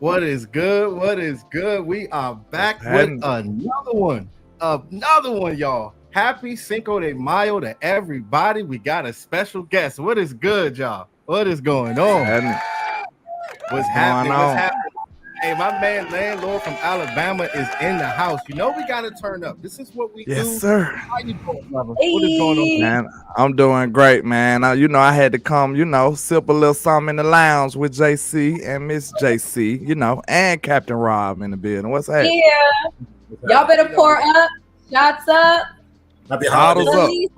What is good? What is good? We are back with And another one. Another one, y'all. Happy Cinco de Mayo to everybody. We got a special guest. What is good, y'all? What is going on? and What's what's going happening? What's on? happening? Hey, my man Landlord from Alabama is in the house. You know we gotta turn up. This is what we Yes, do. sir. How you doing, brother? What is going on? Hey, Man, I'm doing great, man. I had to come, sip a little something in the lounge with JC and Miss JC, and Captain Rob in the building. What's that? yeah, y'all better pour up, shots up, Happy Bottles holidays. up. release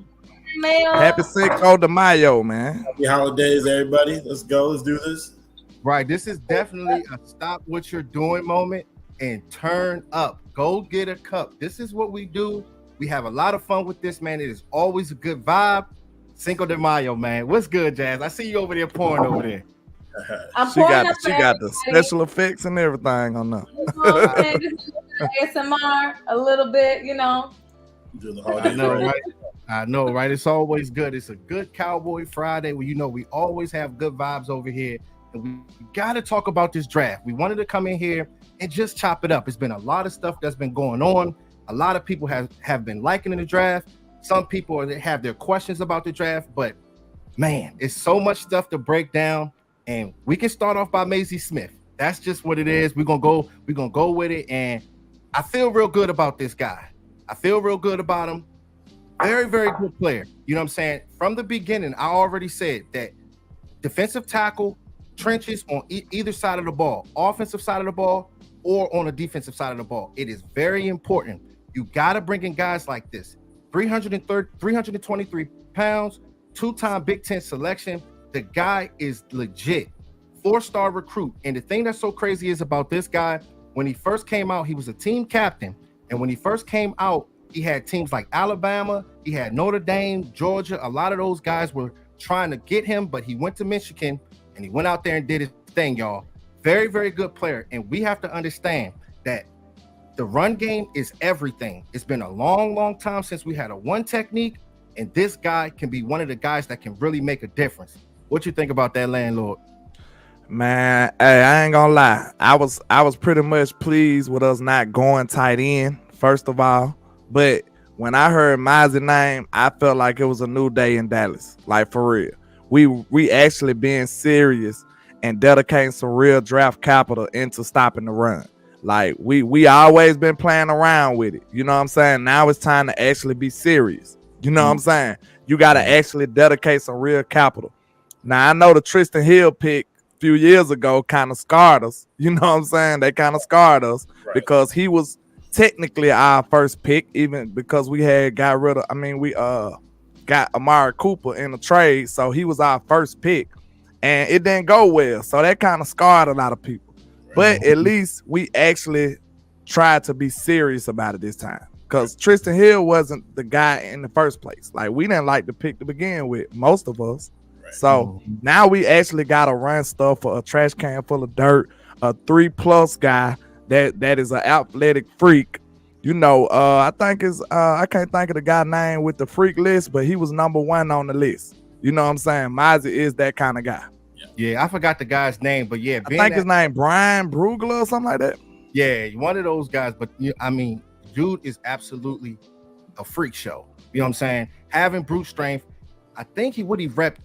mail. Happy Cinco de Mayo, man. Happy holidays, everybody. Let's go. Let's do this. Right. This is definitely a stop what you're doing moment and turn up. Go get a cup. This is what we do. We have a lot of fun with this, man. It is always a good vibe. Cinco de Mayo, man. What's good, Jazz? I see you over there pouring over there. I'm She pouring got up she for got the everybody. special effects and everything on there. You know what I'm saying? Just a little ASMR, a little bit, Do the I holidays know, right. right? I know, right? It's always good. It's a good Cowboy Friday where we always have good vibes over here. And we got to talk about this draft. We wanted to come in here and just chop it up. It's been a lot of stuff that's been going on. A lot of people have been liking the draft. Some people have their questions about the draft, but man, it's so much stuff to break down. And we can start off by Maisie Smith. That's just what it is. We're gonna go with it. And I feel real good about this guy. I feel real good about him. Very, very good player. You know what I'm saying? From the beginning, I already said that defensive tackle, trenches on either side of the ball, offensive side of the ball, or on the defensive side of the ball. It is very important. You got to bring in guys like this. 323 pounds, two-time Big Ten selection. The guy is legit. 4-star recruit. And the thing that's so crazy is about this guy, when he first came out, he was a team captain. And when he first came out, he had teams like Alabama, he had Notre Dame, Georgia. A lot of those guys were trying to get him, but he went to Michigan and he went out there and did his thing, y'all. Very, very good player. And we have to understand that the run game is everything. It's been a long, long time since we had a one technique, and this guy can be one of the guys that can really make a difference. What you think about that, Landlord? Man, hey, I ain't gonna lie. I was pretty much pleased with us not going tight end, first of all. But when I heard Mozie's name, I felt like it was a new day in Dallas. Like, for real. We actually being serious and dedicating some real draft capital into stopping the run. Like, we always been playing around with it. You know what I'm saying? Now it's time to actually be serious. You know what I'm saying? You got to actually dedicate some real capital. Now, I know the Tristan Hill pick a few years ago kind of scarred us. You know what I'm saying? They kind of scarred us because he was technically our first pick, even because we got rid of, we got Amari Cooper in the trade, so he was our first pick, and it didn't go well, so that kind of scarred a lot of people. But at least we actually tried to be serious about it this time, because Tristan Hill wasn't the guy in the first place. Like, we didn't like the pick to begin with, most of us. So now we actually got to run stuff for a trash can full of dirt, a 3+ guy that is an athletic freak. I think I can't think of the guy name with the freak list, but he was number 1 on the list. You know what I'm saying? Mozzie is that kind of guy. Yeah, I forgot the guy's name, but yeah, I think his name Brian Brugler or something like that. Yeah, one of those guys. But dude is absolutely a freak show. You know what I'm saying? Having brute strength. I think he repped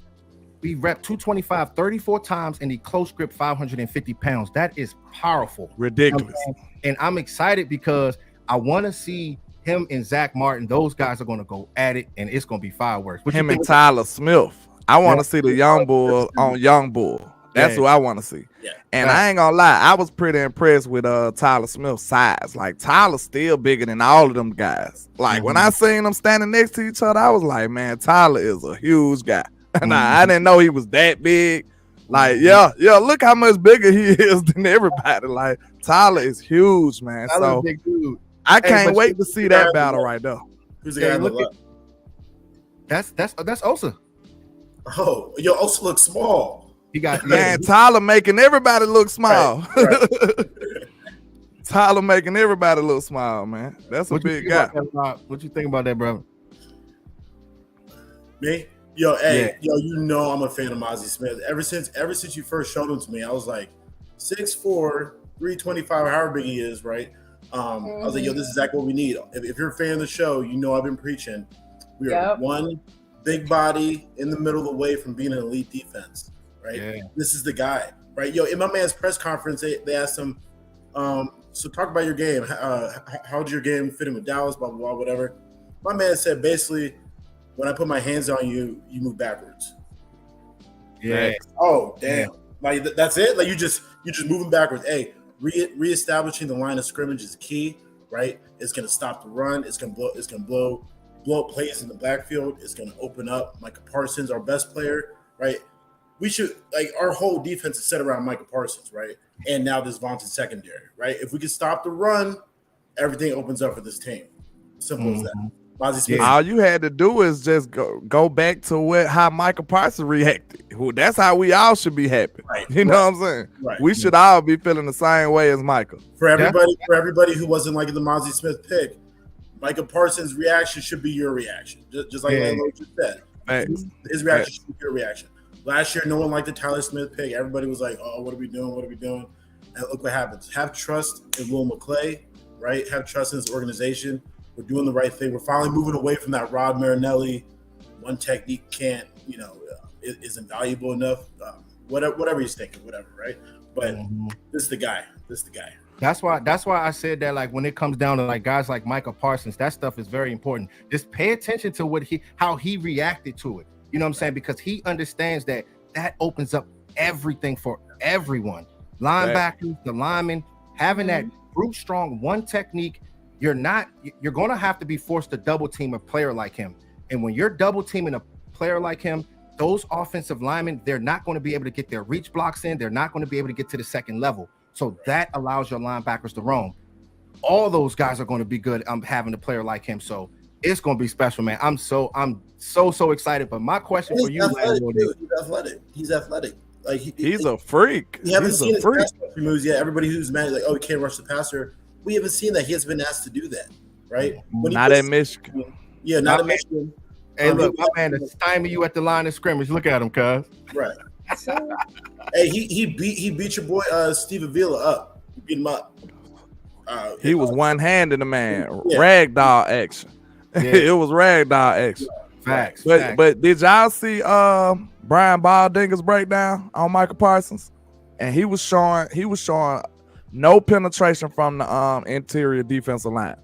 225 34 times, and he close grip 550 pounds. That is powerful. Ridiculous. And I'm excited because I want to see him and Zach Martin. Those guys are going to go at it, and it's going to be fireworks. Him and Tyler Smith. I want to see the young bull on young bull. That's who I want to see. Yeah. And I ain't gonna lie, I was pretty impressed with Tyler Smith's size. Like, Tyler's still bigger than all of them guys. Like, when I seen them standing next to each other, I was like, man, Tyler is a huge guy. And I didn't know he was that big. Like, yeah, look how much bigger he is than everybody. Like, Tyler is huge, man. Tyler's so a big dude. I can't wait to see that battle right there. Who's the guy on the left? That's Osa. Oh, yo, Osa looks small. He got man. Tyler making everybody look small. Right. Tyler making everybody look small, man. That's a big guy. What you think about that, brother? Me? Yo, I'm a fan of Mozzie Smith. Ever since you first showed him to me, I was like, 6'4", 325, however big he is, right? I was like, yo, this is exactly what we need. If you're a fan of the show, you know I've been preaching. We are one big body in the middle of the way from being an elite defense, right? Yeah. This is the guy, right? Yo, in my man's press conference, they asked him, so talk about your game. How did your game fit in with Dallas, blah, blah, blah, whatever. My man said, basically, when I put my hands on you, you move backwards. Yeah. Right? Oh, damn. Like, that's it? Like, you're just moving backwards. Hey, reestablishing the line of scrimmage is key, right? It's going to stop the run. It's going to blow up plays in the backfield. It's going to open up Micah Parsons, our best player, right? We should, like, our whole defense is set around Micah Parsons, right? And now this vaunted secondary, right? If we can stop the run, everything opens up for this team. Simple as that. All you had to do is just go back to how Micah Parsons reacted. That's how we all should be happy. Right. You know what I'm saying? Right. We should all be feeling the same way as Micah. For everybody who wasn't liking the Mozzie Smith pick, Micah Parsons' reaction should be your reaction. Just like Landlord just said. His reaction should be your reaction. Last year, no one liked the Tyler Smith pick. Everybody was like, oh, what are we doing? What are we doing? And look what happens. Have trust in Will McClay, right? Have trust in his organization. We're doing the right thing. We're finally moving away from that Rod Marinelli. One technique isn't valuable enough. Whatever he's thinking, whatever, right? But this is the guy. That's why I said that, like, when it comes down to like guys like Micah Parsons, that stuff is very important. Just pay attention to how he reacted to it. You know what I'm saying? Because he understands that opens up everything for everyone. Linebackers, the linemen, having that brute strong one technique. You're going to have to be forced to double team a player like him. And when you're double teaming a player like him, those offensive linemen, they're not going to be able to get their reach blocks in. They're not going to be able to get to the second level. So that allows your linebackers to roam. All those guys are going to be good having a player like him. So it's going to be special, man. I'm so excited. But my question for you, He's athletic. Like he's a freak. You haven't seen his pass moves yet. Everybody who's mad, like, oh, he can't rush the passer. We haven't seen that. He has been asked to do that, right? Not at Michigan. Yeah, not at Michigan. Hey, look, my man is stymie you at the line of scrimmage. Look at him, cuz. Right. Hey, he beat your boy Steve Avila up. He beat him up. He was one-handed, the man. Ragdoll action. Yeah. It was ragdoll action. Facts. But did y'all see Brian Baldinger's breakdown on Micah Parsons? And he was showing no penetration from the interior defensive line.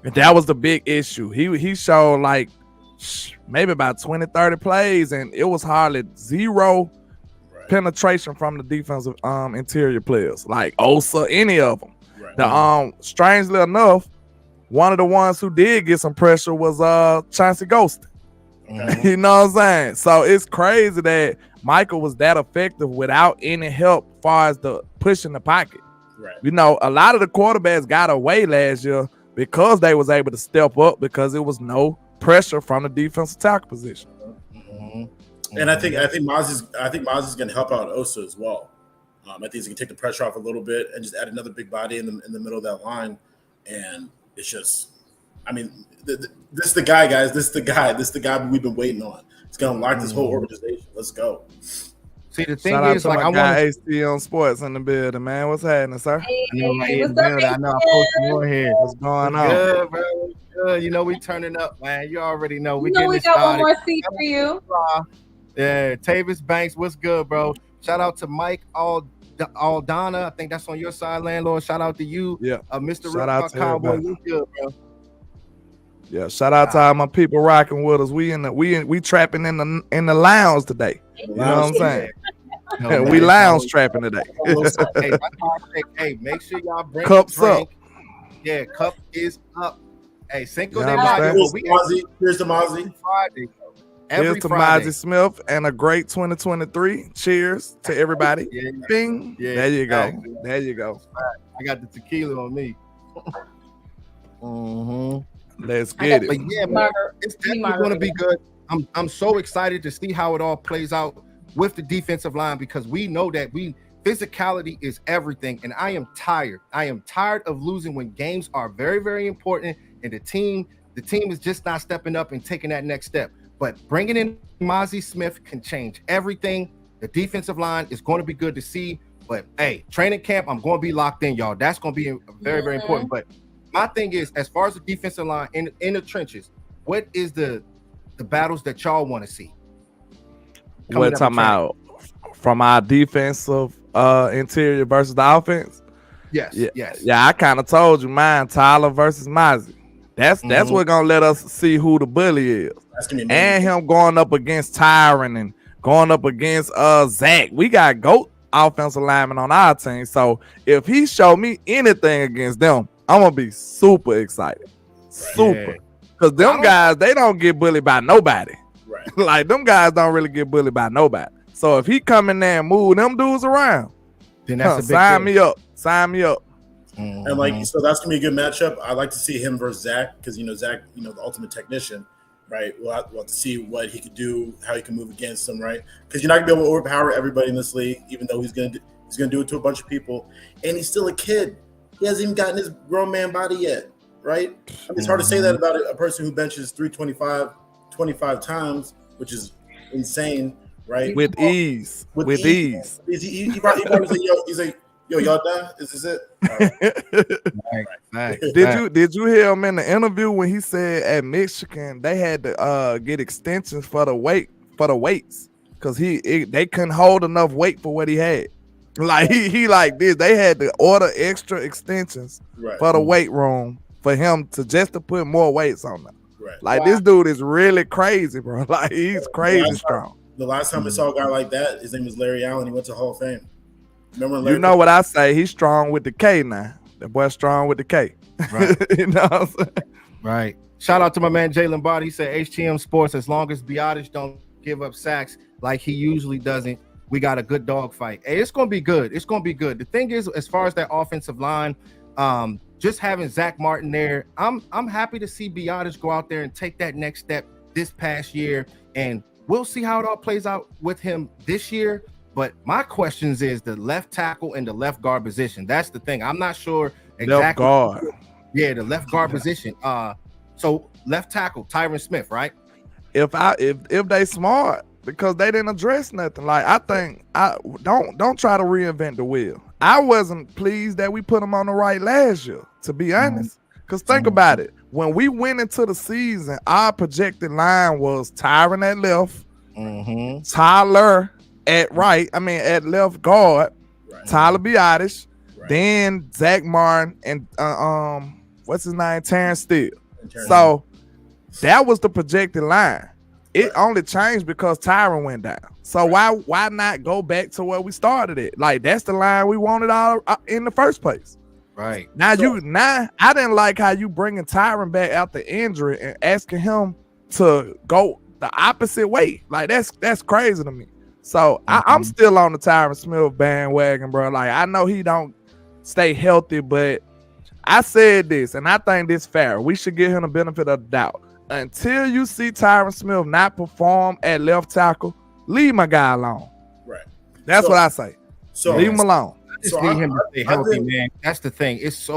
And that was the big issue. He showed like maybe about 20, 30 plays, and it was hardly zero penetration from the defensive interior players, like Osa, any of them. Right. Strangely enough, one of the ones who did get some pressure was Chauncey Golston. You know what I'm saying? So it's crazy that Michael was that effective without any help as far as the pushing the pocket. Right. You know, a lot of the quarterbacks got away last year because they was able to step up because it was no pressure from the defensive tackle position. And I think Mozzie's going to help out Osa as well. I think he's going to take the pressure off a little bit and just add another big body in the middle of that line. And it's just, I mean, this is the guy, guys. This is the guy we've been waiting on. It's going to unlock this whole organization. Let's go. See, the thing is, like, I want AC on Sports in the building, man. What's happening, sir? Hey, what's up, I know I posted more here. What's going on? Good, bro. Good. You know, we turning up, man. You already know. We got started. One more seat for you. Yeah, Tavis Banks, what's good, bro? Shout out to Mike Aldana. I think that's on your side, Landlord. Shout out to you. Yeah. Mr. Rock Cowboy. We good, bro. Yeah, shout out to all my people rocking with us. We trapping in the lounge today. You know what I'm saying? No, we lounge trapping today. Hey, make sure y'all bring cups up. Yeah, cup is up. Hey, Cinco De Mayo. Here's the Mozzie. Friday. Here's to Mozzie Smith and a great 2023. Cheers to everybody. Yeah. Bing. Yeah, there you go. Exactly. There you go. I got the tequila on me. Let's get it. But yeah, man, it's definitely going to be good. I'm so excited to see how it all plays out with the defensive line because we know that physicality is everything. And I am tired. I am tired of losing when games are very, very important and the team is just not stepping up and taking that next step. But bringing in Mozzie Smith can change everything. The defensive line is going to be good to see. But hey, training camp, I'm going to be locked in, y'all. That's going to be very, very important. But my thing is, as far as the defensive line in the trenches, what is the battles that y'all want to see? What talking about from our defensive interior versus the offense? Yes. Yeah. I kind of told you mine, Tyler versus Mozzie. That's what's gonna let us see who the bully is. And him going up against Tyron and going up against Zach. We got GOAT offensive linemen on our team. So if he show me anything against them, I'm gonna be super excited. Super. Because them guys, they don't get bullied by nobody. Right. Like them guys don't really get bullied by nobody. So if he come in there and move them dudes around, then that's a big sign me up. Sign me up. And like, so that's gonna be a good matchup. I like to see him versus Zach because Zach, the ultimate technician, right? We'll have to see what he could do, how he can move against them, right? Because you're not gonna be able to overpower everybody in this league, even though he's gonna do it to a bunch of people, and he's still a kid. He hasn't even gotten his grown man body yet, right? I mean, it's hard to say that about a person who benches 325 25 times, which is insane, right? With ease. He probably say, he's like, yo, y'all done? Is this it? Right. Did you hear him in the interview when he said at Michigan they had to get extensions for the weights because they couldn't hold enough weight for what he had. Like he like this. They had to order extra extensions for the weight room for him to put more weights on them. Right. Like this dude is really crazy, bro. Like he's crazy strong. The last time we saw a guy like that, his name was Larry Allen. He went to Hall of Fame. Remember Larry? You know what I say? He's strong with the K now. That boy strong with the K. Right. You know what I'm saying? Right. Shout out to my man Jalen Body. He said HTM Sports, as long as Biotish don't give up sacks like he usually doesn't, we got a good dog fight. Hey, it's gonna be good. It's gonna be good. The thing is, as far as that offensive line, just having Zach Martin there, I'm happy to see Biotish go out there and take that next step this past year, and we'll see how it all plays out with him this year. But my questions is the left tackle and the left guard position. That's the thing. I'm not sure exactly. Left guard. Yeah, the left guard position. So left tackle, Tyron Smith, right? If they smart, because they didn't address nothing. Like I think don't try to reinvent the wheel. I wasn't pleased that we put him on the right last year, to be honest. Because think about it. When we went into the season, our projected line was Tyron at left, Tyler at at left guard, Tyler Biotish, then Zach Martin, and what's his name? Terrence Steele. So that was the projected line. It only changed because Tyron went down. So why not go back to where we started it? Like that's the line we wanted all in the first place. Right. Now I didn't like how you bringing Tyron back after injury and asking him to go the opposite way. Like that's crazy to me. So I'm still on the Tyron Smith bandwagon, bro. Like I know he don't stay healthy, but I said this, and I think this fair. We should give him the benefit of the doubt. Until you see Tyron Smith not perform at left tackle, leave my guy alone. Right. That's what I say. So leave him alone. I just need him to stay healthy, man. That's the thing. It's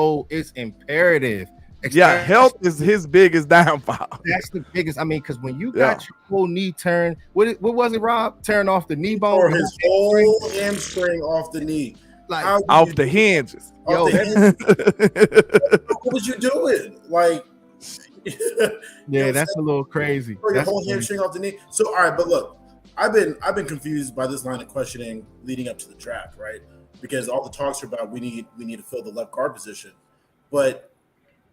imperative. Health is his biggest downfall. That's the biggest. I mean, because when you got your whole knee turned, what was it, Rob? Tearing off the knee bone, or his whole hamstring off the knee, like off the hinges. Yo, what was you doing? Like, that's a little crazy. Your whole hamstring off the knee. So, all right, but look, I've been confused by this line of questioning leading up to the draft, right? Because all the talks are about we need to fill the left guard position, but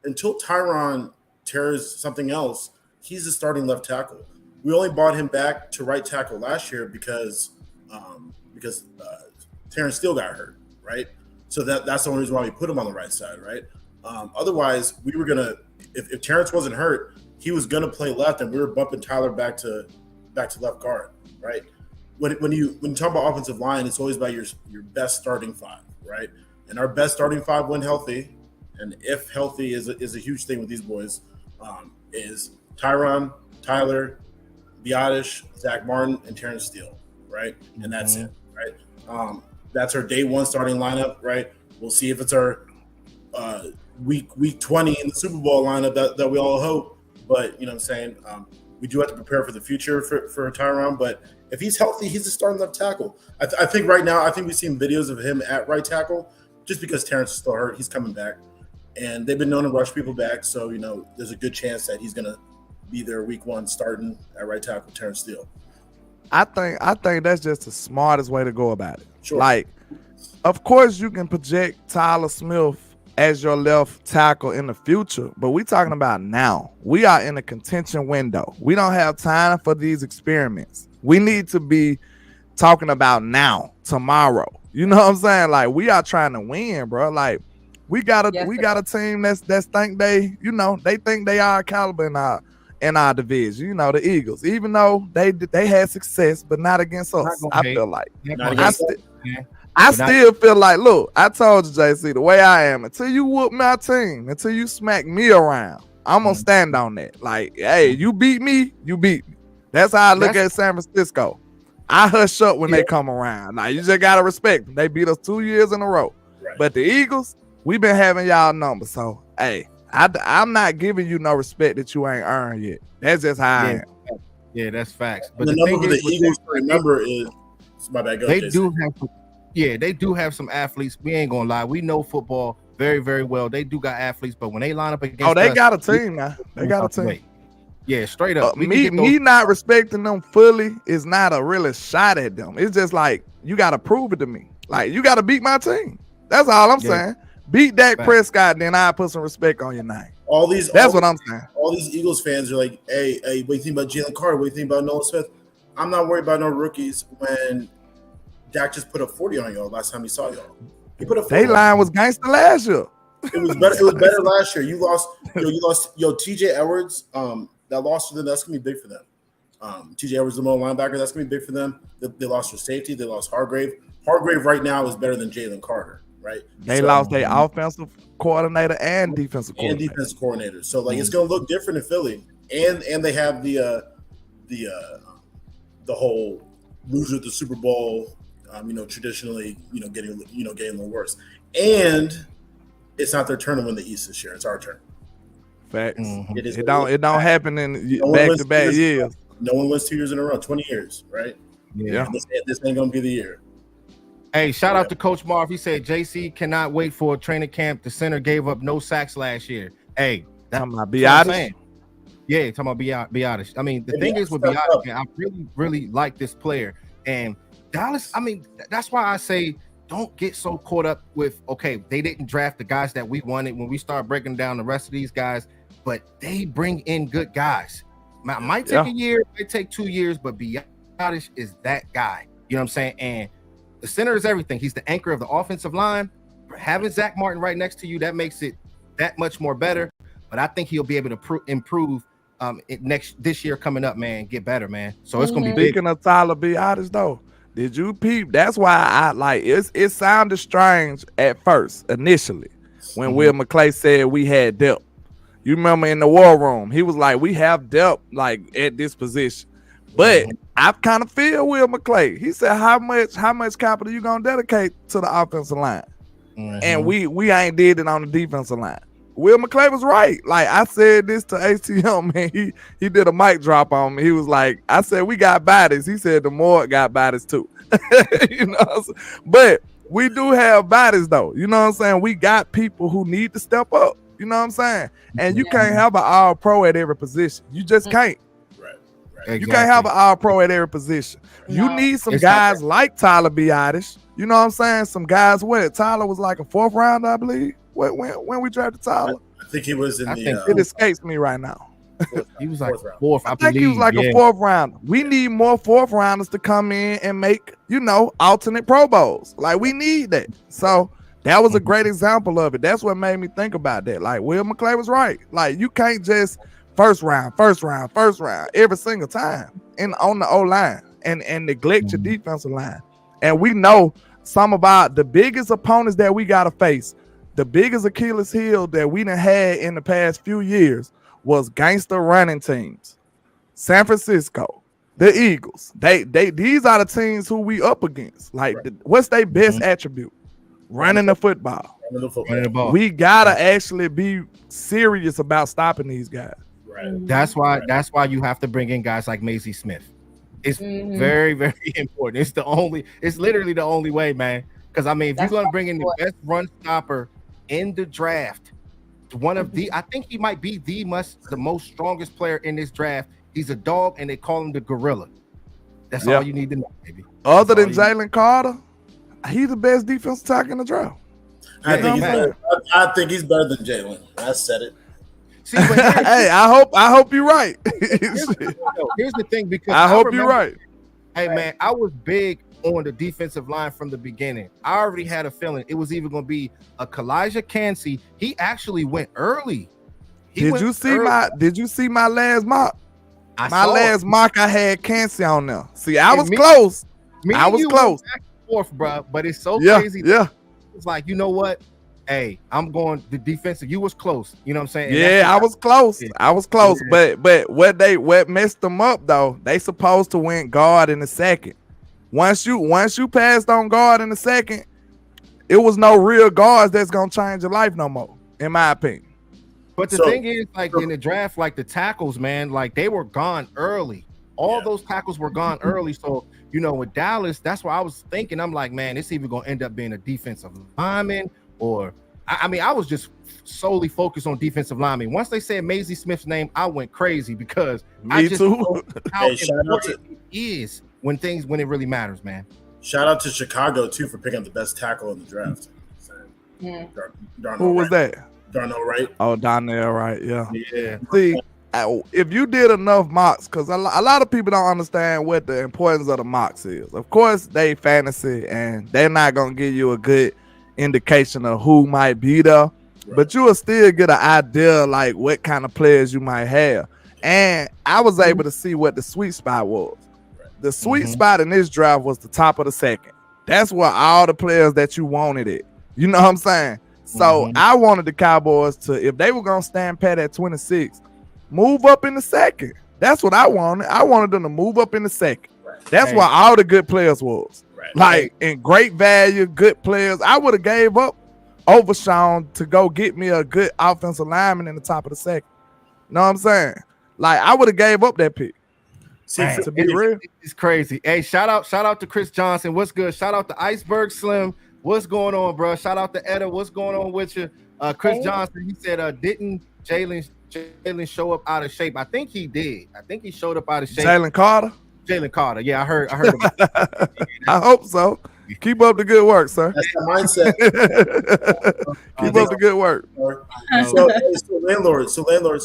until Tyron tears something else, he's the starting left tackle. We only bought him back to right tackle last year because Terrence Steele got hurt, right? So that's the only reason why we put him on the right side, right? Otherwise, we were gonna if Terrence wasn't hurt, he was gonna play left, and we were bumping Tyler back to left guard, right? When you talk about offensive line, it's always about your best starting five, right? And our best starting five when healthy. And if healthy is a huge thing with these boys, is Tyron, Tyler, Biotish, Zach Martin, and Terrence Steele, right? And that's it, right? That's our day one starting lineup, right? We'll see if it's our week 20 in the Super Bowl lineup that we all hope. But you know what I'm saying? We do have to prepare for the future for Tyron, but if he's healthy, he's a starting left tackle. I think right now, I think we've seen videos of him at right tackle just because Terrence is still hurt. He's coming back, and they've been known to rush people back. So, there's a good chance that he's going to be there week 1 starting at right tackle, Terrence Steele. I think that's just the smartest way to go about it. Sure. Like, of course, you can project Tyler Smith as your left tackle in the future, but we talking about now. We are in a contention window. We don't have time for these experiments. We need to be talking about now, tomorrow. You know what I'm saying? Like, we are trying to win, bro. Like, we got a team that's think they think they are caliber in our division. The Eagles, even though they had success, but not against us. I feel like I still feel like, look, I told you, JC, the way I am, until you whoop my team, until you smack me around, I'm going to stand on that. Like, hey, you beat me, you beat me. That's how I look at San Francisco. I hush up when they come around. Now, you just got to respect them. They beat us 2 years in a row. Right. But the Eagles, we've been having y'all numbers. So, hey, I'm not giving you no respect that you ain't earned yet. That's just how I am. Yeah, that's facts. But the number for the Eagles to remember is, my bad, they do have some athletes. We ain't gonna lie. We know football very, very well. They do got athletes, but when they line up against they got a team now. They got a team. Yeah, straight up. Me not respecting them fully is not a really shot at them. It's just like, you got to prove it to me. Like, you got to beat my team. That's all I'm saying. Beat Dak Prescott, then I put some respect on your name. That's what I'm saying. All these Eagles fans are like, hey, what do you think about Jalen Carter? What do you think about Nolan Smith? I'm not worried about no rookies when Dak just put up 40 on y'all last time he saw y'all. He put a 40. They line was gangster last year. It was better. It was better last year. You lost. TJ Edwards. That loss for them. That's gonna be big for them. TJ Edwards, the middle linebacker. That's gonna be big for them. They lost their safety. They lost Hargrave. Hargrave right now is better than Jalen Carter. Right. They lost their offensive coordinator and defensive coordinator. So it's gonna look different in Philly, and they have the whole loser of the Super Bowl. Traditionally, getting a little worse, and it's not their turn to win the East this year. It's our turn. Facts. Mm-hmm. It don't happen in back-to-back years. No one wins 2 years in a row, 20 years, right? Yeah. This ain't gonna be the year. Hey, shout out to Coach Marv. He said JC cannot wait for a training camp. The center gave up no sacks last year. Hey, that's what I'm saying. Yeah, talking about Biotis. I mean, the thing is with Biotis, I really, really like this player. And Dallas, I mean, that's why I say don't get so caught up with, okay, they didn't draft the guys that we wanted when we start breaking down the rest of these guys, but they bring in good guys. Might take a year, might take 2 years, but Biotis is that guy. You know what I'm saying? And the center is everything. He's the anchor of the offensive line. Having Zach Martin right next to you, that makes it that much more better. But I think he'll be able to improve this year coming up, man. Get better, man. So it's gonna be speaking of Tyler Biotis, though. Did you peep? That's why I like it sounded strange at first, initially, when Will McClay said we had depth. You remember in the war room, he was like, we have depth like at this position. But I kind of feel Will McClay. He said, how much capital you gonna dedicate to the offensive line? And we ain't did it on the defensive line. Will McClay was right. Like I said this to ATM, man. He did a mic drop on me. He was like, I said we got bodies. He said the Morgue got bodies too. But we do have bodies though. You know what I'm saying? We got people who need to step up. You know what I'm saying? And you can't have an all pro at every position. You just can't. Right. Exactly. You can't have an all pro at every position. You need some guys like Tyler Biotis. You know what I'm saying? Some guys Tyler was like a 4th round, I believe. When we drafted Tyler, I think he was in it escapes me right now. He was like 4th. I think he was like a 4th rounder. We need more 4th rounders to come in and make, alternate Pro Bowls. Like we need that. So that was a great example of it. That's what made me think about that. Like Will McClay was right. Like you can't just first round every single time on the O-line and neglect your defensive line. And we know some about the biggest opponents that we got to face. The biggest Achilles heel that we done had in the past few years was gangster running teams. San Francisco, the Eagles. These are the teams who we up against. Like, what's their best attribute? Running the football. Running the ball. We gotta actually be serious about stopping these guys. Right. That's why you have to bring in guys like Maisie Smith. It's very, very important. It's literally the only way, man. Because I mean, if you're gonna bring in the best run stopper in the draft, I think he might be the most strongest player in this draft. He's a dog, and they call him the gorilla. That's all you need to know, baby. Other than Jalen Carter, he's the best defensive tackle in the draft. I think he's better than Jalen. I said it. See, but hey, I hope you're right. Here's the thing, because I hope you're right. Hey man, I was big on the defensive line from the beginning. I already had a feeling it was either going to be a Kalijah Kancey. He actually went early. Did you see my last mock? My last mock, I had Kancey on there. See, I was close. I was close. Back and forth, bro. But it's so crazy. Yeah. It's like, you know what? Hey, I'm going the defensive. You was close. You know what I'm saying? Yeah, I was close. I was close. Yeah. But what messed them up though? They supposed to win guard in the second. Once you passed on guard in the second, it was no real guards that's gonna change your life no more, in my opinion. But the thing is, like in the draft, like the tackles, man, like they were gone early. All those tackles were gone early. So, you know, with Dallas, that's why I was thinking, I'm like, man, it's either gonna end up being a defensive lineman or I mean, I was just solely focused on defensive lineman. Once they said Maisie Smith's name, I went crazy because I just know how important it is when it really matters, man. Shout out to Chicago too for picking up the best tackle in the draft. Who was that? Darnell Wright. Oh, Darnell Wright. Yeah. See, if you did enough mocks, because a lot of people don't understand what the importance of the mocks is. Of course, they fantasy and they're not gonna give you a good indication of who might be there, but you will still get an idea like what kind of players you might have. And I was able to see what the sweet spot was. The sweet spot in this draft was the top of the second. That's where all the players that you wanted it. You know what I'm saying? So I wanted the Cowboys to, if they were gonna stand pat at 26, move up in the second. That's what I wanted. I wanted them to move up in the second. That's where all the good players was. Like in great value, good players. I would have gave up Overshawn to go get me a good offensive lineman in the top of the second. Know what I'm saying? Like I would have gave up that pick. To be real, it's crazy. Hey, shout out to Chris Johnson. What's good? Shout out to Iceberg Slim. What's going on, bro? Shout out to Etta. What's going on with you? Chris Johnson. He said, didn't Jalen show up out of shape? I think he did. I think he showed up out of shape. Jalen Carter. Yeah, I heard about that. I hope so. Keep up the good work, sir. That's the mindset. Keep up the good work. So landlord.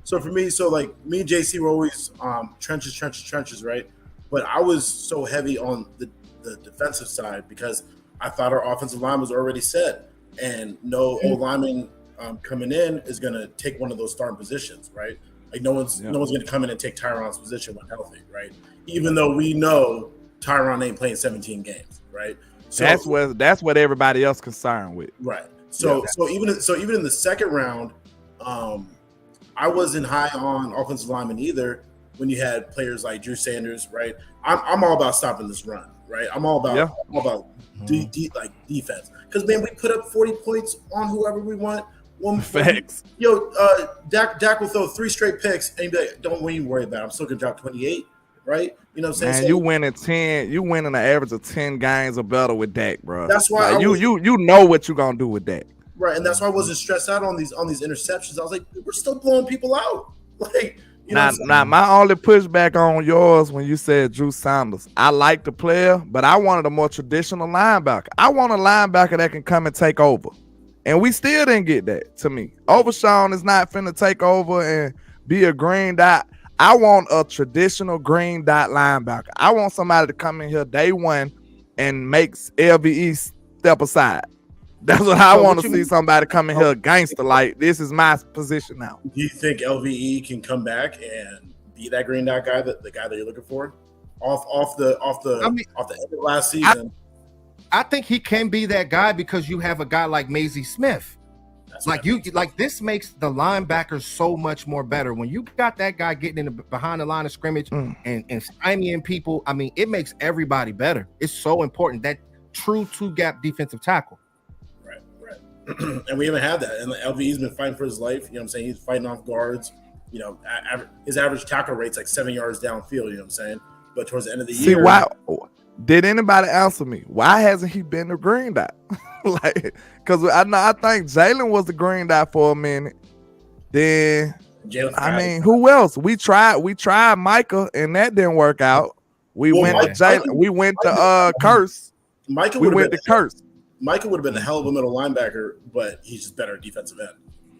So for me, like me and JC were always trenches, right? But I was so heavy on the defensive side because I thought our offensive line was already set, and no O-lineman coming in is going to take one of those starting positions, right? Like no one's going to come in and take Tyron's position when healthy, right? Even though we know Tyron ain't playing 17 games, right? So that's what everybody else concerned with, right? So even in the second round, I wasn't high on offensive linemen either. When you had players like Drew Sanders, right? I'm all about stopping this run, right? I'm all about defense because man, we put up 40 points on whoever we want. Facts. Dak will throw 3 straight picks and be like, don't even worry about it. I'm still gonna drop 28, right? You know what I'm saying? Man, you winning 10, you winning an average of 10 games or better with Dak, bro. That's why you know what you're gonna do with Dak. Right, and that's why I wasn't stressed out on these interceptions. I was like, we're still blowing people out. Like, you know. Now, my only pushback on yours when you said Drew Sanders, I like the player, but I wanted a more traditional linebacker. I want a linebacker that can come and take over. And we still didn't get that to me. Overshawn is not finna take over and be a green dot. I want a traditional green dot linebacker. I want somebody to come in here day one and makes LVE step aside. That's what I want to see, somebody come in here gangster like this is my position now. Do you think LVE can come back and be that green dot guy, the guy that you're looking for? Off the end of last season. I think he can be that guy because you have a guy like Maisie Smith. This makes the linebackers so much more better. When you got that guy getting in behind the line of scrimmage and stymieing people, I mean, it makes everybody better. It's so important, that true 2-gap defensive tackle. Right. And we haven't had that. And LVE's been fighting for his life. You know what I'm saying? He's fighting off guards. his average tackle rate's like 7 yards downfield. You know what I'm saying? But towards the end of the See, year, why did anybody answer me? Why hasn't he been the green dot? Like, because I think Jalen was the green dot for a minute. Then who else? We tried Micah, and that didn't work out. We went to Curse. Micah would have been a hell of a middle linebacker, but he's just better at defensive end.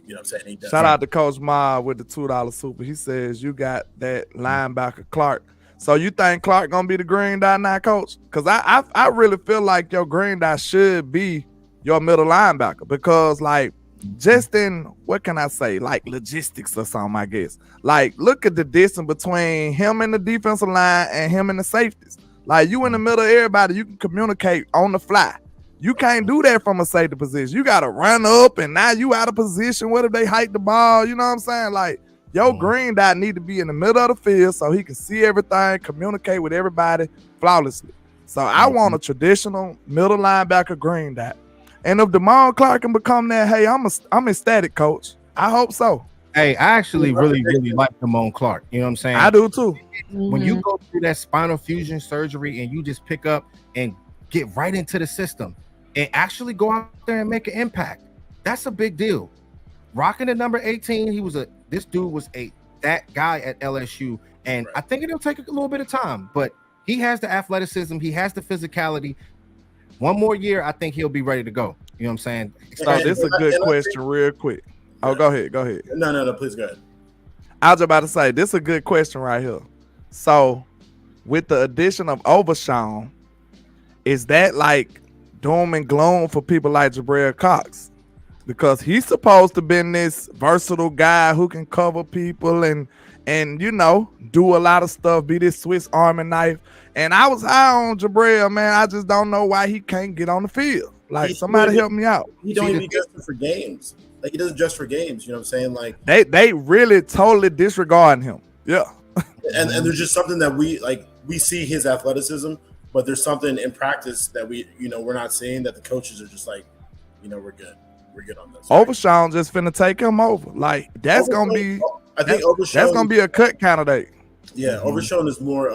You know what I'm saying? Shout out to Coach Ma with the $2 super. He says you got that linebacker Clark. So you think Clark gonna be the green dot now, Coach? Because I really feel like your green dot should be your middle linebacker, because like just in, what can I say, like logistics or something, I guess. Like, look at the distance between him and the defensive line and him and the safeties. Like, you in the middle of everybody, you can communicate on the fly. You can't do that from a safety position. You got to run up, and now you out of position. What if they hike the ball? You know what I'm saying? Like, your green dot need to be in the middle of the field so he can see everything, communicate with everybody flawlessly. So I want a traditional middle linebacker green dot. And if Damon Clark can become that, hey, I'm ecstatic, Coach. I hope so. Hey, I actually really like Damon Clark. You know what I'm saying? I do too. When you go through that spinal fusion surgery and you just pick up and get right into the system and actually go out there and make an impact, that's a big deal. Rocking the number 18, this dude was that guy at LSU, and I think it'll take a little bit of time, but he has the athleticism, he has the physicality. One more year, I think he'll be ready to go. You know what I'm saying? So this is a good question, real quick. Oh, go ahead. No, please go ahead. I was about to say, this is a good question right here. So, with the addition of Overshawn, is that like doom and gloom for people like Jabril Cox? Because he's supposed to be this versatile guy who can cover people and do a lot of stuff, be this Swiss Army knife. And I was high on Jabril, man. I just don't know why he can't get on the field. Like, somebody help me out. He don't even dress for games. Like, he doesn't dress for games. You know what I'm saying? Like, they really totally disregarding him. Yeah. and there's just something that we see his athleticism, but there's something in practice that we're not seeing, that the coaches are just like, we're good. We're good on this. Overshawn just finna take him over. Like, that's gonna be. I think Overshawn, that's gonna be a cut candidate. Yeah, Overshawn is more.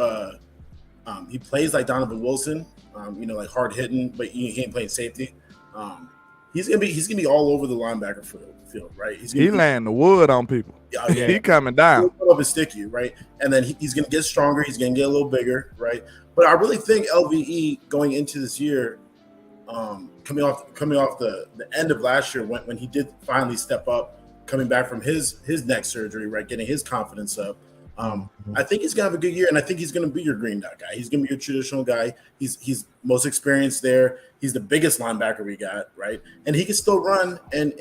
He plays like Donovan Wilson. Like hard hitting, but he ain't playing safety. He's gonna be all over the linebacker field, right? He laying the wood on people. Yeah. He coming down. He'll up and stick you, right? And then he's gonna get stronger. He's gonna get a little bigger, right? But I really think LVE going into this year, coming off the end of last year when he did finally step up, coming back from his neck surgery, right, getting his confidence up. I think he's gonna have a good year, and I think he's gonna be your green dot guy. He's gonna be your traditional guy. He's most experienced there. He's the biggest linebacker we got, right? And he can still run, and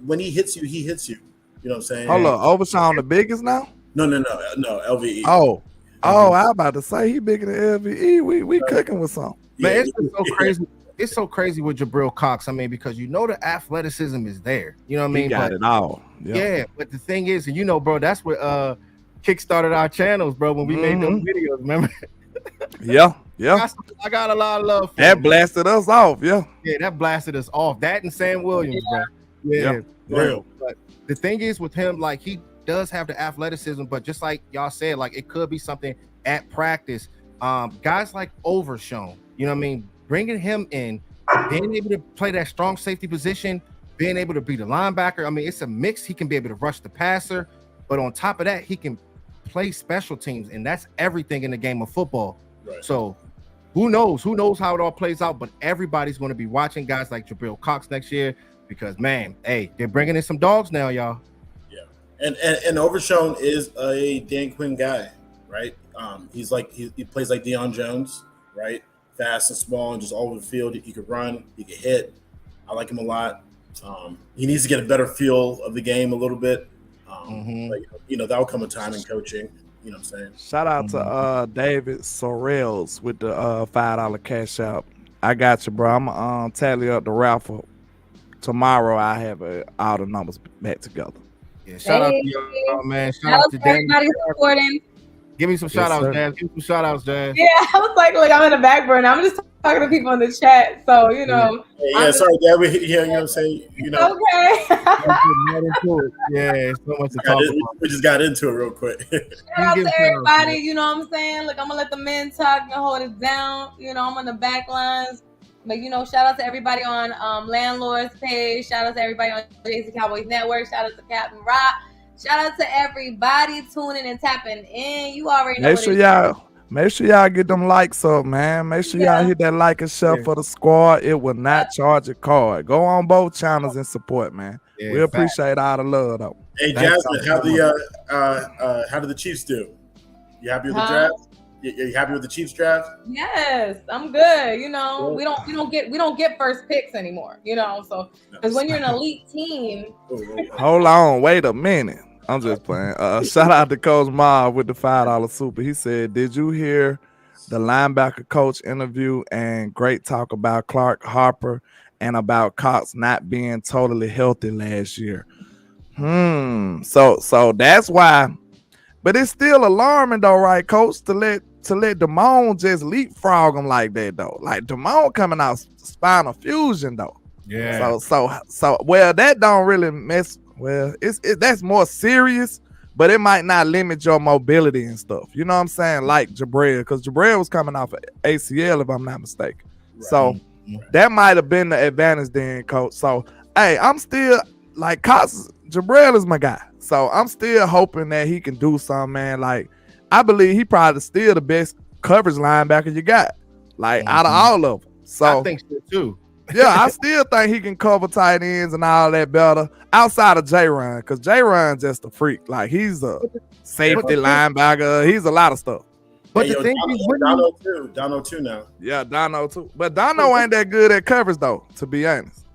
when he hits you, he hits you. You know what I'm saying? Hold on, Overshawn the biggest now? No, LVE. Oh, I about to say he bigger than LVE. We cooking with something. Man, it's so crazy. It's so crazy with Jabril Cox. I mean, because the athleticism is there. You know what I mean? He got it all. Yeah, but the thing is, bro, that's what kickstarted our channels, bro, when we made those videos, remember? Yeah. I got a lot of love for that. Blasted us off, yeah, that blasted us off. That and Sam Williams, bro. Yeah. But the thing is with him, like, he does have the athleticism, but just like y'all said, like, it could be something at practice. Guys like Overshawn, you know what I mean, bringing him in, being able to play that strong safety position, being able to be the linebacker. I mean, it's a mix. He can be able to rush the passer, but on top of that, he can play special teams, and that's everything in the game of football. Right. So who knows how it all plays out, but everybody's going to be watching guys like Jabril Cox next year, because, man, hey, they're bringing in some dogs now, y'all. Yeah. And Overshawn is a Dan Quinn guy, right? He's like, he plays like Deion Jones, right? Fast and small and just all over the field. He could run, he could hit. I like him a lot. He needs to get a better feel of the game a little bit. But, that'll come a time in coaching. You know what I'm saying? Shout out to David Sorrells with the $5 cash out. I got you, bro. I'm gonna tally up the raffle tomorrow. I have all the numbers back together. Yeah, shout out to y'all, man. Shout out to everybody supporting. Give me some shout outs, Jazz. Give me some shout outs, Jazz. Yeah, I was like, look, I'm in the back burner. I'm just talking to people in the chat. So, you know. Yeah, sorry, Dad. We you know what I'm saying? You know. Okay. Yeah, so much to talk about. We just got into it real quick. Shout out to everybody, you know what I'm saying? Look, I'm gonna let the men talk and hold it down. You know, I'm on the back lines. But you know, shout out to everybody on Landlord's page. Shout out to everybody on JC Cowboys Network. Shout out to Captain Rock. Shout out to everybody tuning and tapping in. You already know. Make sure y'all get them likes up, man. Make sure y'all hit that like and share for the squad. It will not charge a card. Go on both channels and support, man. We appreciate all the love, though. Hey, Jasmine, how did the Chiefs do? You happy with the draft? You happy with the Chiefs draft? Yes, I'm good. You know, we don't get first picks anymore. You know, so because when you're an elite team. Hold on, wait a minute. I'm just playing. Shout out to Coach Marv with the $5 super. He said, "Did you hear the linebacker coach interview and great talk about Clark Harper and about Cox not being totally healthy last year?" So that's why. But it's still alarming though, right, Coach, to let Damone just leapfrog him like that though. Like Damone coming out spinal fusion though. Yeah. So well, that don't really mess. Well, that's more serious, but it might not limit your mobility and stuff. You know what I'm saying? Like Jabril, because Jabril was coming off of ACL, if I'm not mistaken. Right. So that might have been the advantage then, Coach. So, hey, I'm still like Jabril is my guy. So I'm still hoping that he can do something, man. Like, I believe he probably still the best coverage linebacker you got, like out of all of them. So I think so too. Yeah, I still think he can cover tight ends and all that better outside of J-Ron, because J-Ron just a freak. Like, he's a safety linebacker. He's a lot of stuff. But the thing is, Dono too now. Yeah, Dono too. But Dono ain't that good at coverage though, to be honest.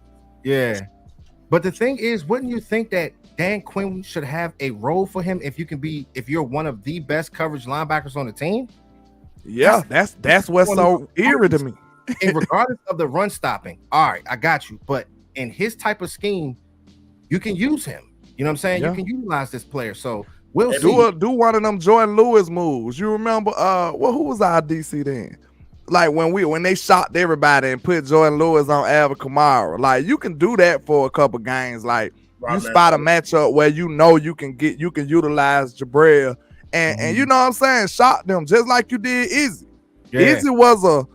Yeah. But the thing is, wouldn't you think that Dan Quinn should have a role for him if you're one of the best coverage linebackers on the team? Yeah, that's what's so eerie to me. And regardless of the run stopping, all right, I got you. But in his type of scheme, you can use him. You know what I'm saying? Yeah. You can utilize this player. So we'll do one of them Jordan Lewis moves. You remember who was our DC then? Like when they shot everybody and put Jordan Lewis on Alvin Kamara. Like, you can do that for a couple games. Like, you spot a matchup where you know you can utilize Jabril and you know what I'm saying, shot them just like you did Izzy. Yeah. Izzy was a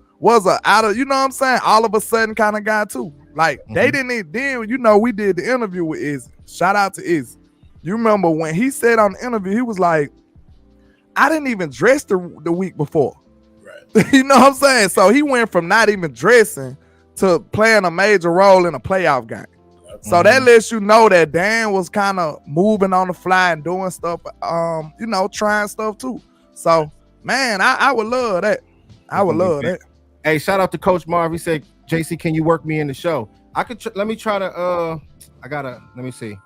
out of, you know what I'm saying, all of a sudden kind of guy too. Like, they didn't then, you know, we did the interview with Izzy. Shout out to Izzy. You remember when he said on the interview, he was like, I didn't even dress the week before. Right. You know what I'm saying? So he went from not even dressing to playing a major role in a playoff game. So that lets you know that Dan was kind of moving on the fly and doing stuff, you know, trying stuff too. So, man, I would love that. I would love that. Hey, shout out to Coach Marv. He said, JC, can you work me in the show? I could let me try to let me see.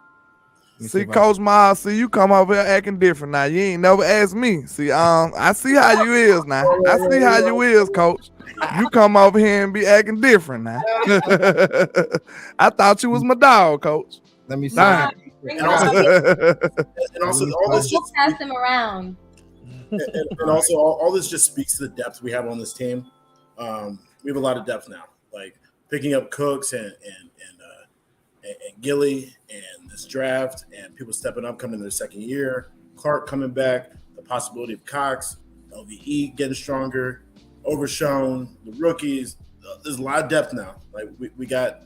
See, Coach Miles, see, you come over here acting different now. You ain't never asked me. See, I see how you is now. I see how you is, Coach. You come over here and be acting different now. I thought you was my dog, Coach. Let me see. And also all this just pass him around. And also all this just speaks to the depth we have on this team. We have a lot of depth now. Like, picking up Cooks and Gilly and this draft and people stepping up, coming in their second year. Clark coming back, the possibility of Cox, LVE getting stronger, Overshown, the rookies. There's a lot of depth now. Like, we got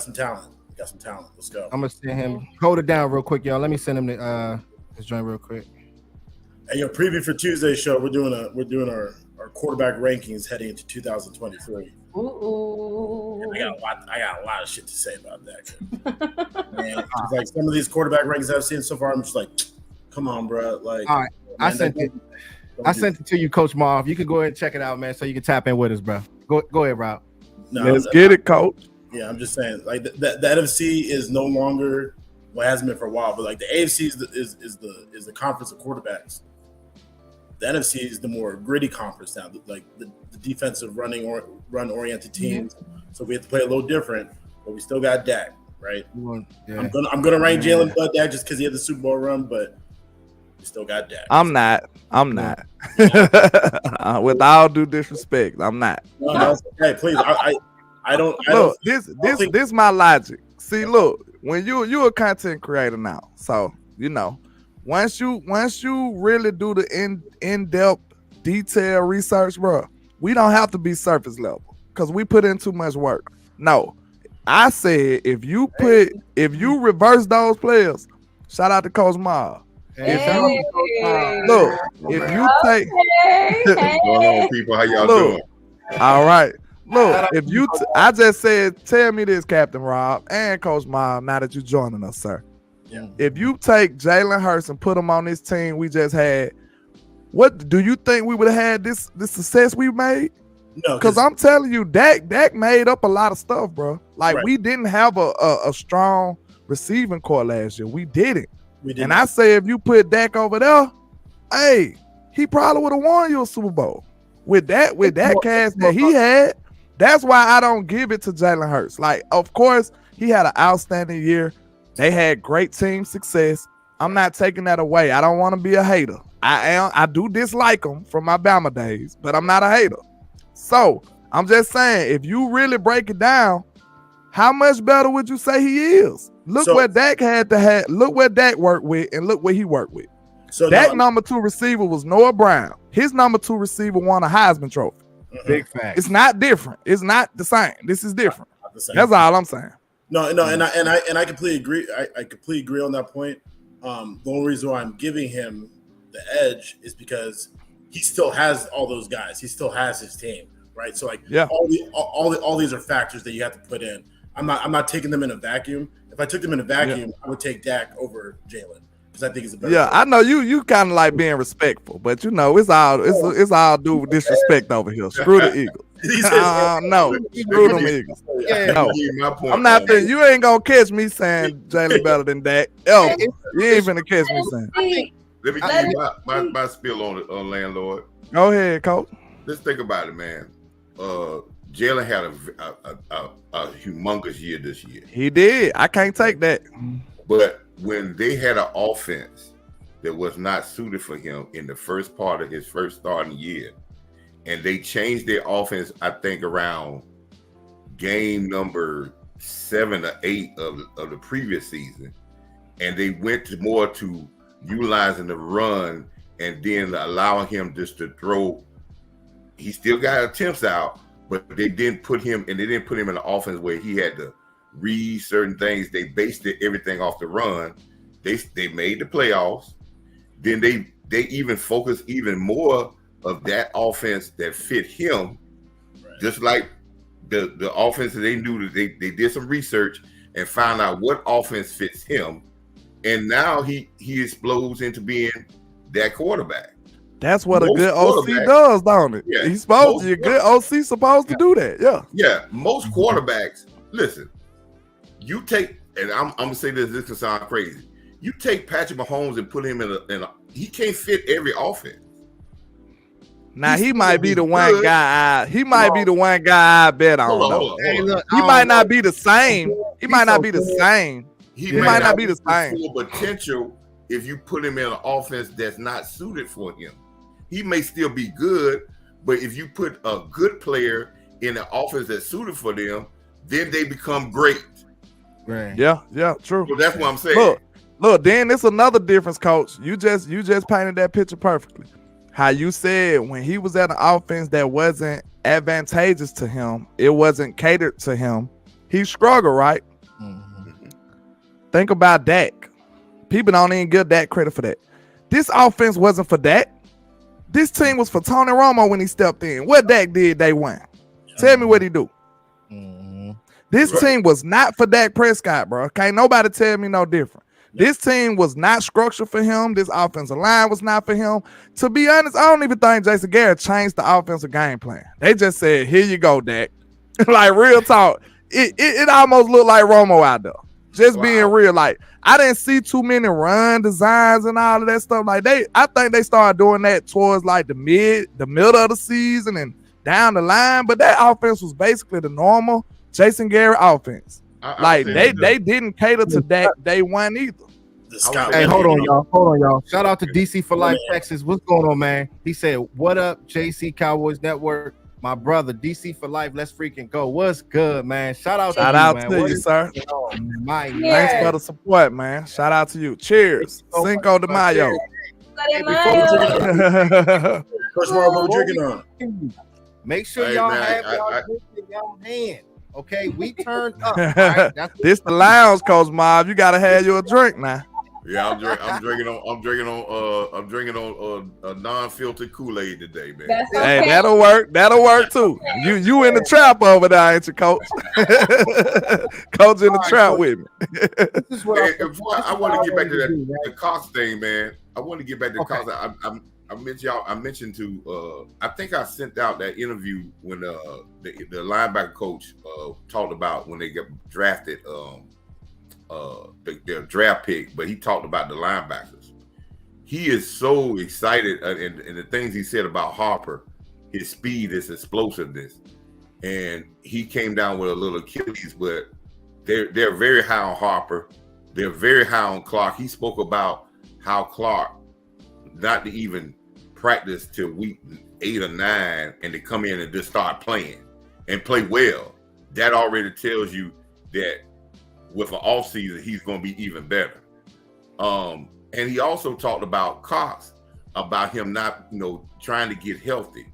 some talent. We got some talent. Let's go. I'm gonna send him. Hold it down real quick, y'all. Let me send him this joint real quick. Hey, preview for Tuesday's show. We're doing our quarterback rankings heading into 2023. Ooh. I got a lot of shit to say about that. Man, like, some of these quarterback rankings I've seen so far, I'm just like, come on, bro. Like, all right, man, I sent it to you, Coach Marv. You can go ahead and check it out, man, so you can tap in with us, bro. Go ahead, Rob. No, let's get it, Coach. Yeah, I'm just saying, like, the NFC is no longer what it hasn't been for a while, but like the AFC is the conference of quarterbacks. The NFC is the more gritty conference now, like the defensive run-oriented teams. So we have to play a little different, but we still got Dak, right? Yeah. I'm gonna rank Jalen Bud Dak just because he had the Super Bowl run, but You still got Dak. I'm not. With all due disrespect, I'm not. No, okay, please. I don't. Look, this my logic. See, look, when you a content creator now, so once you really do the in-depth detailed research, bro, we don't have to be surface level because we put in too much work. No, I said if you reverse those players, shout out to Coach Ma. Look, if you take What's going on, people? How y'all doing? All right. Look, if you I just said, tell me this, Captain Rob and Coach Ma, now that you're joining us, sir. Yeah. If you take Jalen Hurts and put him on this team we just had, what do you think we would have had this success we made? No, because I'm telling you, Dak made up a lot of stuff, bro. Like we didn't have a strong receiving core last year. We didn't. And I say if you put Dak over there, hey, he probably would have won you a Super Bowl. With that cast that he had, that's why I don't give it to Jalen Hurts. Like, of course, he had an outstanding year. They had great team success. I'm not taking that away. I don't want to be a hater. I do dislike him from my Bama days, but I'm not a hater. So I'm just saying, if you really break it down, how much better would you say he is? Look what Dak had to have. Look what Dak worked with, and look what he worked with. So Dak number 2 receiver was Noah Brown. His number 2 receiver won a Heisman Trophy. Big fact. It's not different. It's not the same. This is different. That's all I'm saying. No, and I completely agree. I completely agree on that point. The only reason why I'm giving him the edge is because he still has all those guys. He still has his team, right? So all these are factors that you have to put in. I'm not taking them in a vacuum. If I took them in a vacuum, I would take Dak over Jalen because I think it's a better. Yeah, player. I know you kind of like being respectful, but it's all due disrespect over here. Screw the Eagles. No, screw them Eagles. No, I'm not. You ain't gonna catch me saying Jalen better than Dak. You ain't gonna catch me saying. Let me give you my spiel on Landlord. Go ahead, Coach. Let's think about it, man. Jalen had a humongous year this year. He did. I can't take that. But when they had an offense that was not suited for him in the first part of his first starting year, and they changed their offense, I think around game number 7 or 8 of the previous season, and they went more to utilizing the run and then allowing him just to throw. He still got attempts out, but they didn't put him in an offense where he had to read certain things. They based everything off the run. They made the playoffs. Then they even focused even more of that offense that fit him, just like the offense that they knew that they did some research and found out what offense fits him. And now he explodes into being that quarterback. That's what a good OC does, don't it? Yeah, He's supposed to. A good OC supposed to do that. Yeah. Yeah. Most quarterbacks, listen, you take, and I'm gonna say this can sound crazy. You take Patrick Mahomes and put him in a he can't fit every offense. Now he might be the one guy. He might be the one guy I bet on. Hold on. He might not be the same. He might not be the same. He might not be the same. Full potential if you put him in an offense that's not suited for him. He may still be good, but if you put a good player in an offense that's suited for them, then they become great. Right. Yeah, true. So that's what I'm saying. Look, then it's another difference, Coach. You just painted that picture perfectly. How you said when he was at an offense that wasn't advantageous to him, it wasn't catered to him, he struggled, right? Mm-hmm. Think about Dak. People don't even give Dak credit for that. This offense wasn't for Dak. This team was for Tony Romo when he stepped in. What Dak did, they won. Tell me what he do. Mm-hmm. This team was not for Dak Prescott, bro. Can't nobody tell me no different. This team was not structured for him. This offensive line was not for him. To be honest, I don't even think Jason Garrett changed the offensive game plan. They just said, here you go, Dak. Like, real talk. It almost looked like Romo out there. Just being real. Like, I didn't see too many run designs and all of that stuff. Like, I think they started doing that towards like the middle of the season and down the line. But that offense was basically the normal Jason Garrett offense. They didn't cater to Dak day one either. Hey, hold on, y'all. Shout out to DC for Life, Texas. What's going on, man? He said, "What up, JC Cowboys Network? My brother, DC for Life. Let's freaking go. What's good, man? Shout out to you, sir. Thanks for the support, man. Shout out to you. Cheers. Cinco de Mayo. Coach Mark, what we drinking on? Make sure y'all have y'all drink in y'all hand. Okay, we turned up. Right? This the lounge, Coach Mob. You gotta have you a drink now. Yeah, I'm drinking on a non-filtered Kool-Aid today, man. That's okay. Hey, that'll work. That'll work too. You in the trap over there, ain't you, Coach? Coach in the trap with me. I want to get back to the Cox thing, man. I want to get back to Cox. I mentioned to I think I sent out that interview when the linebacker coach talked about when they got drafted their draft pick, but he talked about the linebackers. He is so excited, and the things he said about Harper, his speed, his explosiveness, and he came down with a little Achilles, but they're very high on Harper. They're very high on Clark. He spoke about how Clark not to even practice till week 8 or 9 and to come in and just start playing and play well. That already tells you that with an off season, he's going to be even better. And he also talked about Cox, about him not, trying to get healthy.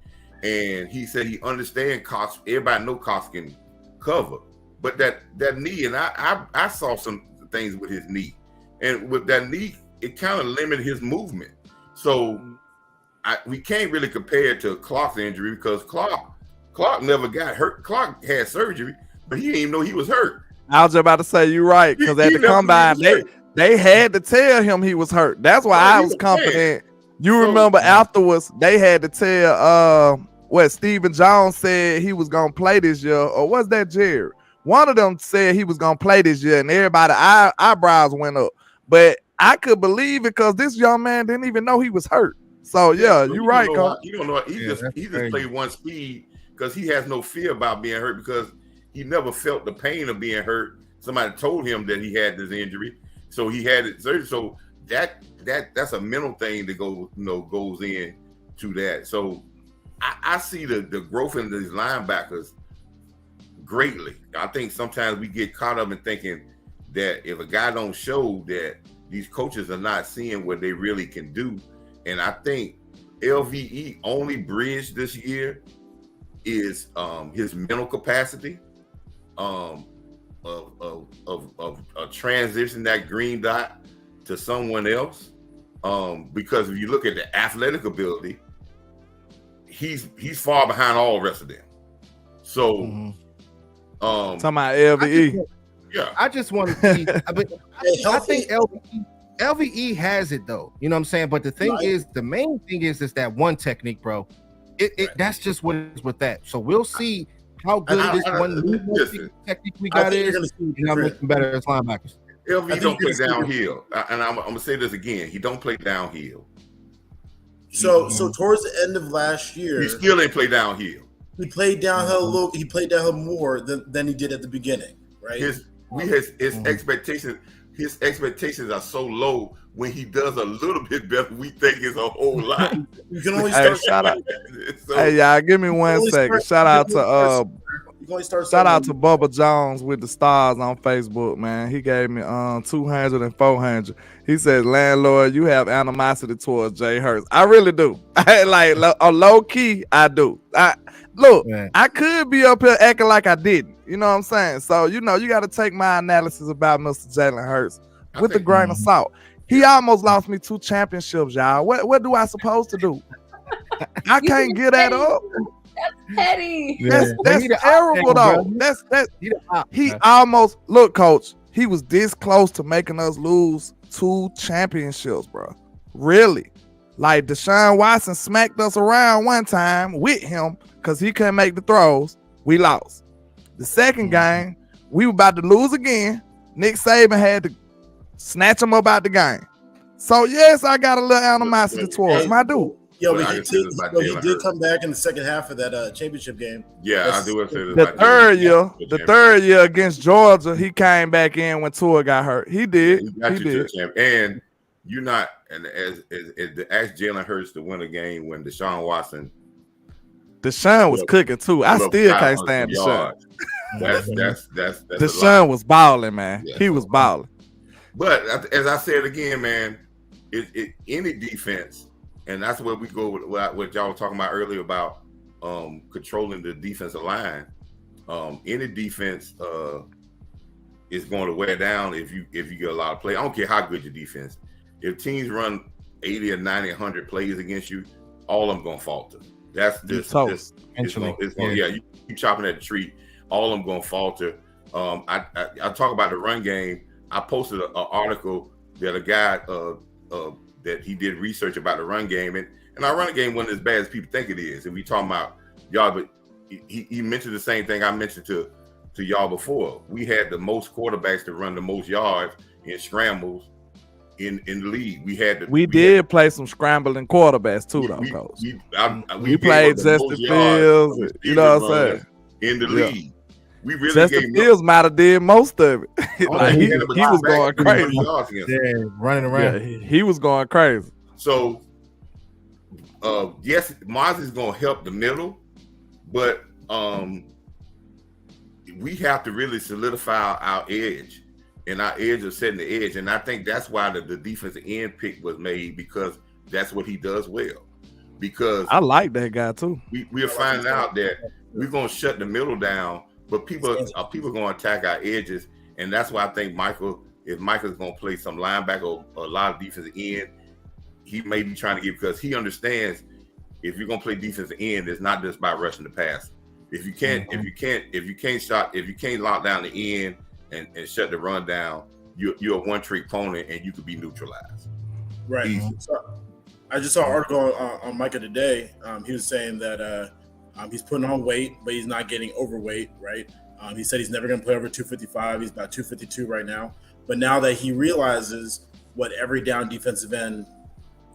And he said he understands Cox. Everybody know Cox can cover, but that knee, and I saw some things with his knee, and with that knee, it kind of limited his movement. So we can't really compare it to Clark's injury because Clark never got hurt. Clark had surgery, but he didn't even know he was hurt. I was about to say you're right, because at the combine they had to tell him he was hurt. That's why I was confident. You remember afterwards they had to tell what Stephen Jones said he was gonna play this year, or was that Jerry? One of them said he was gonna play this year, and everybody eyebrows went up. But I could believe it because this young man didn't even know he was hurt. So you're right, Coach. You don't know. He just played one speed because he has no fear about being hurt because he never felt the pain of being hurt. Somebody told him that he had this injury, so he had it surgery. So that's a mental thing that goes in to that. So I see the growth in these linebackers greatly. I think sometimes we get caught up in thinking that if a guy don't show that, these coaches are not seeing what they really can do. And I think LVE only bridge this year is his mental capacity of transition that green dot to someone else. Because if you look at the athletic ability, he's far behind all the rest of them. So talking about LVE. I just want to see. I think LVE has it though. You know what I'm saying? But the thing is, the main thing is that one technique, bro. That's just what is with that. So we'll see how good this one technique we got is. And I'm making better as linebackers. LVE don't play downhill, and I'm gonna say this again. He don't play downhill. So towards the end of last year, he still didn't play downhill. He played downhill a little. He played downhill more than he did at the beginning, right? His expectations. His expectations are so low. When he does a little bit better, we think it's a whole lot. You can only start. Shout out. Hey, y'all, give me 1 second. Shout out to Bubba Jones with the stars on Facebook, man. He gave me 200 and 400. He says, "Landlord, you have animosity towards Jay Hurts." I really do. Like low key, I do. I could be up here acting like I didn't. You know what I'm saying? So you got to take my analysis about Mr. Jalen Hurts with a grain of salt. He almost lost me 2 championships, y'all. What do I supposed to do? I can't get that up. That's petty. That's terrible though. He almost look, Coach. He was this close to making us lose 2 championships, bro. Really? Like Deshaun Watson smacked us around one time with him because he couldn't make the throws. We lost. The second game, we were about to lose again. Nick Saban had to snatch him up out the game. So yes, I got a little animosity towards him. I do. Yeah, but he did come back in the second half of that championship game. Yeah, I do want to say this. The third year against Georgia, he came back in when Tua got hurt. He did. He got you to the champ. And you're not, and as ask Jalen Hurts to win a game when Deshaun Watson. Deshaun was cooking too. I still can't stand Deshaun. That's Deshaun was balling, man. Yeah, he was balling. But as I said again, man, any defense, and that's where we go with what y'all were talking about earlier about controlling the defensive line. Any defense is going to wear down if you get a lot of play. I don't care how good your defense. If teams run 80 or 90, 100 plays against you, all of them going to falter. That's just you keep chopping at the tree. All of them going to falter. I talk about the run game. I posted an article that a guy that he did research about the run game, and our run game wasn't as bad as people think it is. And we talking about y'all, but he mentioned the same thing I mentioned to y'all before. We had the most quarterbacks to run the most yards in scrambles in the league. We did play some scrambling quarterbacks too, though, Coach. We played Justin Fields. You know what I'm saying? In the league. We really Justin Fields might have did most of it. Like he was going crazy. Yeah, running around. Yeah, he was going crazy. So, yes, Maz is going to help the middle, but we have to really solidify our edge, and our edge is setting the edge. And I think that's why the defensive end pick was made, because that's what he does well. Because I like that guy too. We'll find out that we're going to shut the middle down. But people are going to attack our edges, and that's why I think if Michael's going to play some linebacker or a lot of defensive end, he may be trying to get, because he understands if you're going to play defensive end, it's not just by rushing the pass. If you can't lock down the end and shut the run down, you're a one-trick pony, and you could be neutralized. Right. So I just saw an article on Micah today. He was saying that. He's putting on weight, but he's not getting overweight, right? He said he's never going to play over 255. He's about 252 right now. But now that he realizes what every down defensive end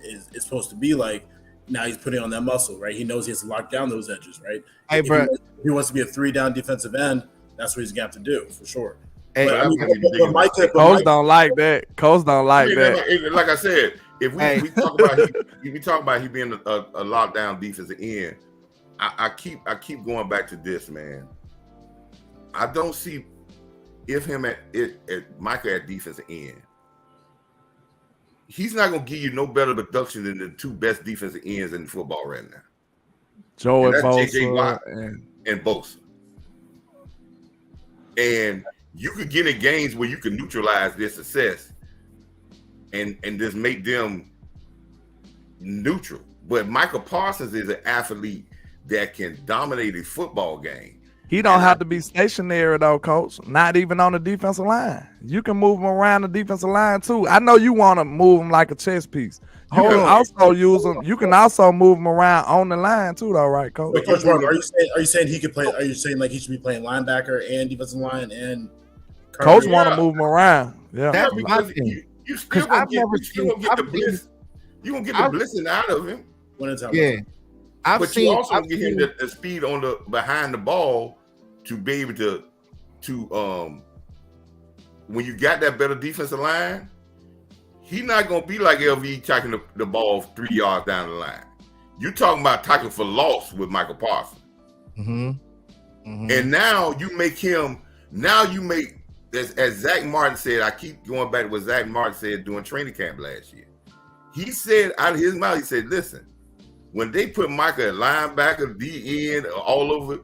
is supposed to be like, now he's putting on that muscle, right? He knows he has to lock down those edges, right? Hey, bro. If he wants to be a 3-down defensive end, that's what he's going to have to do, for sure. Hey, Coach don't like that. Coach don't like that. Like I said, if we talk about he being a lockdown defensive end, I keep going back to this, man. I don't see if him at Micah at defensive end. He's not gonna give you no better production than the two best defensive ends in football right now. Joey Bosa and Bosa. And you could get in games where you can neutralize their success and just make them neutral. But Michael Parsons is an athlete that can dominate a football game. He don't have to be stationary though, Coach. Not even on the defensive line. You can move him around the defensive line too. I know you want to move him like a chess piece. You can also use him. You can also move him around on the line too, though, right, Coach? Wait, Coach Martin, are you saying he could play? Are you saying like he should be playing linebacker and defensive line and? Coach want to move him around. Yeah, that's my thing. You still gonna get the blitz. You gonna get the blitzing out of him. Yeah. You also get him the speed on the behind the ball to be able to when you got that better defensive line, he's not gonna be like LV tackling the ball 3 yards down the line. You're talking about tackling for loss with Michael Parsons. And now you make as Zach Martin said, I keep going back to what Zach Martin said during training camp last year. He said out of his mouth, he said, listen, when they put Micah at linebacker, DN, all over,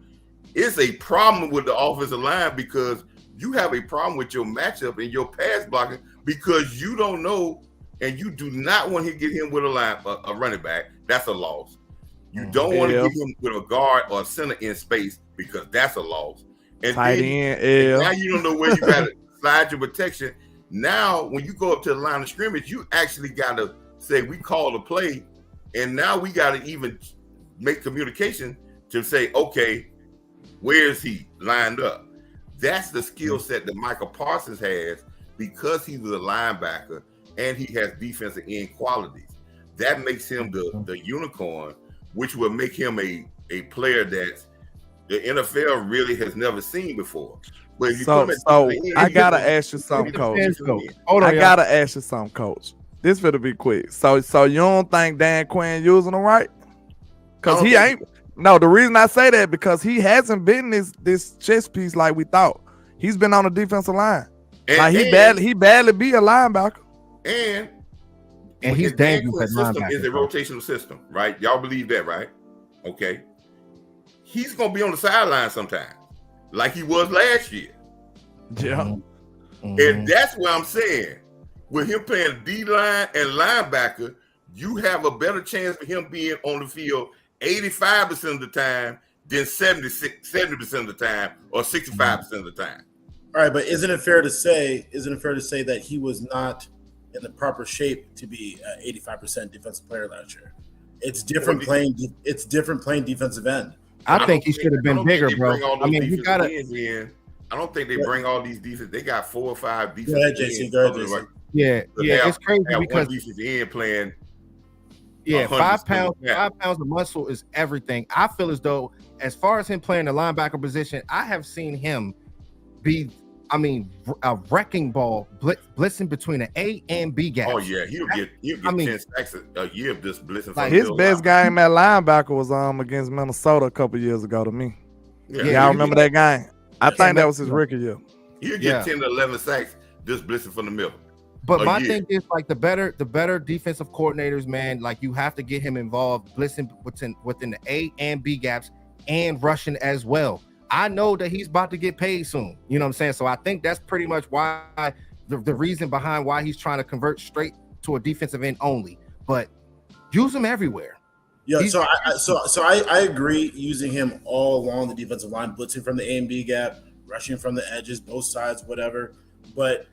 it's a problem with the offensive line because you have a problem with your matchup and your pass blocking because you don't know and you do not want to get him with a running back. That's a loss. You don't want to get him with a guard or a center in space because that's a loss. And tight end, now you don't know where you got to slide your protection. Now, when you go up to the line of scrimmage, you actually got to say, we call the play. And now we got to even make communication to say, okay, where is he lined up? That's the skill set that Michael Parsons has because he was a linebacker and he has defensive end qualities. that makes him the unicorn, which will make him a player that the NFL really has never seen before. But I gotta ask you something, Coach. I gotta ask you something, Coach. This better be quick. So you don't think Dan Quinn using him right? Because he ain't. No, the reason I say that because he hasn't been this chess piece like we thought. He's been on the defensive line. He badly be a linebacker. And he's dangerous at linebacker. Is a rotational system, right? Y'all believe that, right? Okay. He's gonna be on the sideline sometime, like he was last year. Yeah. And that's what I'm saying. With him playing D-line and linebacker, you have a better chance of him being on the field 85% of the time than 70% of the time or 65% of the time. All right, but isn't it fair to say that he was not in the proper shape to be an 85% defensive player last year? It's different playing defensive end. I think he should have been bigger, bro. I mean, you gotta. I don't think they bring all these defense. They got 4 or 5 defensive ends. Yeah, it's crazy because defensive end playing. Yeah, 5 pounds of muscle is everything. I feel as though, as far as him playing the linebacker position, I have seen him be, a wrecking ball blitzing between an A and B gap. Oh yeah, he'll get 10 sacks a year of this blitzing. Like his best game at linebacker was against Minnesota a couple years ago to me. Yeah, y'all remember that game? I think that was his rookie year. He'll get 10 to 11 sacks just blitzing from the middle. But my thing is, like, the better defensive coordinators, man, like, you have to get him involved blitzing within the A and B gaps and rushing as well. I know that he's about to get paid soon. You know what I'm saying? So I think that's pretty much why the reason behind why he's trying to convert straight to a defensive end only. But use him everywhere. Yeah, so I agree using him all along the defensive line, blitzing from the A and B gap, rushing from the edges, both sides, whatever. But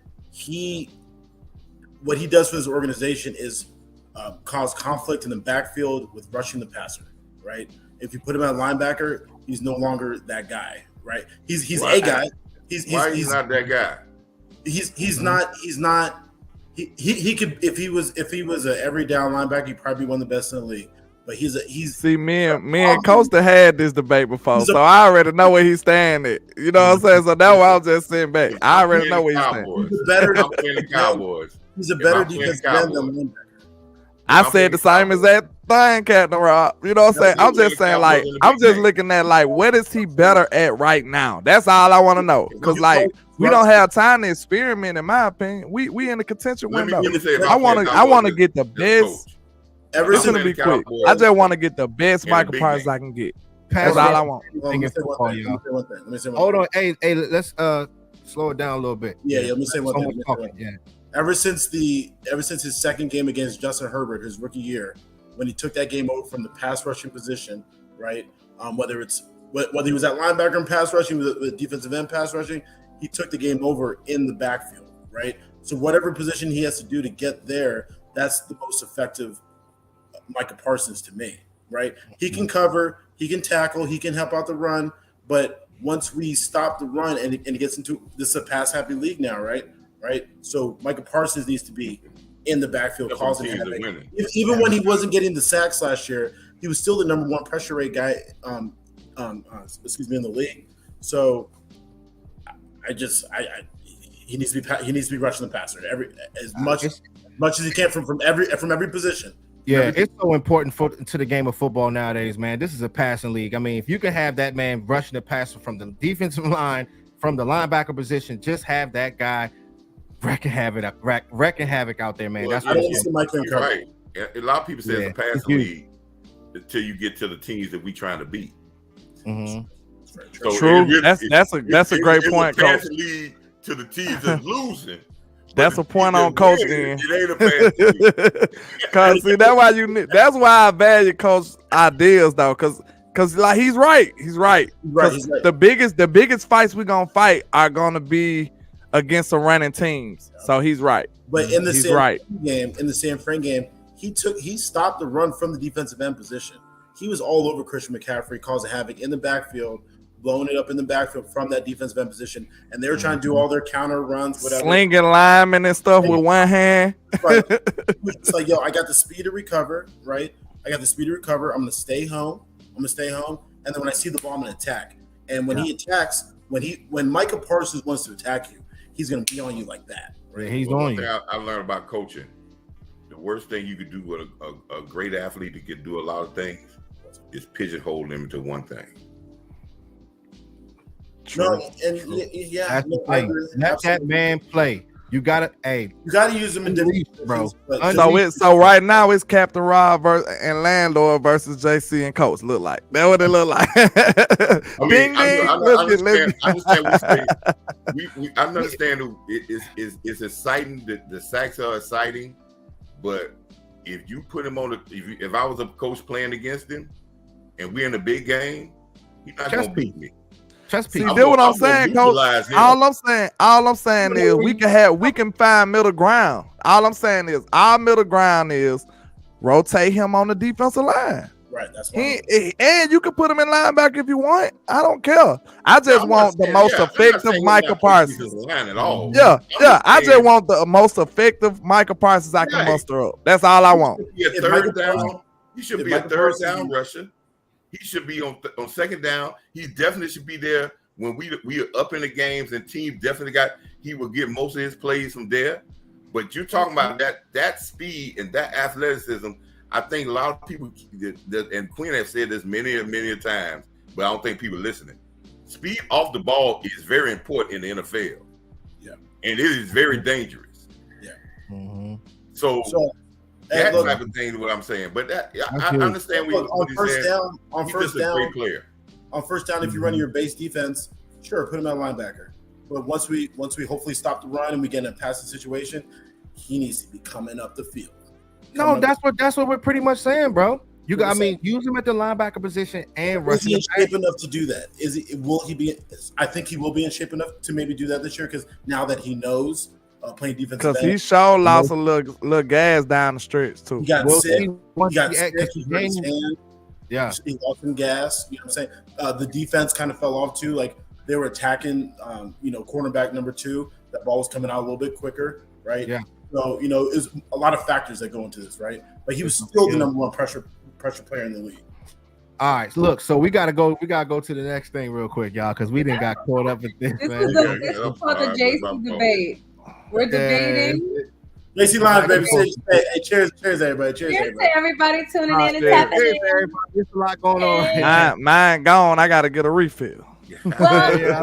what he does for his organization is cause conflict in the backfield with rushing the passer, right? If you put him at linebacker, he's no longer that guy, right? He's a guy. He's not that guy. He's not. He could if he was an every down linebacker, he'd probably be one of the best in the league. But see, me and Costa had this debate before, so I already know where he's standing. You know what I'm saying? So that's why I'm just sitting back. I already know where he's standing. He's a better defensive end than linebacker. I said the same as that thing, Captain Rob. You know what I'm saying? I'm just saying, like, I'm just looking at, like, what is he better at right now? That's all I want to know. Because, like, we don't have time to experiment, in my opinion. We in the contention window. I want to get the best. It's gonna be quick. I just want to get the best Michael Parsons I can get. That's all I want. Let me say one thing. Hold on, hey, let's slow it down a little bit. Yeah, let me say one thing. Yeah. Ever since his second game against Justin Herbert, his rookie year, when he took that game over from the pass rushing position, right? Whether he was at linebacker and pass rushing, with defensive end pass rushing, he took the game over in the backfield, right? So whatever position he has to do to get there, that's the most effective Micah Parsons to me, right? He can cover, he can tackle, he can help out the run, but once we stop the run and it gets into this is a pass happy league now, right? So Micah Parsons needs to be in the backfield causing havoc. Even when he wasn't getting the sacks last year, he was still the number 1 pressure rate guy in the league. So he needs to be rushing the passer as much as he can from every position. Yeah, it's so important to the game of football nowadays, man. This is a passing league. I mean, if you can have that man rushing the passer from the defensive line, from the linebacker position, just have that guy wrecking havoc out there, man. Well, that's what you're right. A lot of people say it's a passing league until you get to the teams that we trying to beat. Mm-hmm. So true. That's a great point, Coach. League to the teams that's losing. That's a point on Coach then. It ain't a bad Cause see, that's why I value Coach ideas though, cause like he's right. He's right. The biggest fights we're gonna fight are gonna be against the running teams. So he's right. But in the San Fran game, he stopped the run from the defensive end position. He was all over Christian McCaffrey, causing havoc in the backfield, blowing it up in the backfield from that defensive end position, and they were trying to do all their counter runs, whatever, slinging linemen and stuff with one hand. Right. It's like, yo, I got the speed to recover, right? I got the speed to recover. I'm gonna stay home. And then when I see the ball, I'm gonna attack. And when he attacks, when Micah Parsons wants to attack you, he's gonna be on you like that. Right? He's on you. I learned about coaching. The worst thing you could do with a great athlete that can do a lot of things is pigeonhole them into one thing. No, and yeah, I agree. Let that man play. You gotta use them in different bro. So right now it's Captain Rob and Landlord versus JC and Coach. Look like that. What it look like? I understand it's exciting. The sacks are exciting, but if you put him on if I was a coach playing against him, and we're in a big game, he's not gonna beat me. See, that's what I'm saying, Coach. All I'm saying is we can find middle ground. All I'm saying is our middle ground is rotate him on the defensive line. Right, that's and you can put him in linebacker if you want. I don't care. I just want the most effective Micah Parsons. Yeah. I just want the most effective Micah Parsons I can muster up. That's all I want. He should be a third down rusher. He should be on second down. He definitely should be there when we are up in the games, and team definitely he will get most of his plays from there. But you're talking about that speed and that athleticism. I think a lot of people, and Quinn has said this many times, but I don't think people are listening. Speed off the ball is very important in the NFL. Yeah. And it is very dangerous. Yeah. Mm-hmm. So that type of thing is what I'm saying. But I understand what he's saying. On first down, great player. On first down, if you're running your base defense, sure, put him at linebacker. But once we hopefully stop the run and we get in a passing situation, he needs to be coming up the field. No, that's what we're pretty much saying, bro. Use him at the linebacker position and rush. Is he in shape enough to do that? Will he be? I think he will be in shape enough to maybe do that this year, because now that he knows playing defense, because he sure lost a little gas down the stretch too. He got sick. He hurt his hand. Yeah, he lost some gas. You know what I'm saying? The defense kind of fell off too. Like they were attacking, cornerback number 2. That ball was coming out a little bit quicker, right? Yeah. So there's a lot of factors that go into this, right? But he was still the number 1 pressure player in the league. All right, look. So we gotta go to the next thing real quick, y'all, because we didn't got caught up with this. This is for the JC debate. We're debating. JC Lions, baby. Hey, cheers, everybody. Cheers to everybody tuning in and tapping in. There's a lot going on. Mine gone. I gotta get a refill. Well,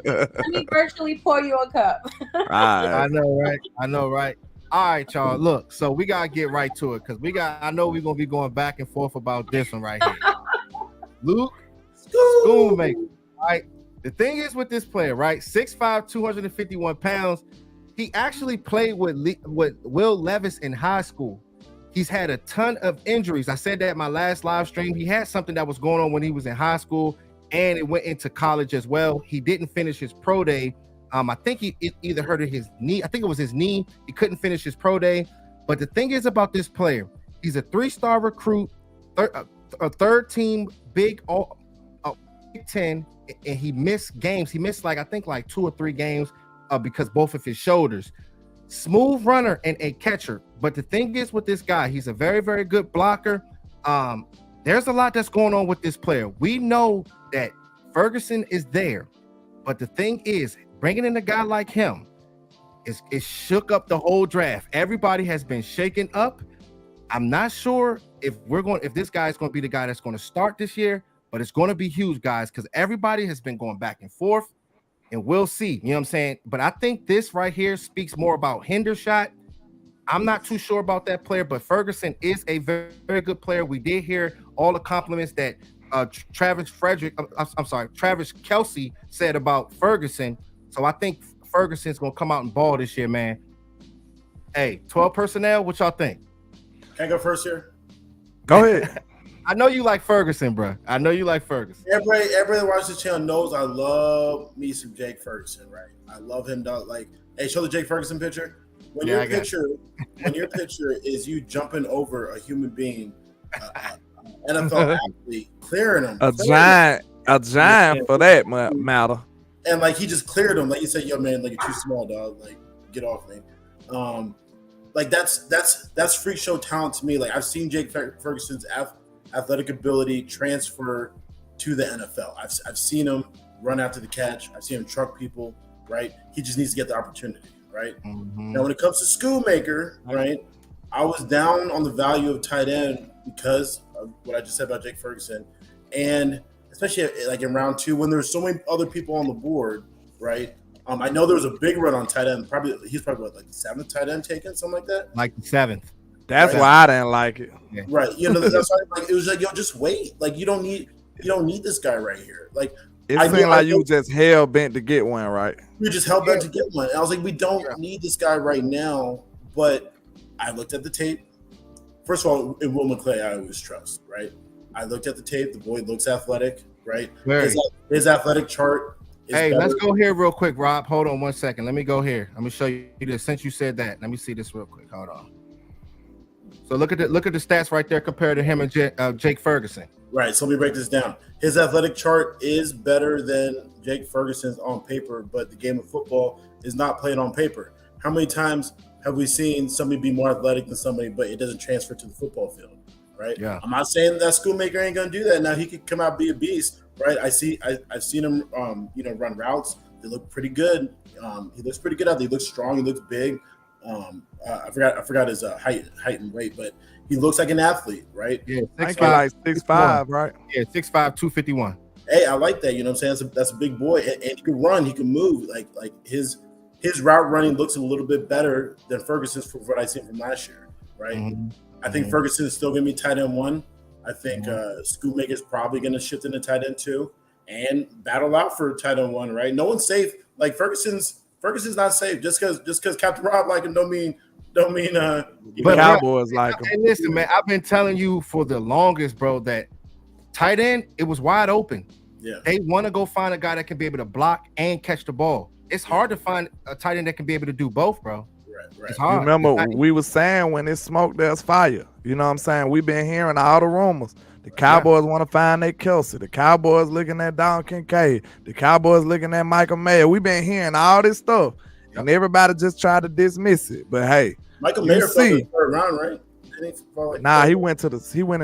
let me virtually pour you a cup. I know, right? All right, y'all. Look, so we gotta get right to it, because I know we're gonna be going back and forth about this one right here. Luke Schoonmaker. All right. The thing is with this player, right? 6'5", 251 pounds. He actually played with Will Levis in high school. He's had a ton of injuries. I said that in my last live stream. He had something that was going on when he was in high school, and it went into college as well. He didn't finish his pro day. I think he either hurt his knee. I think it was his knee. He couldn't finish his pro day. But the thing is about this player, he's a 3-star recruit, a third team Big 10, and he missed games. He missed like 2 or 3 games because both of his shoulders. Smooth runner and a catcher. But the thing is with this guy, he's a very, very good blocker. There's a lot that's going on with this player. We know that Ferguson is there, but the thing is, bringing in a guy like him it shook up the whole draft. Everybody has been shaken up. I'm not sure if this guy is going to be the guy that's going to start this year, but it's going to be huge, guys, because everybody has been going back and forth, and we'll see. You know what I'm saying? But I think this right here speaks more about Hendershot. I'm not too sure about that player, but Ferguson is a very, very good player. We did hear all the compliments that Travis Kelce said about Ferguson. So I think Ferguson's going to come out and ball this year, man. Hey, 12 personnel, what y'all think? Can I go first here? Go ahead. I know you like Ferguson, bro. I know you like Ferguson. Everybody that watches this channel knows I love me some Jake Ferguson, right? I love him. Like, hey, show the Jake Ferguson picture. When your picture is you jumping over a human being, NFL athlete, clearing him. A A giant for that matter. And like he just cleared him. Like he said, "Yo, man, like you're too small, dog. Like get off me." Like that's freak show talent to me. Like I've seen Jake Ferguson's athletic ability transfer to the NFL. I've seen him run after the catch. I've seen him truck people. Right. He just needs to get the opportunity. Right. Now, when it comes to Schoolmaker, right, I was down on the value of tight end because of what I just said about Jake Ferguson, and especially like in round 2 when there's so many other people on the board, right? I know there was a big run on tight end. He's probably like the 7th tight end taken, something like that. Like the 7th. That's why I didn't like it. Yeah. Right. You know, that's why like, it was like, yo, just wait. Like you don't need this guy right here. Like it seemed like you just hell bent to get one, right? You just hell bent to get one. And I was like, we don't need this guy right now. But I looked at the tape. First of all, in Will McClay, I always trust, right? I looked at the tape. The boy looks athletic, right? His athletic chart is Hey, better. let's go here real quick, Rob. Hold on 1 second. Let me go here. Let me show you this. Since you said that, let me see this real quick. Hold on. So look at the stats right there compared to him and Jake Ferguson. Right. So let me break this down. His athletic chart is better than Jake Ferguson's on paper, but the game of football is not played on paper. How many times have we seen somebody be more athletic than somebody, but it doesn't transfer to the football field? Right. Yeah. I'm not saying that Schoolmaker ain't gonna do that. Now he could come out and be a beast, right? I've seen him run routes. They look pretty good. He looks pretty good out there. He looks strong, he looks big. I forgot his height and weight, but he looks like an athlete, right? Yeah, 6'5", right? Yeah, 6'5", 251. Hey, I like that. You know what I'm saying? That's a big boy, and he can run. He can move. Like his route running looks a little bit better than Ferguson's from what I seen from last year, right? Mm-hmm. I think Ferguson is still going to be tight end 1. I think Schoolmaker is probably going to shift into tight end 2 and battle out for tight end 1, right? No one's safe. Like Ferguson's not safe just because Captain Rob like him don't mean but Cowboys like him. Hey, listen, man, I've been telling you for the longest, bro, that tight end, it was wide open. Yeah. They want to go find a guy that can be able to block and catch the ball. It's hard to find a tight end that can be able to do both, bro. Right. It's hard. You remember we were saying when it's smoke, there's fire. You know what I'm saying? We've been hearing all the rumors. The Cowboys want to find their Kelsey. The Cowboys looking at Don Kincaid. The Cowboys looking at Michael Mayer. We've been hearing all this stuff, and everybody just tried to dismiss it. But hey, Michael Mayer fell in the 3rd round, right? He went in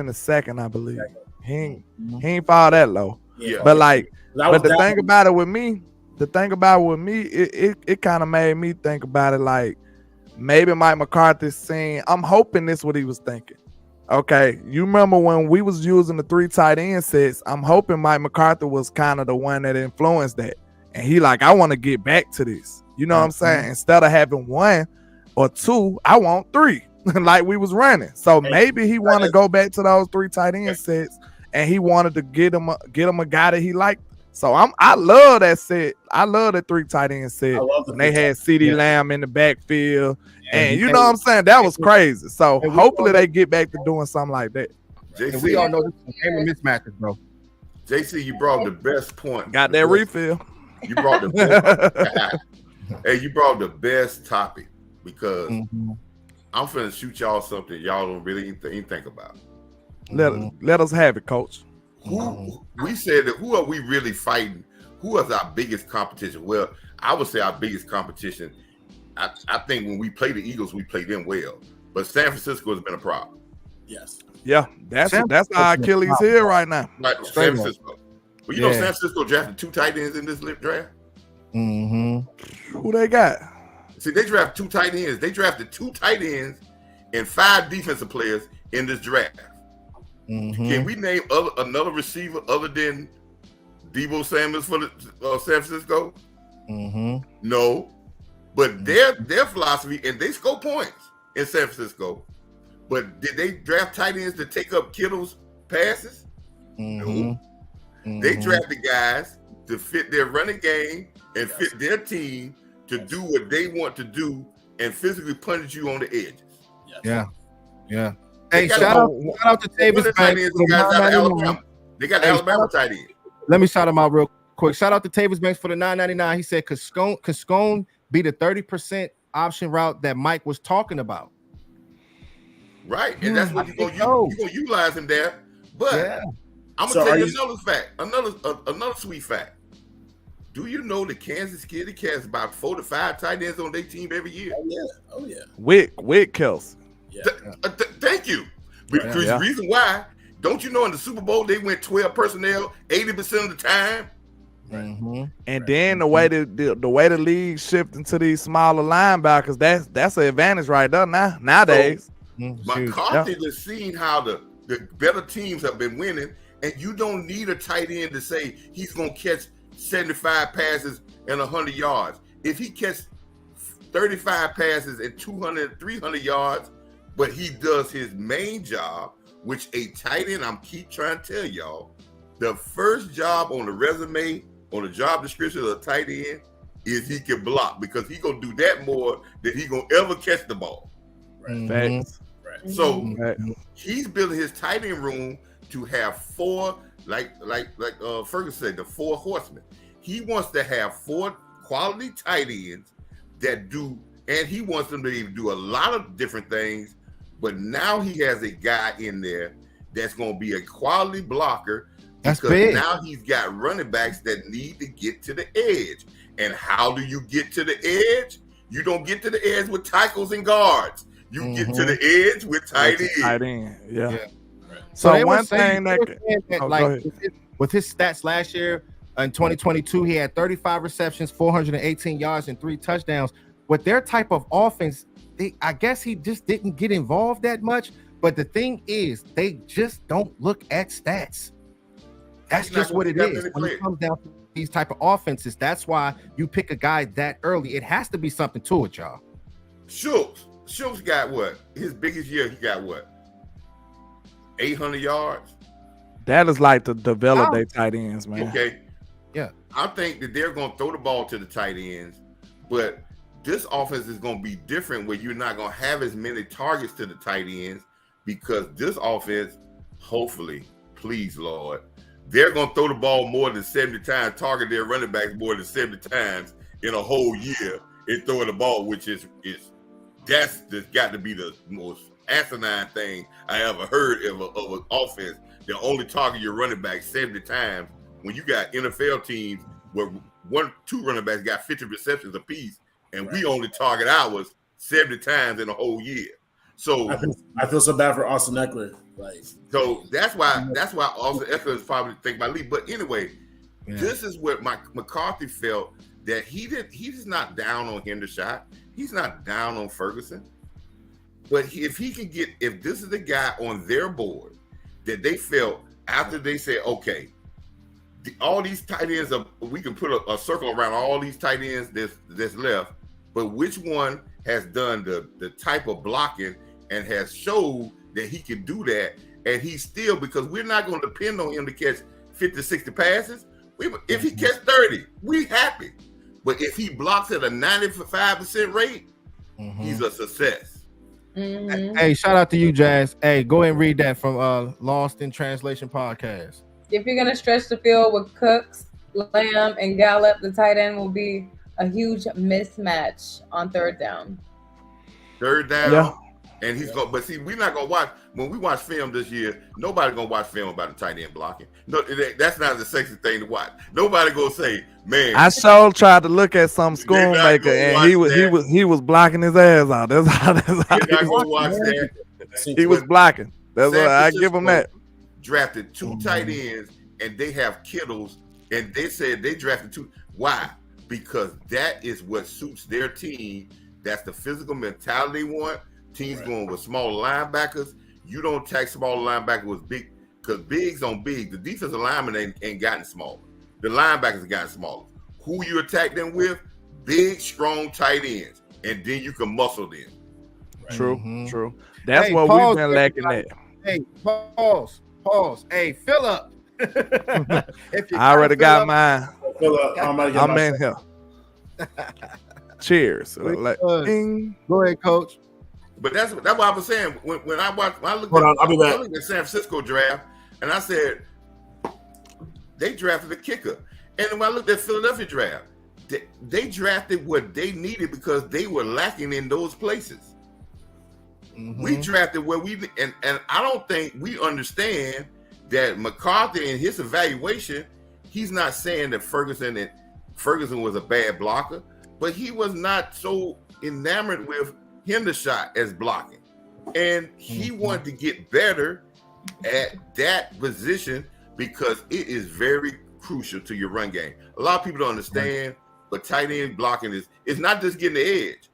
the 2nd, I believe. He ain't fall that low. Yeah. But the thing about it with me, it kind of made me think about it like maybe Mike McCarthy's saying, I'm hoping this is what he was thinking. Okay, you remember when we was using the 3 tight end sets, I'm hoping Mike McCarthy was kind of the one that influenced that. And he like, I want to get back to this. You know what I'm saying? Instead of having 1 or 2, I want 3 like we was running. So maybe he want to go back to those 3 tight end sets, and he wanted to get him a guy that he liked. So I love that set. I love the 3 tight end set. When they had CeeDee Lamb in the backfield. And you know what I'm saying? That was crazy. So hopefully they get back to doing something like that. JC, we all know this is a game of mismatches, bro. JC, you brought the best point. Got that refill. You brought the best. Hey, you brought the best topic because I'm finna shoot y'all something y'all don't really even think about. Let us have it, Coach. We said that who are we really fighting? Who is our biggest competition? Well, I would say our biggest competition. I think when we play the Eagles, we play them well. But San Francisco has been a problem. Yes. Yeah, that's our Achilles heel right now. Right, San Francisco. Well, you know San Francisco drafted 2 tight ends in this draft. Who they got? See, they drafted 2 tight ends. They drafted 2 tight ends and 5 defensive players in this draft. Can we name another receiver other than Deebo Samuel for the San Francisco? No. But their philosophy, and they score points in San Francisco. But did they draft tight ends to take up Kittle's passes? No. They drafted guys to fit their running game and fit their team to do what they want to do and physically punish you on the edges. Yeah. Hey, shout out to Tavis Banks. They got the Alabama tight end. Let me shout him out real quick. Shout out to Tavis Banks for the $9.99. He said, could Scone be the 30% option route that Mike was talking about? Right. And that's what you're going to utilize him there. But I'm gonna tell you another fact, another sweet fact. Do you know the Kansas City has about 4 to 5 tight ends on their team every year? Oh yeah. With Kelsey. Yeah. Thank you. Because the reason why, don't you know in the Super Bowl they went 12 personnel 80% of the time? Mm-hmm. And then the way the league shifting to these smaller linebackers, that's an advantage right there nowadays. McCarthy has seen how the better teams have been winning, and you don't need a tight end to say he's gonna catch 75 passes and 100 yards. If he catches 35 passes and 200, 300 yards, but he does his main job, which a tight end, I'm keep trying to tell y'all, the first job on the resume, on the job description of a tight end is he can block, because he gonna do that more than he gonna ever catch the ball. Right. So he's building his tight end room to have 4, like Ferguson said, the 4 horsemen. He wants to have 4 quality tight ends that do, and he wants them to do a lot of different things. But now he has a guy in there that's going to be a quality blocker. That's big. Now he's got running backs that need to get to the edge. And how do you get to the edge? You don't get to the edge with tackles and guards. You get to the edge with tight end. Tight end, yeah. So one thing with his stats last year in 2022, he had 35 receptions, 418 yards, and 3 touchdowns. With their type of offense, I guess he just didn't get involved that much. But the thing is, they just don't look at stats. That's just what it is when it comes down to these type of offenses. That's why you pick a guy that early. It has to be something to it, y'all. Schultz got what? His biggest year, he got what? 800 yards? That is like to develop their tight ends, man. Okay. Yeah. I think that they're going to throw the ball to the tight ends, but this offense is going to be different where you're not going to have as many targets to the tight ends, because this offense, hopefully, please, Lord, they're going to throw the ball more than 70 times, target their running backs more than 70 times in a whole year and throwing the ball, which that's got to be the most asinine thing I ever heard of an offense that only target your running back 70 times when you got NFL teams where 1-2 running backs got 50 receptions apiece, and we only target ours 70 times in a whole year. So I feel so bad for Austin Eckler. So that's why Austin Eckler is probably think my lead. But anyway, this is what McCarthy felt, that he's not down on Hendershot. He's not down on Ferguson. But if this is the guy on their board that they felt after they said, okay, all these tight ends, we can put a circle around all these tight ends that's left, but which one has done the type of blocking and has showed that he can do that, and he's still, because we're not going to depend on him to catch 50, 60 passes. If he catch 30, we happy. But if he blocks at a 95% rate, he's a success. Mm-hmm. Hey, shout out to you, Jazz. Hey, go ahead and read that from Lost in Translation podcast. If you're going to stretch the field with Cooks, Lamb, and Gallup, the tight end will be a huge mismatch on third down. Yeah. And he's going, but see, we're not going to watch, when we watch film this year, nobody going to watch film about the tight end blocking. No, that's not the sexy thing to watch. Nobody going to say, man. I sure tried to look at some Schoonmaker, and he was blocking his ass out. That's how watch that. He was blocking. That's why I give him that. Drafted 2 tight ends, and they have Kittles, and they said they drafted 2. Why? Because that is what suits their team. That's the physical mentality they want. Teams going with small linebackers. You don't attack small linebackers with big, because bigs on big. The defensive linemen ain't gotten smaller. The linebackers have gotten smaller. Who you attack them with? Big, strong tight ends, and then you can muscle them. True. That's what we've been lacking at. Hey, pause. Hey, Philip. I already got mine. Philip, I'm in here. Cheers. Go ahead, Coach. But that's what I was saying. When I looked at the San Francisco draft, and I said they drafted a kicker. And when I looked at Philadelphia draft, they drafted what they needed because they were lacking in those places. We drafted where and I don't think we understand that McCarthy in his evaluation, he's not saying that Ferguson was a bad blocker, but he was not so enamored with Hendershot as blocking. And he wanted to get better at that position because it is very crucial to your run game. A lot of people don't understand, but tight end blocking it's not just getting the edge.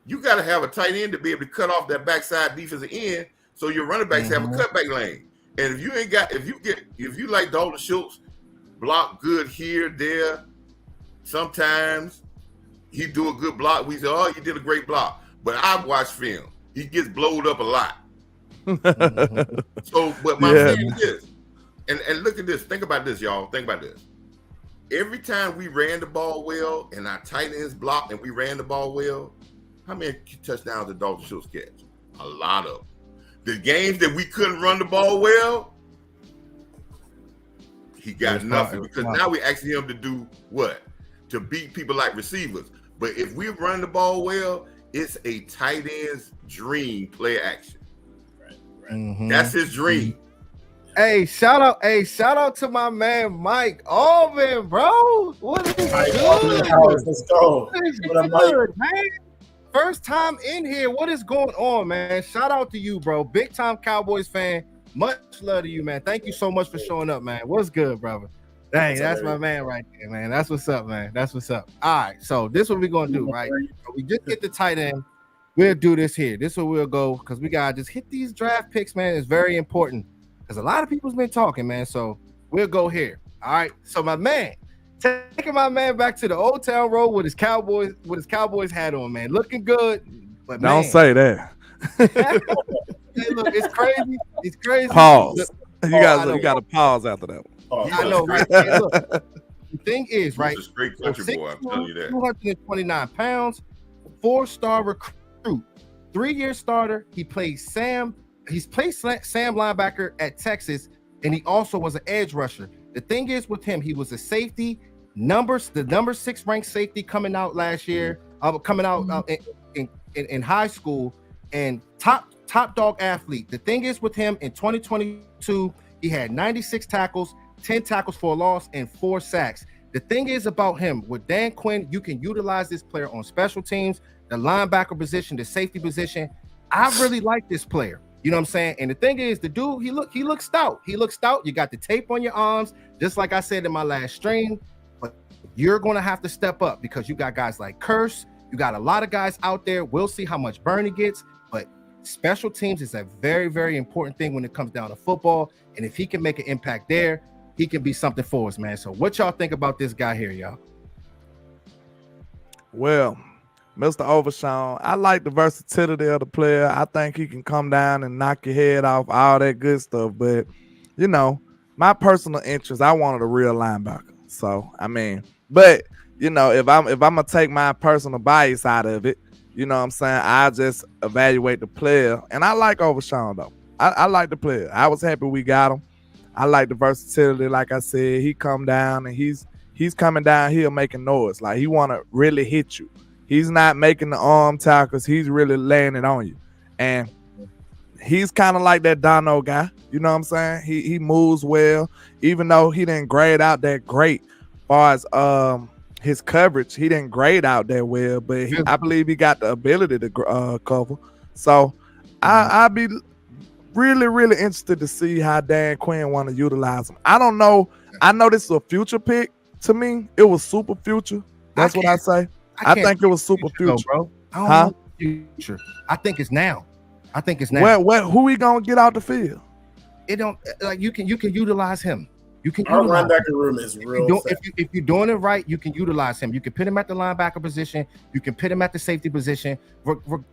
You got to have a tight end to be able to cut off that backside defensive end so your running backs have a cutback lane. And if you like Dalton Schultz, block good here, there, sometimes he do a good block. We say, oh, you did a great block. But I've watched film. He gets blowed up a lot. So, but my thing is this, and look at this. Think about this, y'all. Think about this. Every time we ran the ball well and our tight ends blocked and we ran the ball well, how many touchdowns did Dalton Schultz catch? A lot of them. The games that we couldn't run the ball well, he got nothing because now we asking him to do what? To beat people like receivers. But if we run the ball well, it's a tight end's dream play action. Right. That's his dream. Hey, shout out to my man Mike Alvin, bro. What is good? Let's go. Good, man. First time in here. What is going on, man? Shout out to you, bro. Big time Cowboys fan. Much love to you, man. Thank you so much for showing up, man. What's good, brother? Dang, that's my man right there, man. That's what's up, man. That's what's up. All right, so this is what we're gonna do, right? So we just get the tight end. We'll do this here. This is where we'll go because we gotta just hit these draft picks, man. It's very important because a lot of people's been talking, man. So we'll go here. All right. So my man, taking my man back to the Old Town Road with his Cowboys hat on, man. Looking good, but don't say that. Hey, look, it's crazy. It's crazy. Pause. You got to pause after that one. I know, right? Hey, look, the thing is, right? He's a straight country boy, I'm telling you that. 229 pounds, 4-star recruit, 3-year starter. He's played Sam linebacker at Texas, and he also was an edge rusher. The thing is with him, he was a safety, the number 6 ranked safety coming out last year, in high school, and top dog athlete. The thing is with him in 2022, he had 96 tackles, 10 tackles for a loss, and 4 sacks. The thing is about him, with Dan Quinn, you can utilize this player on special teams, the linebacker position, the safety position. I really like this player. You know what I'm saying? And the thing is, the dude, he looks stout. He looks stout. You got the tape on your arms, just like I said in my last stream. But you're going to have to step up because you got guys like Curse. You got a lot of guys out there. We'll see how much burn he gets. But special teams is a very, very important thing when it comes down to football. And if he can make an impact there, he can be something for us, man. So what y'all think about this guy here, y'all? Well, Mr. Overshawn, I like the versatility of the player. I think he can come down and knock your head off, all that good stuff. But, you know, my personal interest, I wanted a real linebacker. So, I mean, but, you know, if I'm going to take my personal bias out of it, you know what I'm saying, I just evaluate the player. And I like Overshawn, though. I like the player. I was happy we got him. I like the versatility. Like I said, he come down and he's coming down here making noise. Like, he want to really hit you. He's not making the arm tackles. He's really laying it on you. And he's kind of like that Dono guy. You know what I'm saying? He moves well. Even though he didn't grade out that great as far as his coverage, he didn't grade out that well. But I believe he got the ability to cover. So I'll be really, really interested to see how Dan Quinn want to utilize him. I don't know. I know this is a future pick. To me, it was super future. That's what I say. I think it was super future, bro. I don't know future. I think it's now. Who we gonna get out the field? It don't like you can utilize him. You can. Our linebacker room is real. If you're doing it right, you can utilize him. You can put him at the linebacker position. You can put him at the safety position.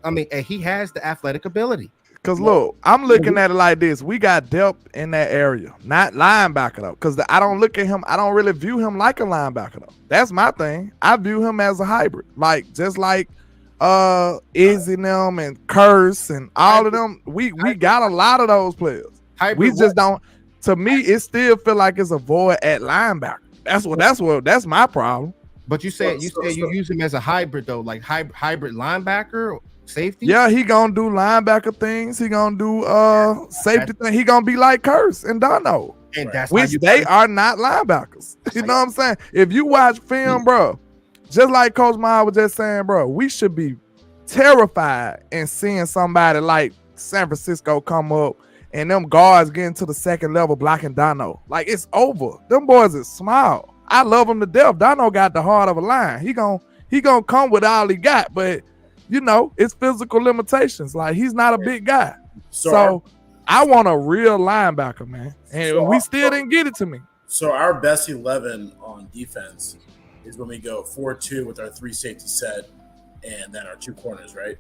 I mean, and he has the athletic ability. Because look, I'm looking at it like this. We got depth in that area, not linebacker though. Because I don't look at him, I don't really view him like a linebacker though. That's my thing. I view him as a hybrid. Like just like Izzy them and Curse and all of them. We got a lot of those players. Hybrid we just don't. To me, it still feel like it's a void at linebacker. That's my problem. But you said you use him as a hybrid though, like hybrid linebacker. Safety? Yeah, he gonna do linebacker things. He gonna do safety thing. He gonna be like Curse and Dono. And that's which they are not linebackers. You know what I'm saying? If you watch film, bro, just like Coach Miles was just saying, bro, we should be terrified in seeing somebody like San Francisco come up and them guards getting to the second level blocking Dono. Like, it's over. Them boys is small. I love him to death. Dono got the heart of a lion. He gonna come with all he got, but you know, it's physical limitations. Like, he's not a big guy. So I want a real linebacker, man. And we still didn't get it to me. So our best 11 on defense is when we go 4-2 with our 3 safety set and then our 2 corners, right?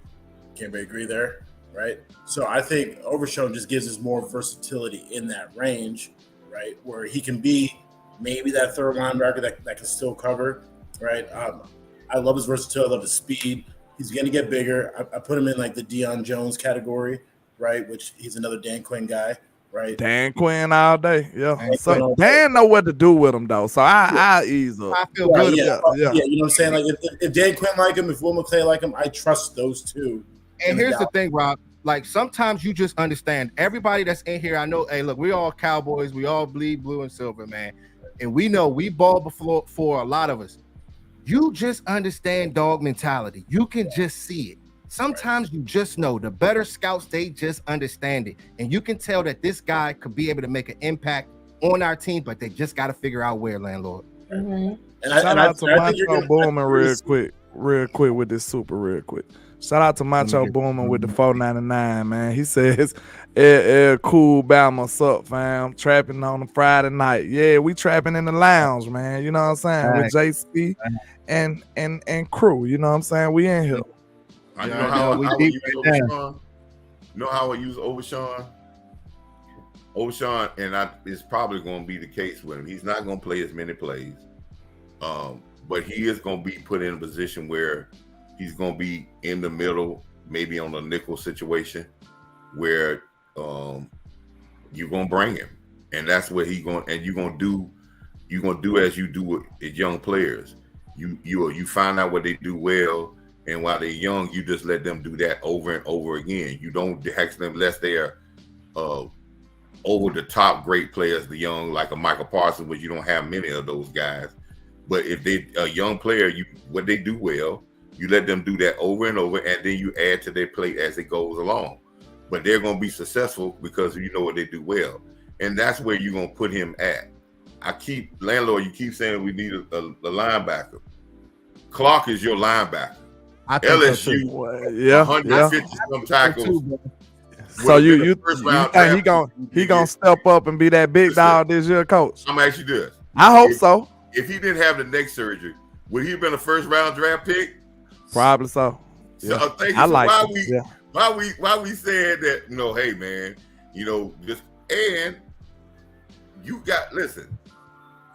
Can we agree there, right? So I think Overshown just gives us more versatility in that range, right? Where he can be maybe that third linebacker that can still cover, right? I love his versatility. I love his speed. He's going to get bigger. I put him in like the Deion Jones category, right? Which he's another Dan Quinn guy, right? Dan Quinn all day, yeah. So Dan know what to do with him though. So I ease up. I feel good. Yeah, you know what I'm saying? Like if Dan Quinn like him, if Will McClay like him, I trust those two. And here's the thing, Rob. Like, sometimes you just understand. Everybody that's in here, I know. Hey, look, we all Cowboys. We all bleed blue and silver, man. And we know we ball before for a lot of us. You just understand dog mentality. You can just see it. Sometimes you just know the better scouts, they just understand it. And you can tell that this guy could be able to make an impact on our team, but they just got to figure out where, Landlord. Mm-hmm. Shout out to Macho Boomin real quick with this super real quick. Shout out to Macho Boomin with the 499, man. He says, cool Bama, what's up, fam? Trapping on a Friday night. Yeah, we trapping in the lounge, man. You know what I'm saying? With JC and crew. You know what I'm saying? We in here. I know how I would use Overshawn. Know how I use Overshawn? Overshawn, and it's probably going to be the case with him. He's not going to play as many plays, but he is going to be put in a position where he's going to be in the middle, maybe on a nickel situation, where you're going to bring him, and that's what he's going. And you're going to do as you do with young players. You find out what they do well. And while they're young, you just let them do that over and over again. You don't ask them unless they're over the top great players, the young, like a Michael Parsons, which you don't have many of those guys. But if they a young player, what they do well, you let them do that over and over, and then you add to their plate as it goes along. But they're going to be successful because you know what they do well. And that's where you're going to put him at. Landlord, you keep saying we need a linebacker. Clark is your linebacker. LSU, 150 some tackles. So you think he gonna step up and be that big dog this year, coach? I'm actually this. I hope so. If he didn't have the neck surgery, would he have been a first round draft pick? Probably so. Yeah. So why we saying that? Hey man, just and you got listen.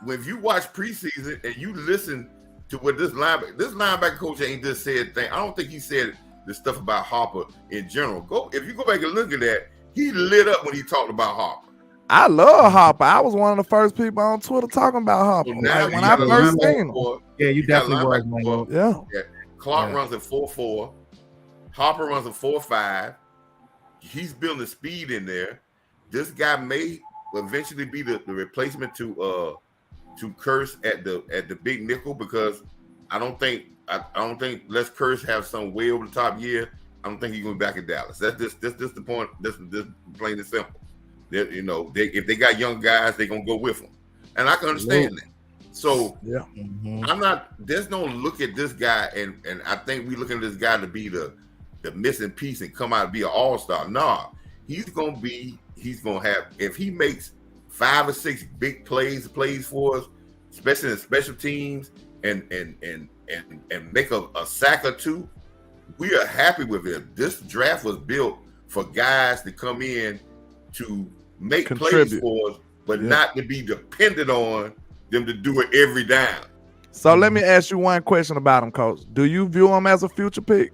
When you watch preseason and you listen to what this linebacker coach ain't just said thing. I don't think he said the stuff about Harper in general. If you go back and look at that, he lit up when he talked about Harper. I love Harper. I was one of the first people on Twitter talking about Harper. So when I first seen him. Yeah, you definitely was. Yeah. Clark runs at 4.4. Harper runs at 4.5. He's building speed in there. This guy may eventually be the replacement to Curse at the big nickel, because I don't think Les Curse have some way over the top year. I don't think he's going to be back in Dallas. That's just the point. This plain and simple. If they got young guys, they're going to go with them, and I can understand that. So I'm not. There's no look at this guy, and I think we looking at this guy to be the missing piece and come out and be an all-star. Nah, he's going to have, if he makes 5 or 6 big plays for us, especially in special teams, and make a sack or 2, we are happy with it. This draft was built for guys to come in to make plays for us, but not to be dependent on them to do it every down. So let me ask you one question about him, Coach. Do you view him as a future pick,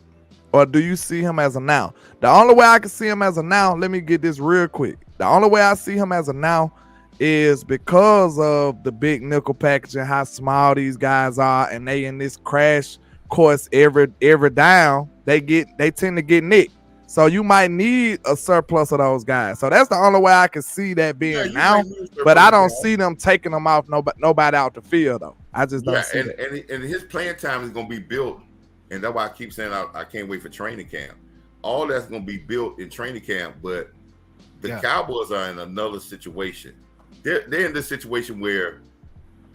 or do you see him as a now? The only way I can see him as a now, let me get this real quick. The only way I see him as a now is because of the big nickel package and how small these guys are, and they in this crash course every down, they tend to get nicked. So you might need a surplus of those guys. So that's the only way I can see that being now. But I don't see them taking them off nobody out the field though. I just don't see that. And his playing time is going to be built, and that's why I keep saying I can't wait for training camp. All that's going to be built in training camp, but the Cowboys are in another situation. They're in this situation where,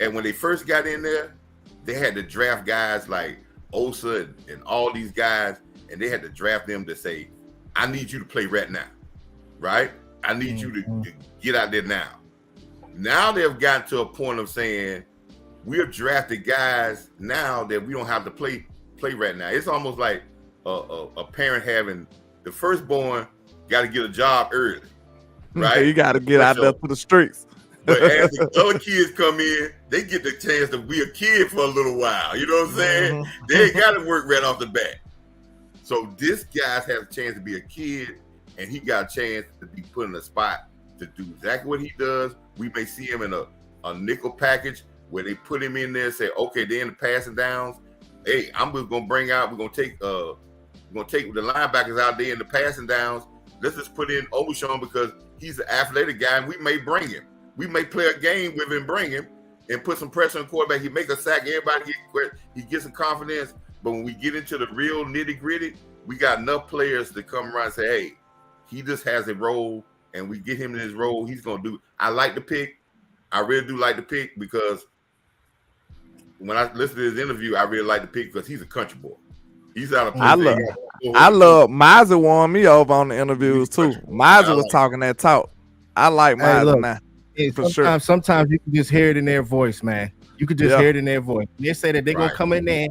and when they first got in there, they had to draft guys like Osa and all these guys, and they had to draft them to say, I need you to play right now, right? I need you to get out there now. Now they've gotten to a point of saying, we've drafted guys now that we don't have to play right now. It's almost like a parent having the firstborn got to get a job early, right? You got to get out there to the streets. But as the other kids come in, they get the chance to be a kid for a little while. You know what I'm saying? They ain't got to work right off the bat. So this guy has a chance to be a kid, and he got a chance to be put in a spot to do exactly what he does. We may see him in a nickel package where they put him in there and say, okay, they're in the passing downs. Hey, I'm just gonna bring out, we're gonna take the linebackers out there in the passing downs. Let's just put in Obuchon because he's an athletic guy, and we may bring him. We may play a game with him, bring him, and put some pressure on the quarterback. He make a sack, everybody he gets some confidence. But when we get into the real nitty-gritty, we got enough players to come around and say, hey, he just has a role, and we get him in his role. He's going to do. I like the pick. I really do like the pick because when I listen to his interview, I really like the pick because he's a country boy. He's out of place. I love Mizey won me over on the interviews, too. Mizey was talking that talk. I like Mizey now. For sure. Sometimes you can just hear it in their voice, man. You can just hear it in their voice. They say that they're going to come in there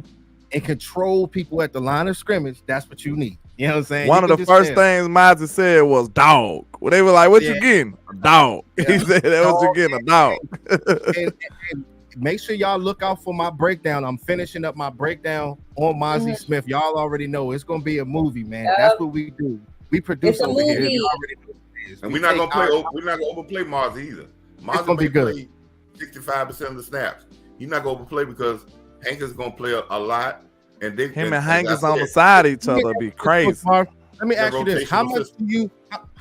and control people at the line of scrimmage. That's what you need. You know what I'm saying? One of the first things Mizey said was dog. Well, they were like, what you getting? A dog. He said that what you getting, a dog. and make sure y'all look out for my breakdown. I'm finishing up my breakdown on Mozzie Smith. Y'all already know it's going to be a movie, man. That's what we do. We produce over here. You already know what it is. And we're not going to overplay Mozzie either. Mozzie may play 65% of the snaps. He's not going to overplay because Hank is going to play a lot, and him and Hank is on the side of each other. Be crazy. Let me ask you this: how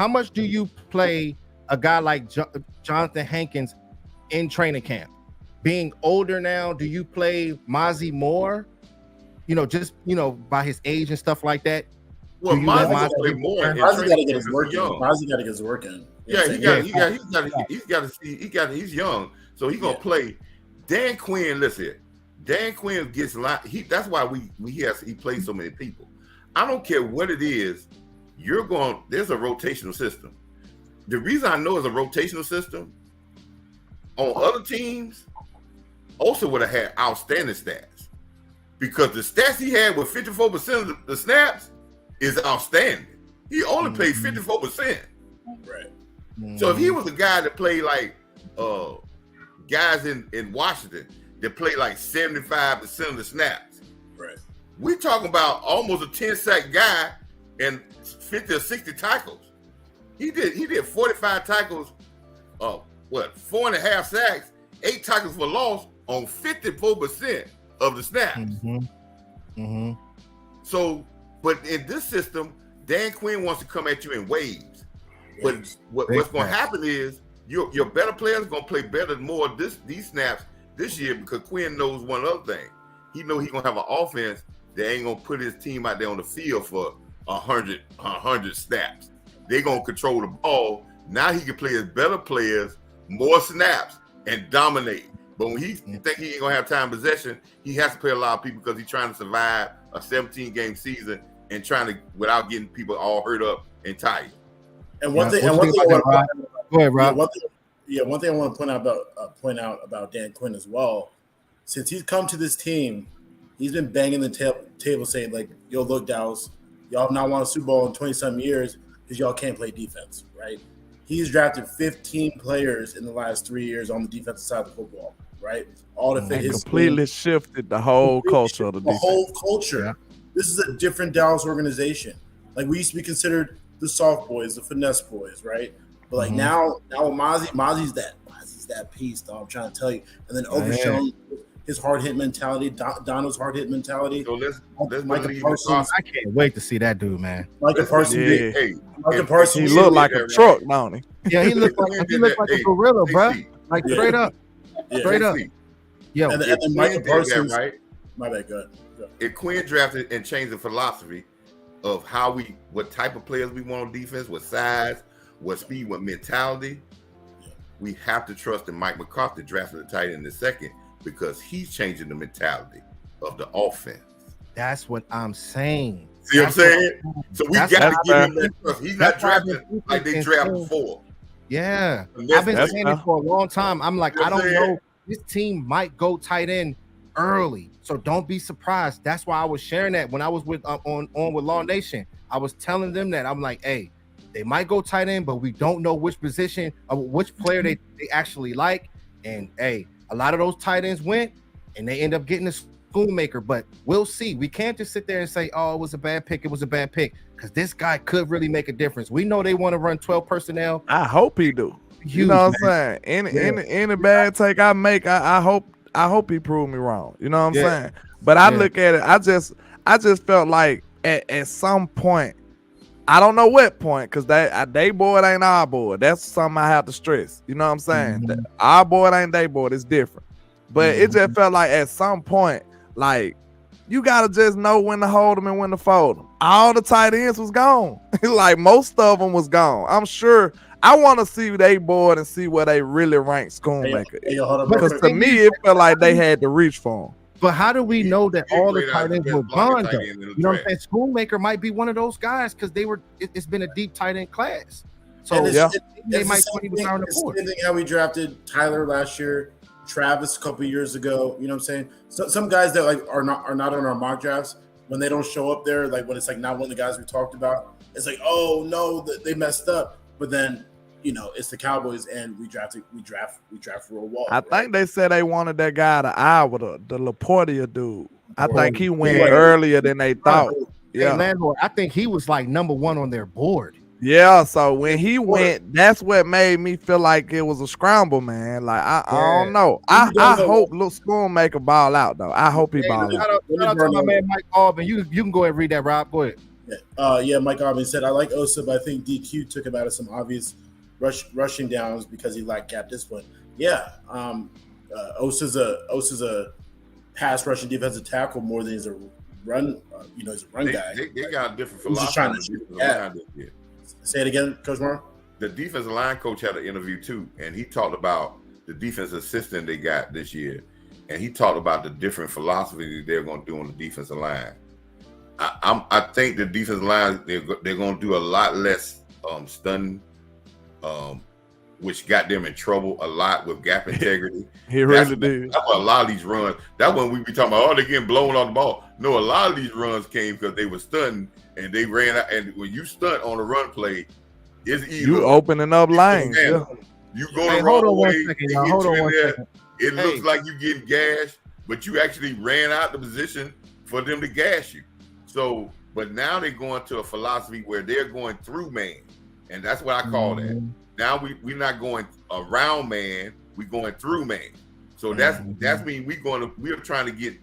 much do you play a guy like Jonathan Hankins in training camp? Being older now, do you play Mozzie more? Just by his age and stuff like that. Well, Mozzie play more. Mozzie got to get his work in. Mozzie got to get his work in. Yeah, he's young, so he's gonna play. Dan Quinn, listen. Dan Quinn gets a lot. That's why he plays so many people. I don't care what it is. There's a rotational system. The reason I know it's a rotational system on other teams also would have had outstanding stats because the stats he had with 54% of the snaps is outstanding. He only played 54%. Right. So if he was a guy that played like guys in Washington that played like 75% of the snaps. Right. We're talking about almost a 10-sack guy and 50 or 60 tackles. He did 45 tackles, 4.5 sacks, 8 tackles for loss on 54% of the snaps. So, but in this system, Dan Quinn wants to come at you in waves. But what's going to happen is your better players going to play better more these snaps this year because Quinn knows one other thing. He knows he's going to have an offense that ain't going to put his team out there on the field for 100 snaps. They're going to control the ball. Now he can play his better players more snaps and dominate. But when he think he ain't going to have time possession, he has to play a lot of people because he's trying to survive a 17-game season and trying to, without getting people all hurt up and tired. And one thing I want to point out about Dan Quinn as well, since he's come to this team, he's been banging the table saying like, "Yo, look, Dallas, y'all have not won a Super Bowl in 20-some years because y'all can't play defense, right?" He's drafted 15 players in the last 3 years on the defensive side of the football, right? All to fit his completely shifted the whole culture of the defense. The whole culture. Yeah. This is a different Dallas organization. Like we used to be considered the soft boys, the finesse boys, right? But like now with Mozzie's that piece, though. I'm trying to tell you. And then Overshown, his hard hit mentality, Donald's hard hit mentality. So let's Micah believe Parsons. I can't wait to see that dude, man. Micah Parsons. Yeah. Hey, Micah Parsons. He looked like a truck, don't he? Yeah, he looked like a gorilla, bro. Like straight up, straight up. Yo, And then Micah Parsons. Right? My bad. Go ahead. If Quinn drafted and changed the philosophy of what type of players we want on defense, what size, what speed, what mentality, we have to trust in Mike McCarthy drafting the tight end in the second because he's changing the mentality of the offense. That's what I'm saying. See what I'm saying? So we got to give him that trust. He's not drafting like they drafted before. Yeah, I've been saying it for a long time. I'm like, I don't know. This team might go tight end early, so don't be surprised. That's why I was sharing that when I was with on with Law Nation. I was telling them that I'm like, hey, they might go tight end, but we don't know which position or which player they actually like. And hey, a lot of those tight ends went, and they end up getting a Schoonmaker. But we'll see. We can't just sit there and say, oh, it was a bad pick. It was a bad pick, because this guy could really make a difference. We know they want to run 12 personnel. I hope he do. Huge, you know what I'm saying? Any bad take I make, I hope he proved me wrong. You know what I'm saying? But I look at it, I just felt like at some point, I don't know what point, because they board ain't our board. That's something I have to stress. You know what I'm saying? Our board ain't they board. It's different. But it just felt like at some point, like, you got to just know when to hold them and when to fold them. All the tight ends was gone. Like, most of them was gone. I'm sure. I want to see they board and see where they really rank Schoonmaker. Because to me, it felt like they had to reach for him. But how do we know that all the tight ends were gone, though? You know what I'm saying? Schoonmaker might be one of those guys because it's been a deep tight end class. So they might put him down the board. Same thing how we drafted Tyler last year, Travis a couple years ago. You know what I'm saying? So some guys that like are not on our mock drafts, when they don't show up there, like when it's like not one of the guys we talked about, it's like, oh no, they messed up. But then, you know, it's the Cowboys, and we draft for a wall. I think they said they wanted that guy to Iowa, the LaPortia dude. I think he went earlier than they thought. Yeah, Landlord, I think he was like number one on their board. Yeah, so when he went, that's what made me feel like it was a scramble, man. Like I don't know. I hope Lil Schoonmaker ball out though. I hope he ball out. Shout out to my man Mike Auburn. You can go ahead and read that, Rob. Go ahead. Mike Auburn said, I like Osa, but I think DQ took him out of some obvious rushing downs because he lacked gap discipline. Yeah, Osa's a pass rushing defensive tackle more than he's a run. He's a run guy. They got a different philosophy. Say it again, Coach Morrow. The defensive line coach had an interview too, and he talked about the defensive assistant they got this year, and he talked about the different philosophy they're going to do on the defensive line. I think the defensive line they're going to do a lot less stunning, which got them in trouble a lot with gap integrity. He really did. That's what a lot of these runs. That's when we be talking about, they're getting blown on the ball. No, a lot of these runs came because they were stunting and they ran out. And when you stunt on a run play, it's either you opening up lanes. Yeah. You go the wrong way. It looks like you getting gashed, but you actually ran out the position for them to gas you. So, but now they're going to a philosophy where they're going through man, and that's what I call that. Now we're not going around man, we're going through man. So that's mean we're trying to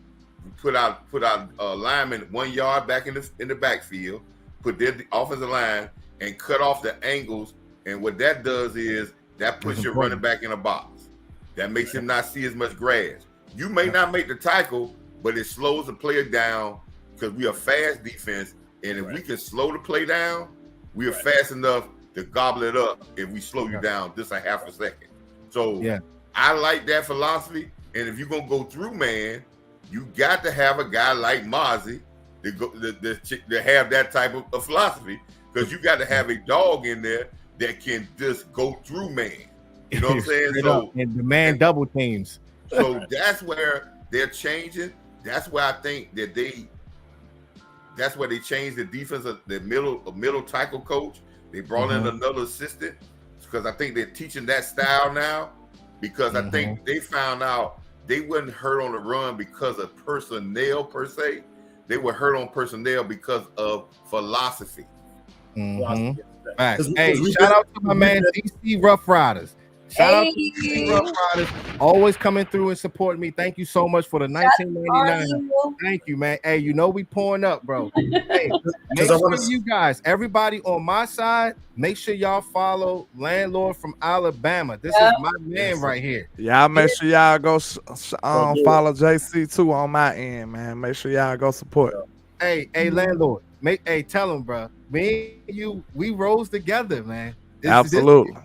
put out linemen 1 yard back in the backfield, put their offensive line and cut off the angles. And what that does is that puts your running back in a box. That makes him not see as much grass. You may not make the tackle, but it slows the player down because we are fast defense. And if we can slow the play down, we are fast enough to gobble it up if we slow you down just a half a second. So I like that philosophy. And if you're going to go through man, you got to have a guy like Mozzie to have that type of philosophy, because you got to have a dog in there that can just go through man. You know what I'm saying? So and the man double teams. So that's where they're changing. That's where I think that that's where they changed the defense of the middle tackle coach. They brought in another assistant because I think they're teaching that style now, because I think they found out they wasn't hurt on the run because of personnel per se. They were hurt on personnel because of philosophy. Hey, shout out to my man DC Rough Riders. Shout out to DC Rough Riders, always coming through and supporting me. Thank you so much for the 1999. Thank you, man. Hey, you know we pouring up, bro. Hey, make sure you guys, everybody on my side, make sure y'all follow Landlord from Alabama. This is my man right here. Y'all make sure y'all go follow JC too on my end, man. Make sure y'all go support. Hey, Landlord, tell him, bro. Me and you, we rose together, man. Absolutely.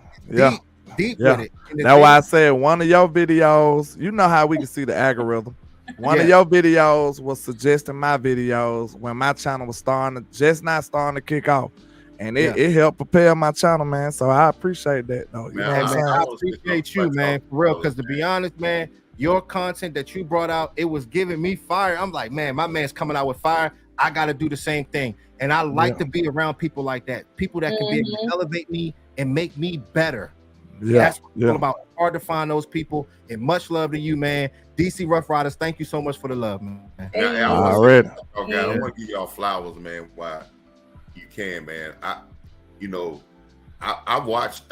Deep with it. That's why I said one of your videos, you know how we can see the algorithm. One of your videos was suggesting my videos when my channel was just not starting to kick off. And it helped prepare my channel, man. So I appreciate that, though. You know what I'm saying? I appreciate you, man, for real. Because to be honest, man, your content that you brought out, it was giving me fire. I'm like, man, my man's coming out with fire. I got to do the same thing. And I like to be around people like that. People that can be able to elevate me and make me better. That's what it's all about. It's hard to find those people. And much love to you, man. DC Rough Riders, thank you so much for the love, man. I want to give y'all flowers, man. Why you can, man. I watched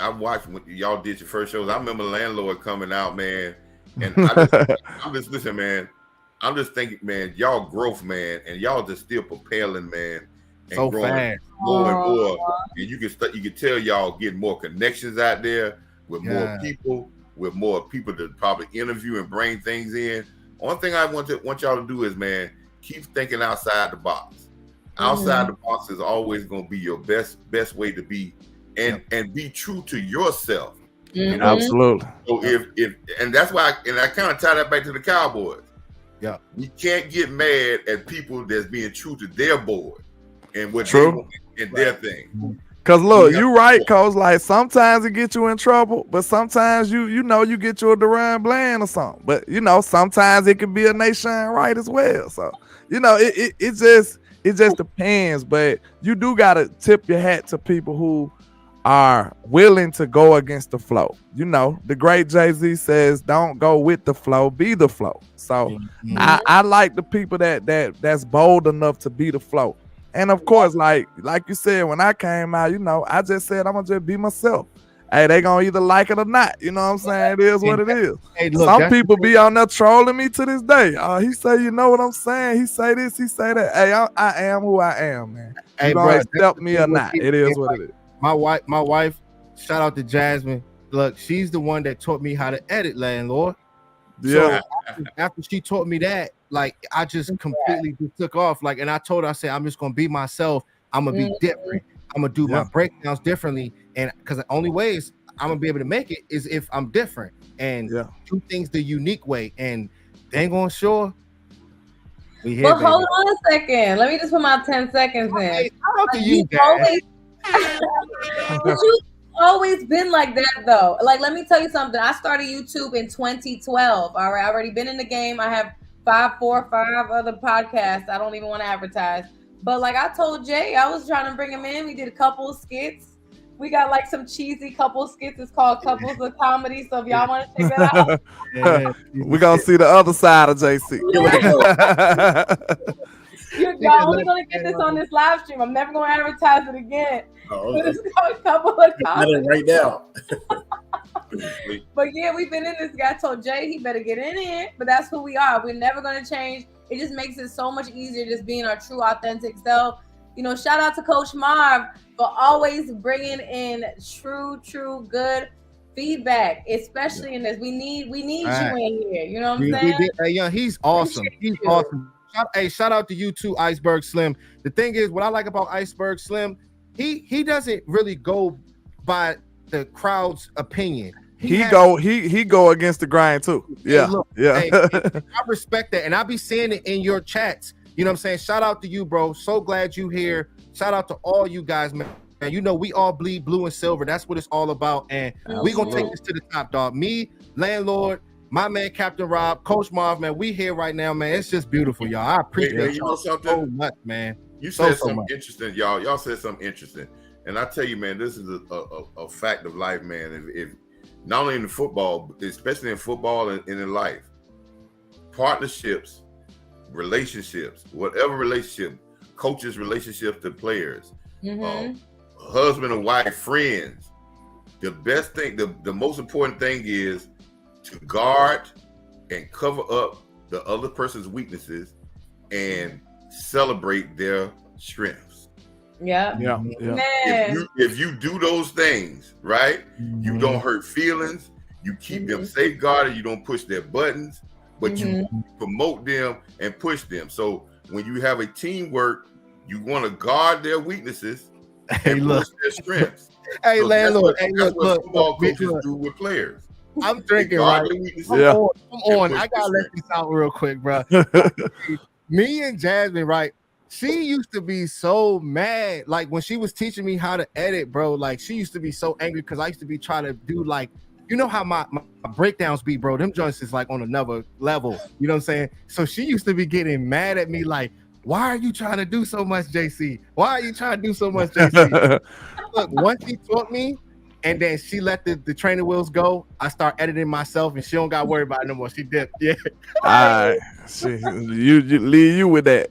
when y'all did your first shows. I remember Landlord coming out, man. And I'm just listening, man. I'm just thinking, man, y'all growth, man, and y'all just still propelling, man. And so growing fast. more and more. And you can tell y'all getting more connections out there with more people to probably interview and bring things in. One thing I want y'all to do is, man, keep thinking outside the box. Outside the box is always going to be your best way to be, and be true to yourself. You know? Absolutely. So if and that's why I kind of tie that back to the Cowboys. Yeah, you can't get mad at people that's being true to their board and what they want and their thing. Cause look, you right, cause like sometimes it gets you in trouble, but sometimes you get you a Duran Bland or something. But sometimes it can be a Nation right as well. So it just depends. But you do gotta tip your hat to people who are willing to go against the flow. The great Jay-Z says, "Don't go with the flow, be the flow." So I like the people that's bold enough to be the flow. And of course, like you said, when I came out, I just said I'm gonna just be myself. Hey, they gonna either like it or not. You know what I'm saying? It is what it is. Hey, look, some people be on there trolling me to this day. He say, you know what I'm saying? He say this, he say that. Hey, I am who I am, man. Hey, you gonna accept me or not? It is what it is. My wife, shout out to Jasmine. Look, she's the one that taught me how to edit, Landlord. Yeah. So after she taught me that, like I just completely took off. Like, and I told her, I said, I'm just gonna be myself. I'm gonna be different. I'm gonna do my breakdowns differently. And because the only way is I'm gonna be able to make it is if I'm different and do things the unique way. And dang on sure. Well, hold on a second. Let me just put my 10 seconds in. You've always been like that, though. Like, let me tell you something. I started YouTube in 2012. All right, I've already been in the game. I have 5 other podcasts. I don't even want to advertise. But like I told Jay, I was trying to bring him in. We did a couple of skits. We got like some cheesy couple skits. It's called Couples of Comedy. So if y'all want to check that out, we're gonna see the other side of JC. Y'all only gonna get this on this live stream. I'm never gonna advertise it again. Oh, okay. It's called Couple of Comedy right now. But yeah, we've been in this. Guy told Jay he better get in here. But that's who we are. We're never gonna change. It just makes it so much easier just being our true, authentic self. Shout out to Coach Marv for always bringing in true, good feedback, especially in this. We need you in here. You know what I'm saying? Hey, he's awesome. He's awesome. Shout out to you too, Iceberg Slim. The thing is, what I like about Iceberg Slim, he doesn't really go by the crowd's opinion. He go against the grind too. Yeah. Hey, look, I respect that, and I be seeing it in your chats. You know what I'm saying? Shout out to you, bro. So glad you here. Shout out to all you guys, man. We all bleed blue and silver. That's what it's all about. And we gonna take this to the top, dog. Me, Landlord, my man Captain Rob, Coach Marv, man. We here right now, man. It's just beautiful, y'all. I appreciate y'all so much, man. You said something interesting, y'all. Y'all said something interesting, and I tell you, man, this is a fact of life, man. If not only in football, but especially in football and in life, partnerships, relationships, whatever relationship, coaches' relationships to players, husband and wife, friends, the best thing, the most important thing is to guard and cover up the other person's weaknesses and celebrate their strengths. Yeah. If you do those things, right, you don't hurt feelings, you keep them safeguarded, you don't push their buttons, but you promote them and push them. So when you have a teamwork, you want to guard their weaknesses and push their strengths. Hey, so Landlord. That's what football coaches do with players. I'm drinking right. Come on. I gotta let this out real quick, bro. Me and Jasmine, right? She used to be so mad, like when she was teaching me how to edit, bro. Like she used to be so angry because I used to be trying to do like, you know how my breakdowns be, bro. Them joints is like on another level. You know what I'm saying? So she used to be getting mad at me, like, why are you trying to do so much, JC? Why are you trying to do so much, JC? Look, once she taught me, and then she let the training wheels go, I start editing myself, and she don't got to worry about it no more. She dipped. Yeah. All right. You leave you with that.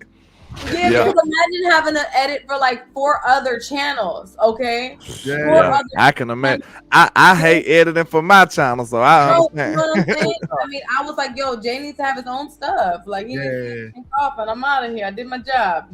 Yeah, because imagine having to edit for like 4 other channels, okay? Yeah, I can imagine. I hate editing for my channel, so I understand. You know what I'm saying? I mean, I was like, yo, Jay needs to have his own stuff. Like, he needs to think off, and I'm out of here. I did my job.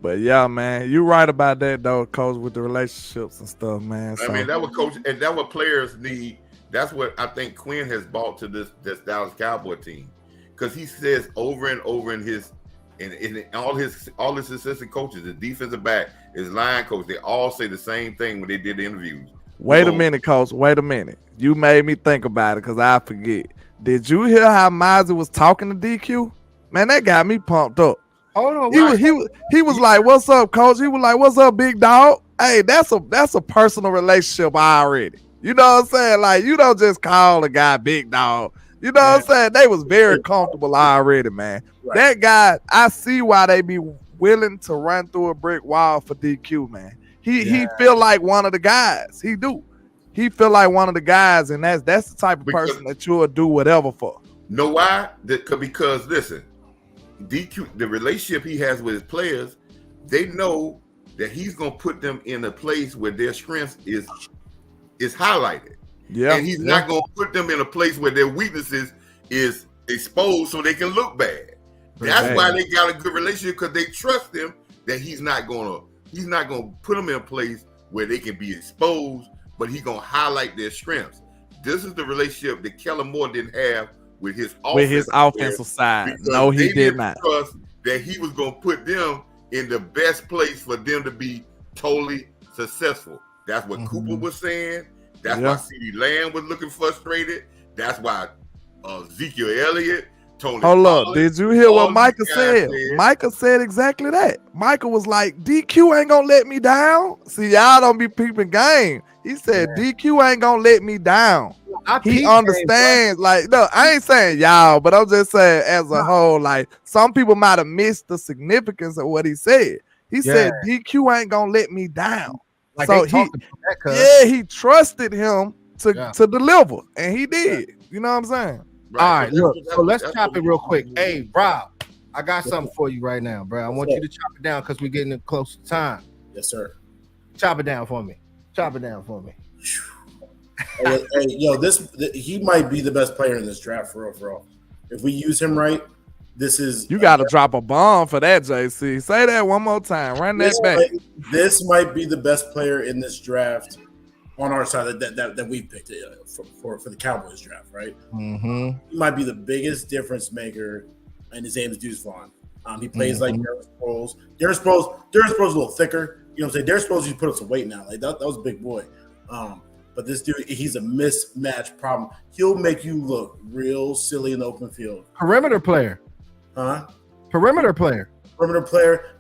But yeah, man, you're right about that, though, Coach, with the relationships and stuff, man. I mean, that what coach and that what players need. That's what I think Quinn has brought to this Dallas Cowboy team. Because he says over and over in all his assistant coaches, his defensive back, his line coach, they all say the same thing when they did the interviews. Wait a minute, Coach. Wait a minute. You made me think about it because I forget. Did you hear how Mozzie was talking to DQ? Man, that got me pumped up. Hold on. He was like, "What's up, Coach?" He was like, "What's up, big dog?" Hey, that's a personal relationship already. You know what I'm saying? Like, you don't just call a guy big dog. You know what I'm saying? They was very comfortable already, man. Right. That guy, I see why they be willing to run through a brick wall for DQ, man. He feel like one of the guys. He do. He feel like one of the guys, and that's the type of person that you'll do whatever for. Know why? Because listen, DQ, the relationship he has with his players, they know that he's gonna put them in a place where their strength is highlighted. Yeah, and he's not gonna put them in a place where their weaknesses is exposed so they can look bad. That's why they got a good relationship, because they trust him that he's not gonna put them in a place where they can be exposed, but he's gonna highlight their strengths. This is the relationship that Kellen Moore didn't have with his offensive side. No, he did not. Trust that he was gonna put them in the best place for them to be totally successful. That's what Cooper was saying. That's why CeeDee Lamb was looking frustrated. That's why Ezekiel Elliott, Tony. Hold up. Did you hear what Micah said? Micah said exactly that. Micah was like, DQ ain't gonna let me down. See, y'all don't be peeping game. He said, DQ ain't gonna let me down. He understands. Like, no, I ain't saying y'all, but I'm just saying as a whole, like, some people might have missed the significance of what he said. He said, DQ ain't gonna let me down. Like, so he trusted him to deliver, and he did. You know what I'm saying? Right. All right, look. So let's chop it real quick. Hey, Rob, I got something for you right now, bro. I want you to chop it down because we're getting close to time. Yes, sir. Chop it down for me. Chop it down for me. Hey, yo, he might be the best player in this draft for real. If we use him right, this is you got to drop a bomb for that, JC. Say that one more time. Run that back. This might be the best player in this draft on our side that we picked for the Cowboys draft, right? Mm-hmm. He might be the biggest difference maker, and his name is Deuce Vaughn. He plays like Darren Sproles. Darren Sproles a little thicker. You know what I'm saying? Darren Sproles, you put up some weight now. Like that was a big boy. But this dude, he's a mismatch problem. He'll make you look real silly in the open field. Perimeter player. Huh? Perimeter player.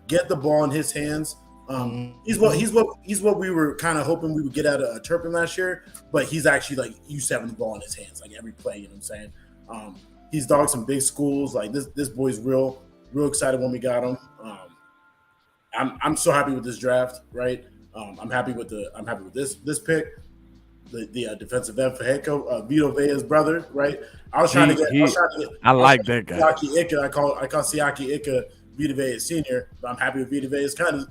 Get the ball in his hands. He's what we were kind of hoping we would get out of Turpin last year, but he's actually like used to having the ball in his hands, like every play. You know what I'm saying? He's dogged some big schools. Like this boy's real excited when we got him. I'm so happy with this draft, right? I'm happy with this pick. The defensive end for head coach, Vito Vea's brother, right? I was trying to get. I like that guy. Siaki Ika. I call Siaki Ika Vita Vea Senior, but I'm happy with Vita Vea's cousin.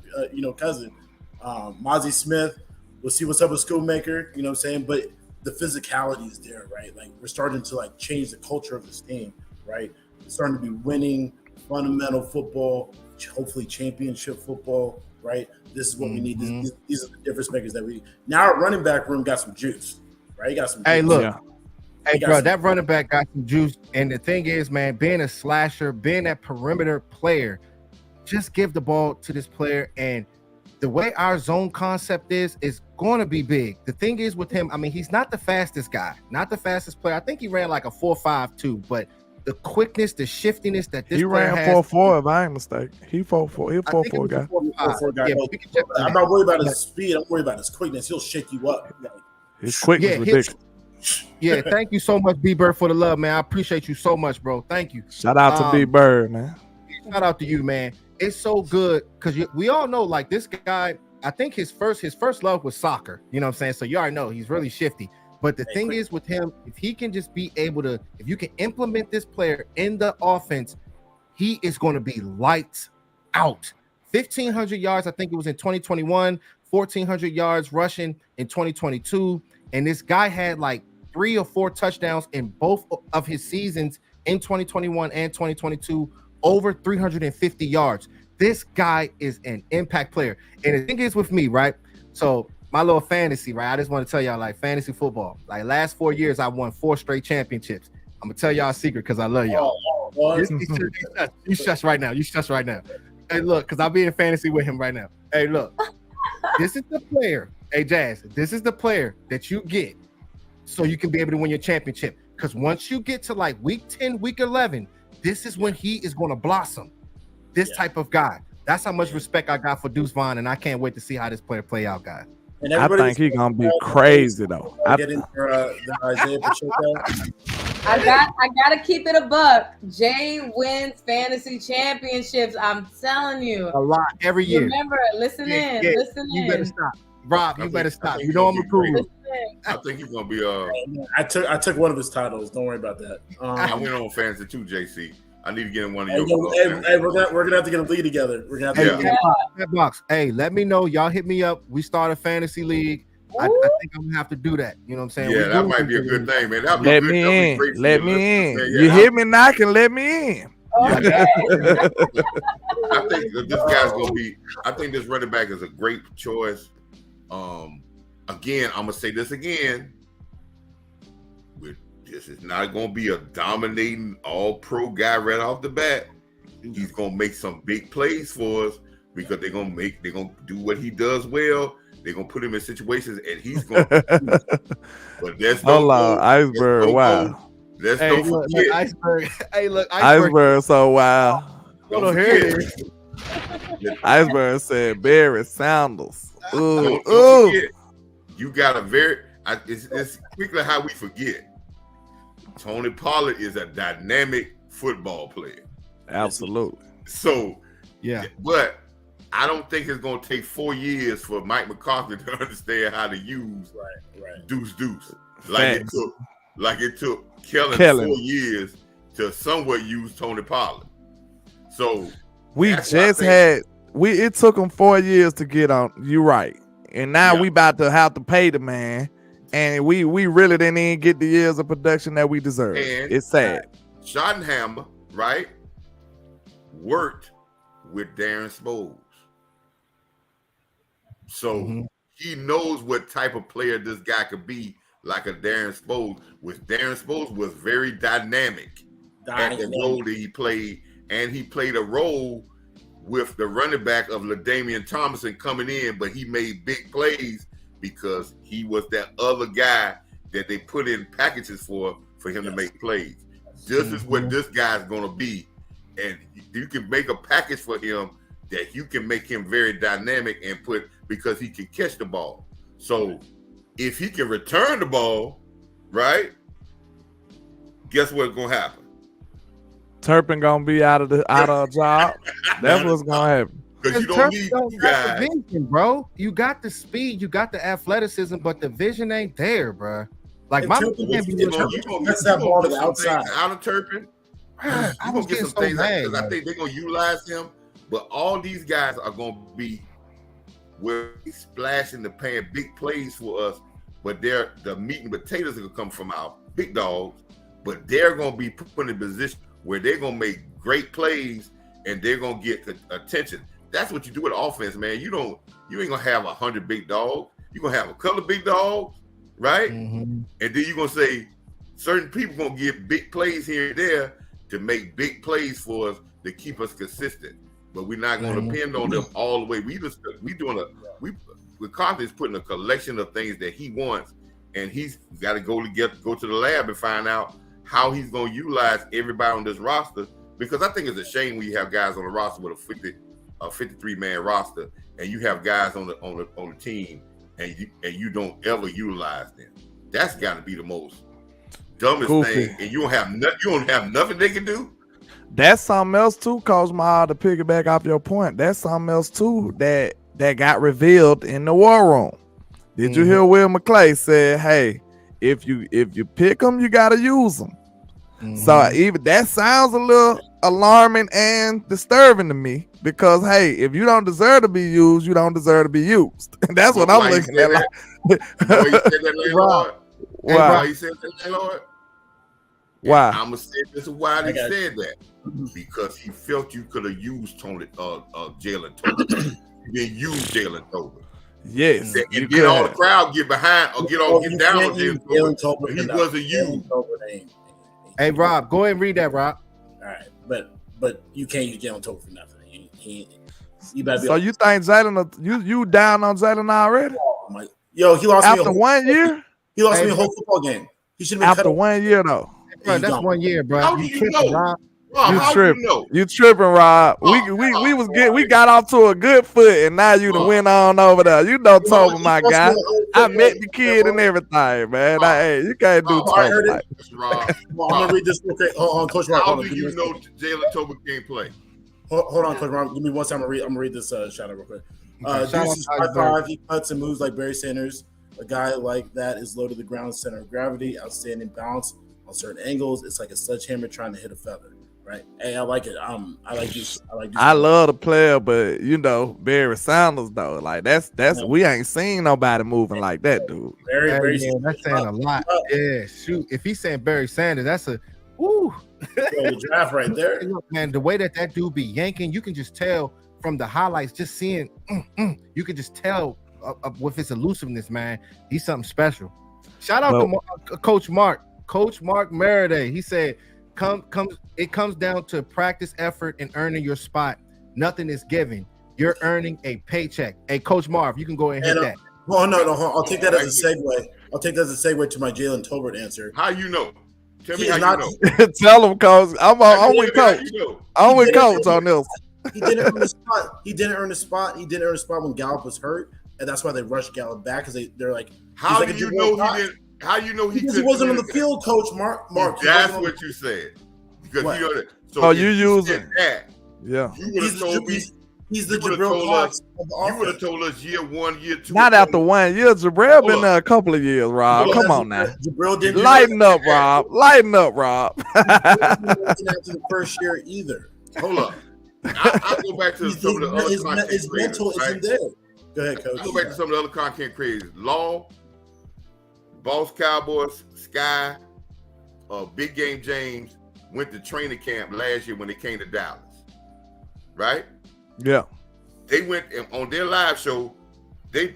Mozzie Smith. We'll see what's up with Schoolmaker. You know what I'm saying? But the physicality is there, right? Like we're starting to like change the culture of this team, right? We're starting to be winning fundamental football, hopefully championship football, right? This is what we need. These are the difference makers that we now. Our running back room got some juice, right? You got some. Hey, juice. look. Yeah. Hey, bro, that running back got some juice. And the thing is, man, being a slasher, being that perimeter player, just give the ball to this player. And the way our zone concept is going to be big. The thing is with him, I mean, he's not the fastest guy, not the fastest player. I think he ran like a 4.52, but the quickness, the shiftiness that this player has. He ran 4.4, if I ain't mistaken. He 4.4. He a 4.4 guy. 4.4 guy. Yeah, I'm not worried about his speed. I'm worried about his quickness. He'll shake you up. Like, his quickness is ridiculous. Yeah, thank you so much, B-Bird, for the love, man. I appreciate you so much, bro. Thank you. Shout out to B-Bird, man. Shout out to you, man. It's so good because we all know, like, this guy, I think his first love was soccer. You know what I'm saying? So you already know he's really shifty. But the thing is with him, if he can just be able to, if you can implement this player in the offense, he is going to be lights out. 1,500 yards, I think it was in 2021, 1,400 yards rushing in 2022. And this guy had like 3 or 4 touchdowns in both of his seasons in 2021 and 2022, over 350 yards. This guy is an impact player. And the thing is with me, right? So my little fantasy, right? I just want to tell y'all, like, fantasy football. Like, last 4 years, I won 4 straight championships. I'm going to tell y'all a secret because I love y'all. You shush right now. You shush right now. Hey, look, because I'll be in fantasy with him right now. Hey, look. This is the player. Hey, Jazz, this is the player that you get so you can be able to win your championship. Because once you get to, like, week 10, week 11, this is when he is going to blossom. This type of guy. That's how much respect I got for Deuce Vaughn, and I can't wait to see how this player play out, guys. And I think he's gonna be crazy though. Getting the Isaiah Pacheco. I gotta keep it a buck. Jay wins fantasy championships. I'm telling you, a lot every year. Remember, listen in. You better stop, Rob. You better stop. You know I'm a cool. I think he's gonna be. I took one of his titles. Don't worry about that. I went on fantasy too, JC. I need to get in one of your. Hey, we're gonna have to get a league together. We're gonna have to. That box. Hey, let me know. Y'all hit me up. We start a fantasy league. I think I'm gonna have to do that. You know what I'm saying? Yeah, that might be a good thing, man. Let me in. Let me in. You hear me knocking? Let me in. Okay. I think this guy's gonna be. I think this running back is a great choice. Again, I'm gonna say this again. This is not going to be a dominating all-pro guy right off the bat. He's going to make some big plays for us because they're going to do what he does well. They're going to put him in situations, and he's going to. But that's no Iceberg. Wow. Let's don't forget. Iceberg. Hey, look, Iceberg. So wow. Hold on, here it is. Iceberg said Barry Sanders. Ooh, don't forget, you got a very. It's quickly how we forget. Tony Pollard is a dynamic football player. Absolutely. So, yeah. But I don't think it's going to take 4 years for Mike McCarthy to understand how to use Deuce. Like it took Kellen 4 years to somewhat use Tony Pollard. So it took him 4 years to get on. You're right. And now we about to have to pay the man. And we really didn't even get the years of production that we deserve. And it's sad. Schottenheimer, right, worked with Darren Sproles. So he knows what type of player this guy could be, like a Darren Sproles. Darren Sproles was very dynamic at the role that he played. And he played a role with the running back of LaDainian Tomlinson coming in, but he made big plays because he was that other guy that they put in packages for him to make plays. This is what this guy's going to be. And you can make a package for him that you can make him very dynamic and because he can catch the ball. So if he can return the ball, right, guess what's going to happen? Turpin going to be out of a job. That's what's going to happen. Because you don't need guys. The vision, bro. You got the speed, you got the athleticism, but the vision ain't there, bro. Like my that's that ball to the outside. Out of Turpin, you're gonna get some things because I think they're gonna utilize him. But all these guys are gonna be where he's splashing the pan big plays for us, but the meat and potatoes are gonna come from our big dogs, but they're gonna be put in a position where they're gonna make great plays and they're gonna get attention. That's what you do with offense, man. You ain't gonna have 100 big dogs. You're gonna have a couple of big dogs, right? And then you're gonna say certain people gonna get big plays here and there to make big plays for us to keep us consistent. But we're not gonna depend on them all the way. Carter's putting a collection of things that he wants, and he's got to go to the lab and find out how he's gonna utilize everybody on this roster. Because I think it's a shame when you have guys on the roster with a 53-man roster, and you have guys on the team, and you don't ever utilize them. That's got to be the most dumbest thing. And you don't have nothing they can do. That's something else too, Coach Ma, to piggyback off your point. That's something else too that got revealed in the war room. Did you hear Will McClay said, "Hey, if you pick them, you got to use them." So even that sounds a little alarming and disturbing to me, because hey, if you don't deserve to be used, you don't deserve to be used. That's what I'm looking at. Like, you know he said that, Landlord? Why? He said that, Landlord? Why? I'm gonna say this is why he said that, because he felt you could have used Jalen Tolbert. You didn't use Jalen Tolbert. Yes, and then all the crowd get behind or get down on Jalen Tolbert. He wasn't used. Hey, Rob, go ahead and read that, Rob. All right, but you can't use Jalen Tolbert for nothing. You better be so you think Jalen? You down on Jalen already? Oh, yo, he lost after me 1 year. He lost me a whole football game. He should have been after 1 year though. Bro, that's 1 year, bro. You tripping, Rob. You tripping, Rob. We got off to a good foot, and now you done went on over there. You know, Toby, my guy. I met the kid and everything, man. Hey, you can't do Toby. Like. I'm gonna read this real quick. Hold on, Coach Rob. How do you know Jalen Tolbert can't play? Hold on, Coach Rob. Give me 1 second. I'm gonna read this shout out real quick. Deuce is 5'5". He cuts and moves like Barry Sanders. A guy like that is low to the ground, center of gravity, outstanding bounce on certain angles. It's like a sledgehammer trying to hit a feather. Right. Hey, I like it. I like this. I love the player, but you know, Barry Sanders though, like that's we ain't seen nobody moving like that, dude. Very that's saying a lot. Yeah, shoot. If he's saying Barry Sanders, that's a woo. The draft right there. Look, man, the way that dude be yanking, you can just tell from the highlights. Just seeing, you can just tell with his elusiveness, man. He's something special. Shout out to Coach Mark Maraday. He said, it comes down to practice, effort, and earning your spot. Nothing is given. You're earning a paycheck. Hey, Coach Marv, you can go ahead and hit that. Oh no, I'll take that as a segue. I'll take that as a segue to my Jalen Tolbert answer. How you know? Tell me how you know. Tell him, Coach. I'm with Coach. I'm with Coach on this. He didn't earn the spot. He didn't earn the spot when Gallup was hurt, and that's why they rushed Gallup back, because they're like, how do you know he didn't? How you know because he wasn't on the field, Coach Mark? That's what you said. Because you know that. So you use it. Yeah. You would have told me. He's the Jabril Cox of the offense. You would have told us year 1, year 2. Not after 1 year. Jabril been there a couple of years, Rob. Come on now. Jabril didn't lighten up, Rob. Lighten up, Rob. After the first year either. Hold up. I'll go back to some of the other content his mental isn't there. Go ahead, Coach. I'll go back to some of the other content creators. Law, Boss Cowboys, Sky, Big Game James went to training camp last year when they came to Dallas. Right? Yeah. They went on their live show. They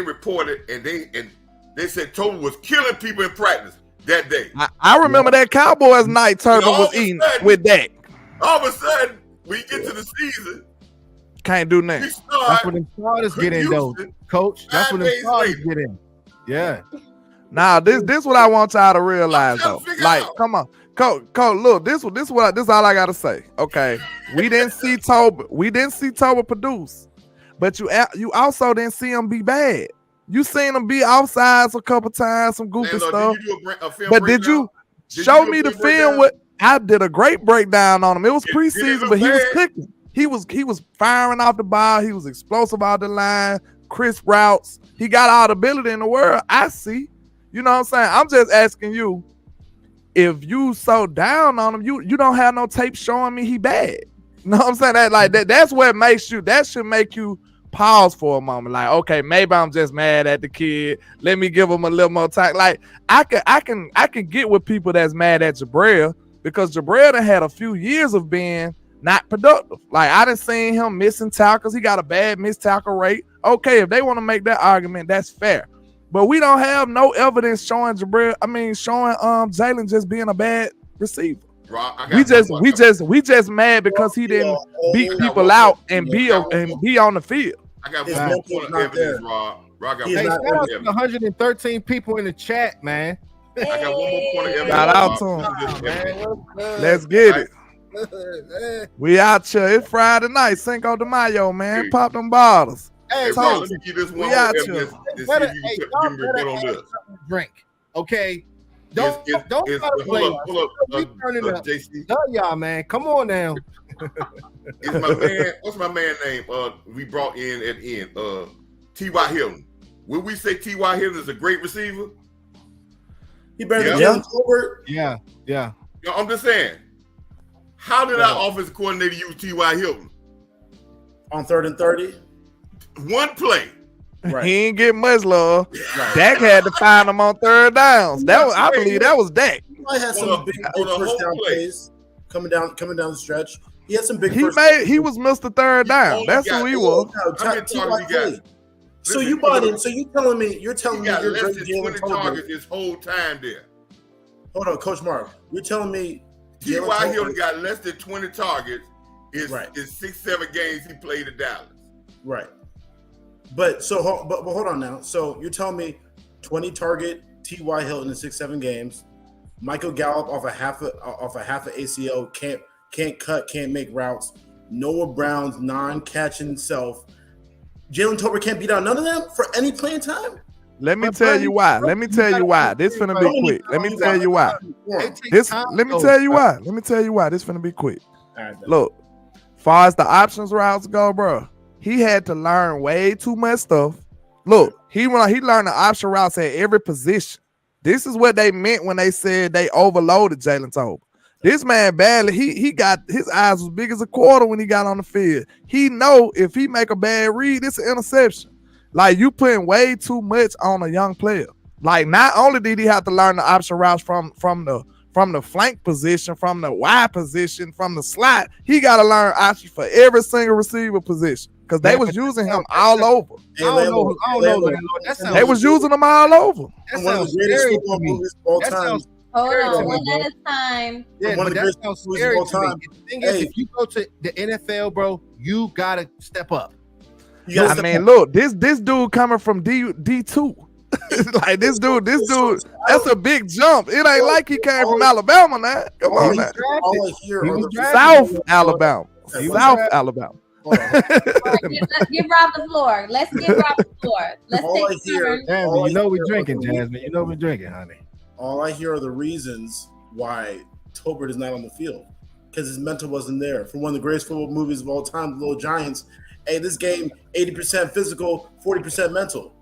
reported and they said Toby was killing people in practice that day. I remember that Cowboys night Turtle was eating with that. All of a sudden, when you get to the season, can't do nothing. That's when the starters get in, though, Coach. That's when the starters get in. Yeah. Now this what I want y'all to realize though. Like, come on, Coach. Look, this all I gotta say. Okay, we didn't see Toba produce, but you also didn't see him be bad. You seen him be outside a couple times, some goofy stuff. But did you show me the film? I did a great breakdown on him. It was preseason, but he was cooking. He was firing off the ball. He was explosive out the line, crisp routes. He got all the ability in the world. I see. You know what I'm saying? I'm just asking you, if you so down on him, you don't have no tape showing me he bad. You know what I'm saying? That's what makes you, that should make you pause for a moment. Like, okay, maybe I'm just mad at the kid. Let me give him a little more time. Like, I can get with people that's mad at Jabril because Jabril done had a few years of being not productive. Like, I done seen him missing tackles. He got a bad missed tackle rate. Okay, if they want to make that argument, that's fair. But we don't have no evidence showing Jalen just being a bad receiver. We just mad because he didn't beat people out and be on the field. I got one more point of evidence, Rob. Hey, shout out to 113 people in the chat, man. I got one more point of evidence. Shout out to him. Let's get it. We out here. It's Friday night, Cinco De Mayo, man. Hey. Pop them bottles. Hey, Rob, let me give this one more evidence to see if you can give me a report on this. Drink, okay? Don't try to play. Hold up, JC. Done, y'all, man. Come on now. It's my man. What's my man name? We brought in at the end. T.Y. Hilton. Will we say T.Y. Hilton is a great receiver? He better than Jalen Tolbert. Yeah. You know, I'm just saying. How did our offensive coordinator use T.Y. Hilton on 3rd and 30? One play. Right. He ain't get much love. Right. Dak had to find him on 3rd downs. I believe that was Dak. I had some big first down plays coming down the stretch. He had some big. He was Mr. 3rd down. That's who he was. So you bought in. So you're telling me you're less than 20 targets his whole time there. Hold on, Coach Mark. You're telling me T.Y. Hilton got less than 20 targets in 6-7 games he played at Dallas. Right. But hold on now. So you're telling me 20 target T.Y. Hilton in 6-7 games. Michael Gallup off a half a ACL can't cut, can't make routes. Noah Brown's non-catching self. Jalen Tolbert can't beat out none of them for any playing time. Let me tell you why. This finna be quick. Let me tell you why. Let me tell you why. This finna be quick. Right, look, far as the options routes go, bro, he had to learn way too much stuff. Look, he learned the option routes at every position. This is what they meant when they said they overloaded Jalen Tolbert. This man badly, he got his eyes was big as a quarter when he got on the field. He know if he make a bad read, it's an interception. Like, you putting way too much on a young player. Like, not only did he have to learn the option routes from the flank position, from the wide position, from the slot, he got to learn options for every single receiver position because they was using him all over. I don't know. They was using him all over. That sounds scary to me. Hold on, one at a time. Yeah, but that sounds scary to me. The thing is, if you go to the NFL, bro, you gotta step up. I mean, look, this dude coming from D2. Like this dude, that's a big jump. It ain't like he came from Alabama now. Come on now. South Alabama. Alabama. Give Rob the floor. Let's give Rob the floor. Let's take turns. Jasmine, you know we're drinking, Jasmine. You know we're drinking, honey. All I hear are the reasons why Tolbert is not on the field. Because his mental wasn't there. From one of the greatest football movies of all time, The Little Giants. Hey, this game, 80% physical, 40% mental.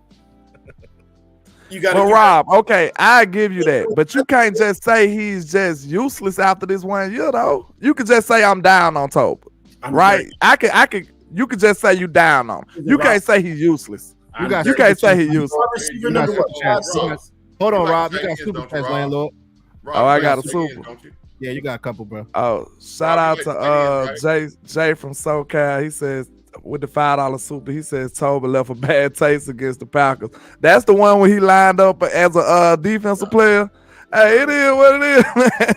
Well, Rob, okay, I give you that, but you can't just say he's just useless after this 1 year, though. You could just say I'm down on Tolbert, right? I could. You could just say you down on him. You can't say he's useless. You can't say he's useless. Hold on, Rob. You got super chats, Landlord. Oh, I got a super. Yeah, you got a couple, bro. Oh, shout out to Jay from SoCal. He says, with the $5 super, he says Tolbert left a bad taste against the Packers. That's the one where he lined up as a defensive player. Hey, it is what it is, man.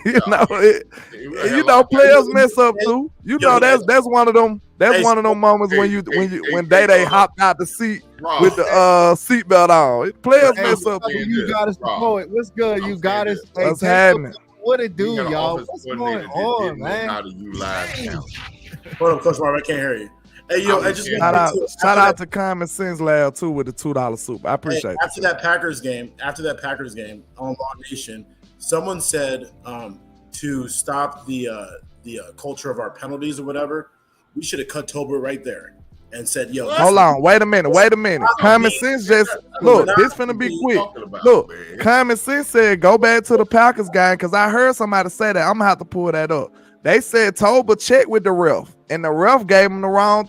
You know, players mess up too. You know, that's one of them. That's one of them moments when they hopped out the seat with the seatbelt on. Players mess up too. You got us the poet. What's good? You got us. What's happening? What it do, y'all? What's going on, man? How to utilize now? Hold up, Coach Mark. I can't hear you. Hey, yo, I just shout out to Common Sense Lab too with the $2 soup. I appreciate it. After that Packers game on Law Nation, someone said to stop the culture of our penalties or whatever, we should have cut Tolbert right there and said, "Yo, hold on, wait a minute. Common Sense just look. This finna be quick. Look, Common Sense said go back to the Packers game because I heard somebody say that. I'm gonna have to pull that up. They said Tolbert checked with the ref, and the ref gave him the wrong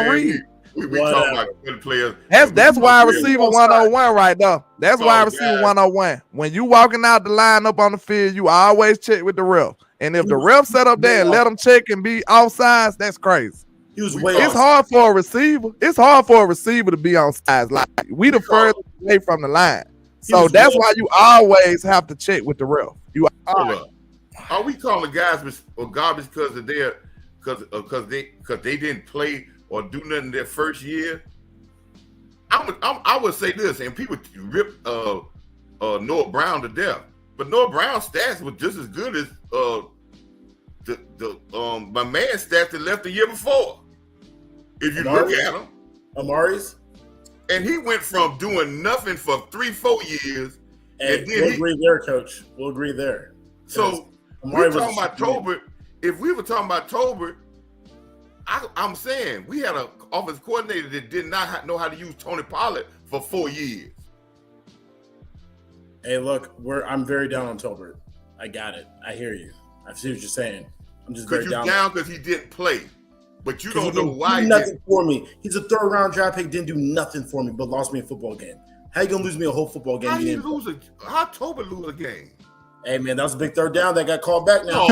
read. We talking about good players. That's wide receiver 101 right there. That's wide receiver 101. When you walking out the line up on the field, you always check with the ref. And if the ref set up there and let them check and be offsides, that's crazy. He was way It's hard for a receiver. It's hard for a receiver to be on sides. Like we the furthest away from the line. So that's why you always have to check with the ref. Are we calling guys garbage because of their because they didn't play or do nothing their first year? I would say this, and people rip Noah Brown to death, but Noah Brown's stats were just as good as my man's stats that left the year before. If you look at him, Amari's, and he went from doing nothing for 3-4 years, and then we'll agree there, Coach. We'll agree there. So we're talking about Tolbert. If we were talking about Tolbert, I'm saying we had an offensive coordinator that did not know how to use Tony Pollard for 4 years. Hey, look, I'm very down on Tolbert. I got it. I hear you. I see what you're saying. I'm just very down because he didn't play, but you don't know why. He did nothing for me. He's a third-round draft pick. Didn't do nothing for me, but lost me a football game. How you gonna lose me a whole football game? How Tolbert lose a game? Hey man, that was a big third down that got called back now.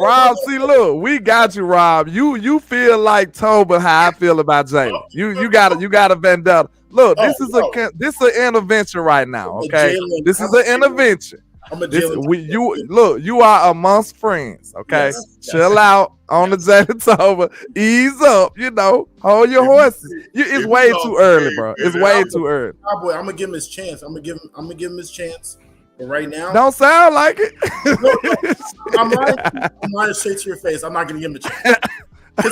Rob, see, look, we got you, Rob. You feel like Tolbert how I feel about Jalen. You got a vendetta. Look, this is an intervention right now. Okay, this is an intervention. You are amongst friends. Okay, chill out on the Jalen Tolbert. Ease up. Hold your horses. It's way too early, bro. It's way too early. Boy, I'm gonna give him his chance. I'm gonna give him his chance. But right now, don't sound like it. I'm lying straight to your face. I'm not gonna give him a chance. I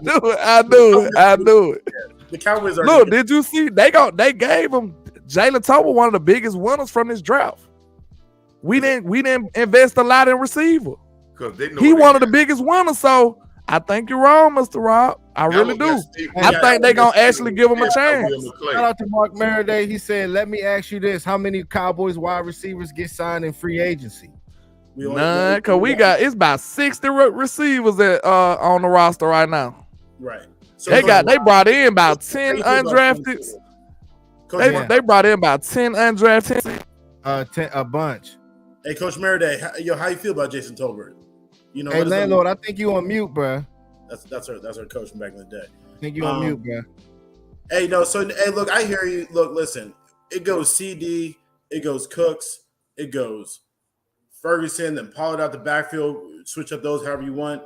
do it. The Cowboys are. Look, did you see? They gave him Jalen Tolbert, one of the biggest winners from this draft. We didn't invest a lot in receiver. He one of the biggest winners. So I think you're wrong, Mr. Rob. I really do. I think they're gonna actually give him a chance. Shout out to Mark Merriday. He said, "Let me ask you this: how many Cowboys wide receivers get signed in free agency?" None, cause it's about 60 receivers on the roster right now. Right. So they brought in about 10 undrafted. They brought in about 10 undrafted. A bunch. Hey, Coach Merriday, how you feel about Jason Tolbert? Hey, Landlord, I think you on mute, bro. That's our coach from back in the day. I think you on mute, bro. Hey, no, so hey, look, I hear you. Look, listen, it goes CD, it goes Cooks, it goes Ferguson, then Pollard out the backfield, switch up those however you want.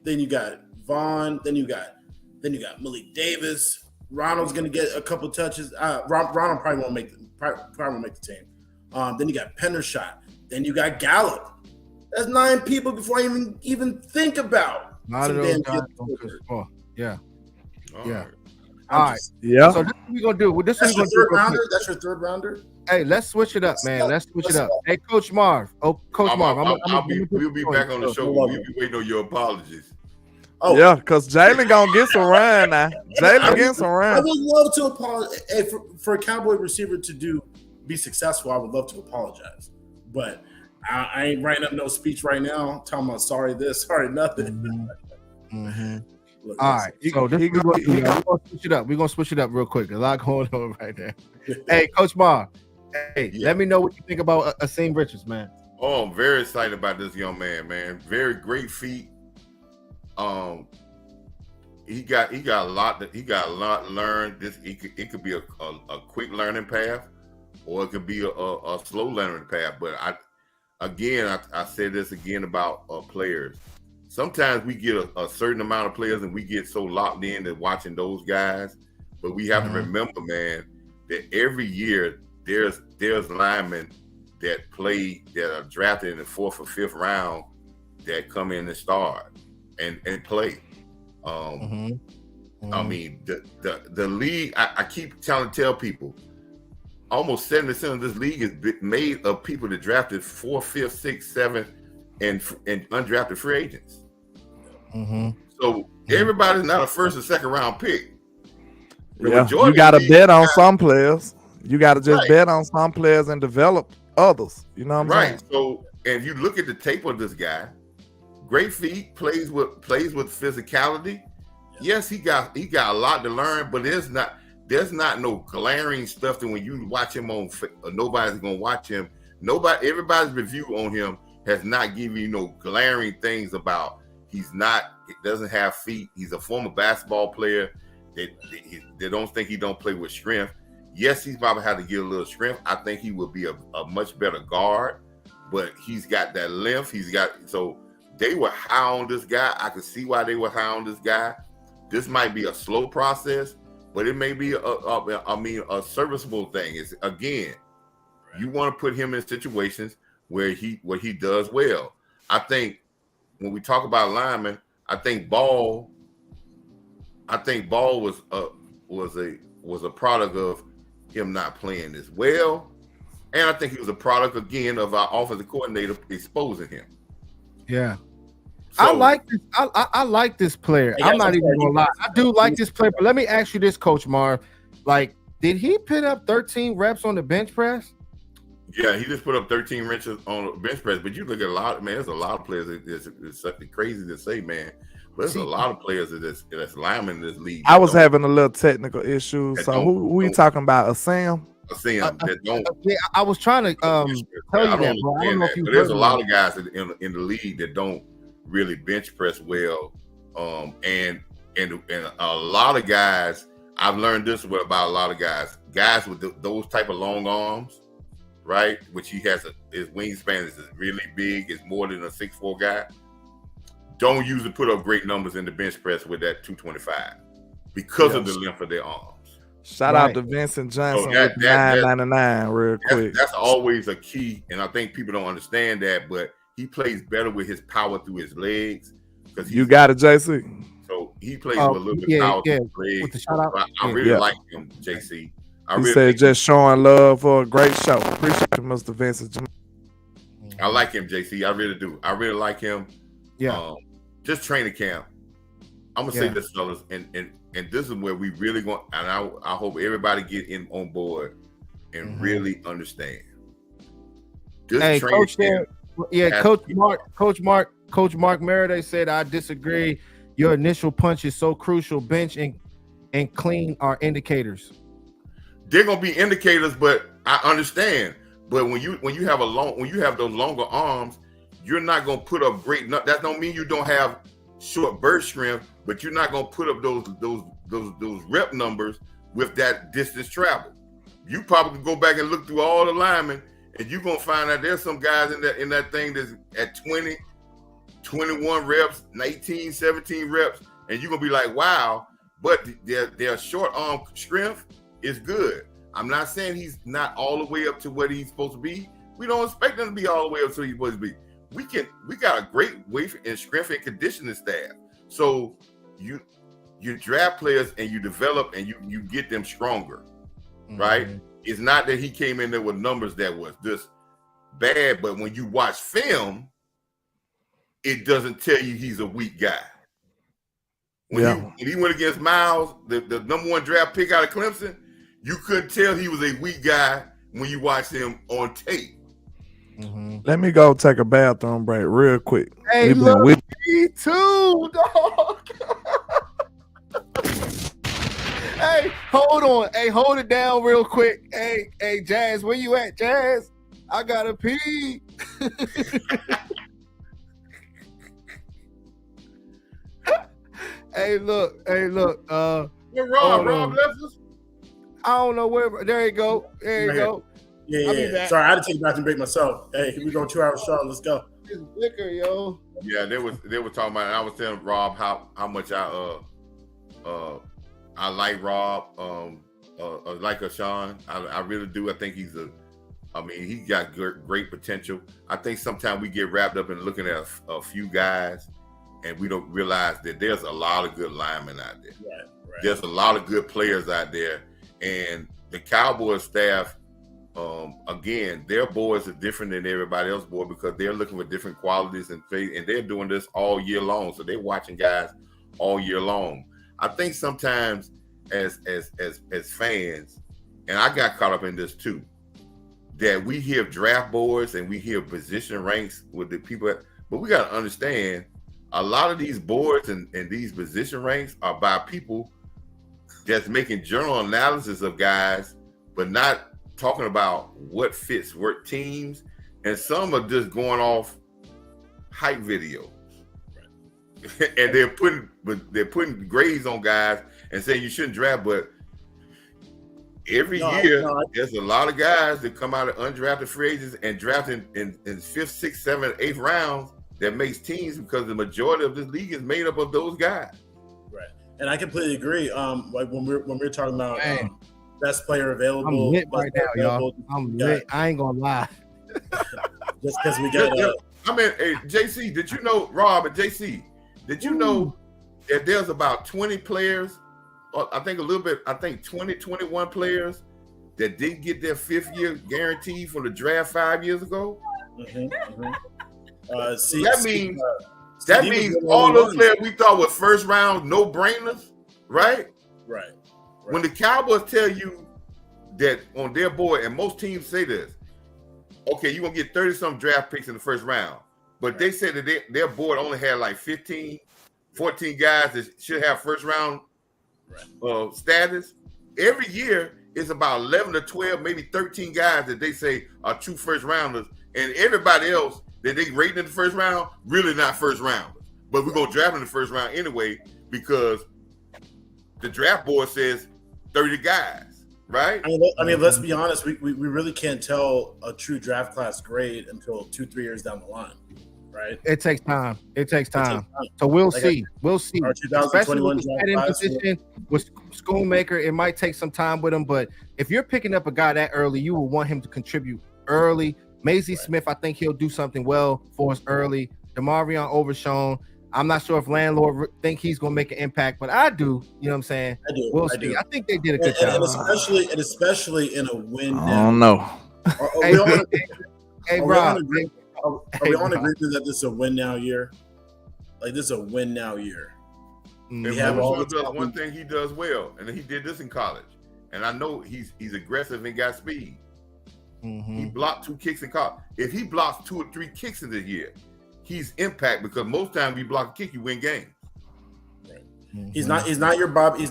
Then you got Vaughn, then you got Malik Davis. Ronald's gonna get a couple touches. Ronald probably won't make the team. Then you got Pendershot. Then you got Gallup. That's 9 people before I even think about. Not at all. Yeah. Yeah. All right. Yeah. So this is what we're gonna do. That's your third rounder. That's your third rounder. Hey, let's switch it up, man. Let's switch it up. Hey, Coach Marv. Oh, Coach Marv. We'll be back on the show. We'll be waiting on your apologies. Oh yeah, because Jalen gonna get some run now. Jalen getting some run. I would love to apologize. Hey, for a Cowboy receiver to be successful, I would love to apologize. But I ain't writing up no speech right now. Talking about sorry this, sorry nothing. Mm-hmm. Look, all right. So we're gonna switch it up. We're gonna switch it up real quick. A lot going on right there. Hey, Coach Marv. Hey, let me know what you think about Asim Richards, man. Oh, I'm very excited about this young man. Very great feet. He got a lot to learn. It could be a quick learning path, or it could be a slow learning path. But I said this again about players. Sometimes we get a certain amount of players and we get so locked in to watching those guys. But we have to remember, man, that every year there's linemen that are drafted in the 4th or 5th round that come in and start and play. I mean, the league, I keep trying to tell people, almost 70% of this league is made of people that drafted 4th, 5th, 6th, 7th, and undrafted free agents. So everybody's not a 1st or 2nd round pick. Yeah, you got to bet on some players. You got to just bet on some players and develop others. You know what I'm saying? So, and if you look at the tape of this guy, great feet, plays with physicality. Yes, he got a lot to learn, but there's not no glaring stuff that when you watch him on, nobody's gonna watch him. Everybody's review on him has not given you no glaring things about he doesn't have feet. He's a former basketball player. They don't think he don't play with strength. Yes, he's probably had to get a little strength. I think he would be a much better guard, but he's got that length. So they were high on this guy. I could see why they were high on this guy. This might be a slow process, but it may be a serviceable thing. It's again, you want to put him in situations where he does well. I think when we talk about linemen, I think Ball was a product of him not playing as well, and I think he was a product again of our offensive coordinator exposing him. Yeah. So, I like this. I like this player. I'm not even gonna lie. I do like this player, but let me ask you this, Coach Marv. Like, did he put up 13 reps on the bench press? Yeah, he just put up 13 reps on the bench press. But you look at a lot, man. There's a lot of players. It's something crazy to say, man. But there's a lot of players that's linemen in this league. I was having a little technical issue. So who we talking about? A Sam? A Sam that don't. Yeah, I was trying to tell you that, bro. I don't know if you. But there's a lot of guys in the league that don't really bench press well, and a lot of guys. I've learned this about a lot of guys with those type of long arms, right? Which his wingspan is really big. It's more than a 6'4" guy. Don't usually put up great numbers in the bench press with that 225 because of the length of their arms. Shout out to Vincent Johnson with 999 real quick. That's always a key, and I think people don't understand that, but he plays better with his power through his legs. You got it, JC. So he plays with a little bit of power through his legs. With the shout out. I really like him, JC. He said just showing love for a great show. Appreciate you, Mr. Vincent. I like him, JC. I really do. I really like him. Yeah. Just training camp. I'm gonna say this, fellas, and this is where we really going. And I hope everybody get in on board and really understand. This training camp. Coach Mark Merida said, I disagree. Your initial punch is so crucial. Bench and clean are indicators. They're gonna be indicators, but I understand. But when you have those longer arms, you're not gonna put up great. That don't mean you don't have short burst strength, but you're not gonna put up those rep numbers with that distance travel. You probably can go back and look through all the linemen, and you're gonna find out there's some guys in that thing that's at 20, 21 reps, 19, 17 reps, and you're gonna be like, wow. But their short arm strength is good. I'm not saying he's not all the way up to what he's supposed to be. We don't expect him to be all the way up to what he's supposed to be. We got a great weight and strength and conditioning staff. So you draft players and you develop and you get them stronger, right? It's not that he came in there with numbers that was just bad, but when you watch film, it doesn't tell you he's a weak guy. When he went against Miles, the number 1 draft pick out of Clemson, you couldn't tell he was a weak guy when you watched him on tape. Let me go take a bathroom break real quick. Hey, look, me too, dog. Hey, hold on. Hey, hold it down real quick. Hey, Jazz, where you at, Jazz? I gotta pee. Hey, look. Where Rob left us? I don't know where. There you go. There you go. Yeah. Sorry, I had to take a bathroom break myself. Hey, here we go. 2 hours short. Let's go. It's liquor, yo. Yeah, they were talking about it. I was telling Rob how much I like Rob. Like Sean. I really do. I think he's he's got great potential. I think sometimes we get wrapped up in looking at a few guys, and we don't realize that there's a lot of good linemen out there. Right. There's a lot of good players out there, and the Cowboys staff. Again, their boards are different than everybody else's board because they're looking for different qualities and they're doing this all year long. So they're watching guys all year long. I think sometimes as fans, and I got caught up in this too, that we hear draft boards and we hear position ranks with the people, but we got to understand a lot of these boards and these position ranks are by people that's making general analysis of guys, but not talking about what fits work teams. And some are just going off hype videos. And they're putting grades on guys and saying you shouldn't draft, but every year there's a lot of guys that come out of undrafted free agents and draft in 5th, 6th, 7th, 8th rounds that makes teams because the majority of this league is made up of those guys. Right, and I completely agree. Like when we're talking about best player available, I'm lit right now, y'all. I'm lit. I ain't gonna lie. Just because we got. I mean, hey, JC, did you know, Rob and JC? Did you know that there's about 20 players, or I think 20, 21 players that didn't get their 5th year guarantee from the draft 5 years ago? That means all those players we thought were first round no brainers, right? Right. When the Cowboys tell you that on their board, and most teams say this, okay, you're gonna get 30-some draft picks in the first round. But they said that their board only had like 15, 14 guys that should have first round status. Every year, it's about 11 to 12, maybe 13 guys that they say are true first rounders. And everybody else that they rate in the first round, really not first rounders. But we're going to draft in the first round anyway because the draft board says 30 guys, right? I mean, let's be honest. We really can't tell a true draft class grade until 2-3 years down the line. Right. It takes time. So we'll see. We'll see. Especially with the tight end position with Schoonmaker, it might take some time with him. But if you're picking up a guy that early, you will want him to contribute early. Maisie Smith, I think he'll do something well for us early. Demarion Overshown. I'm not sure if Landlord think he's going to make an impact, but I do. You know what I'm saying? I do. We'll see. I think they did a good job. And especially in a win. I don't know. Hey, Rob. Are we all in agreement that this is a win now year? Like this is a win now year. We have one thing he does well, and he did this in college. And I know he's aggressive and got speed. He blocked 2 kicks in college. If he blocks 2 or 3 kicks in the year, he's impact because most times you block a kick, you win games. Right. He's not your Bobby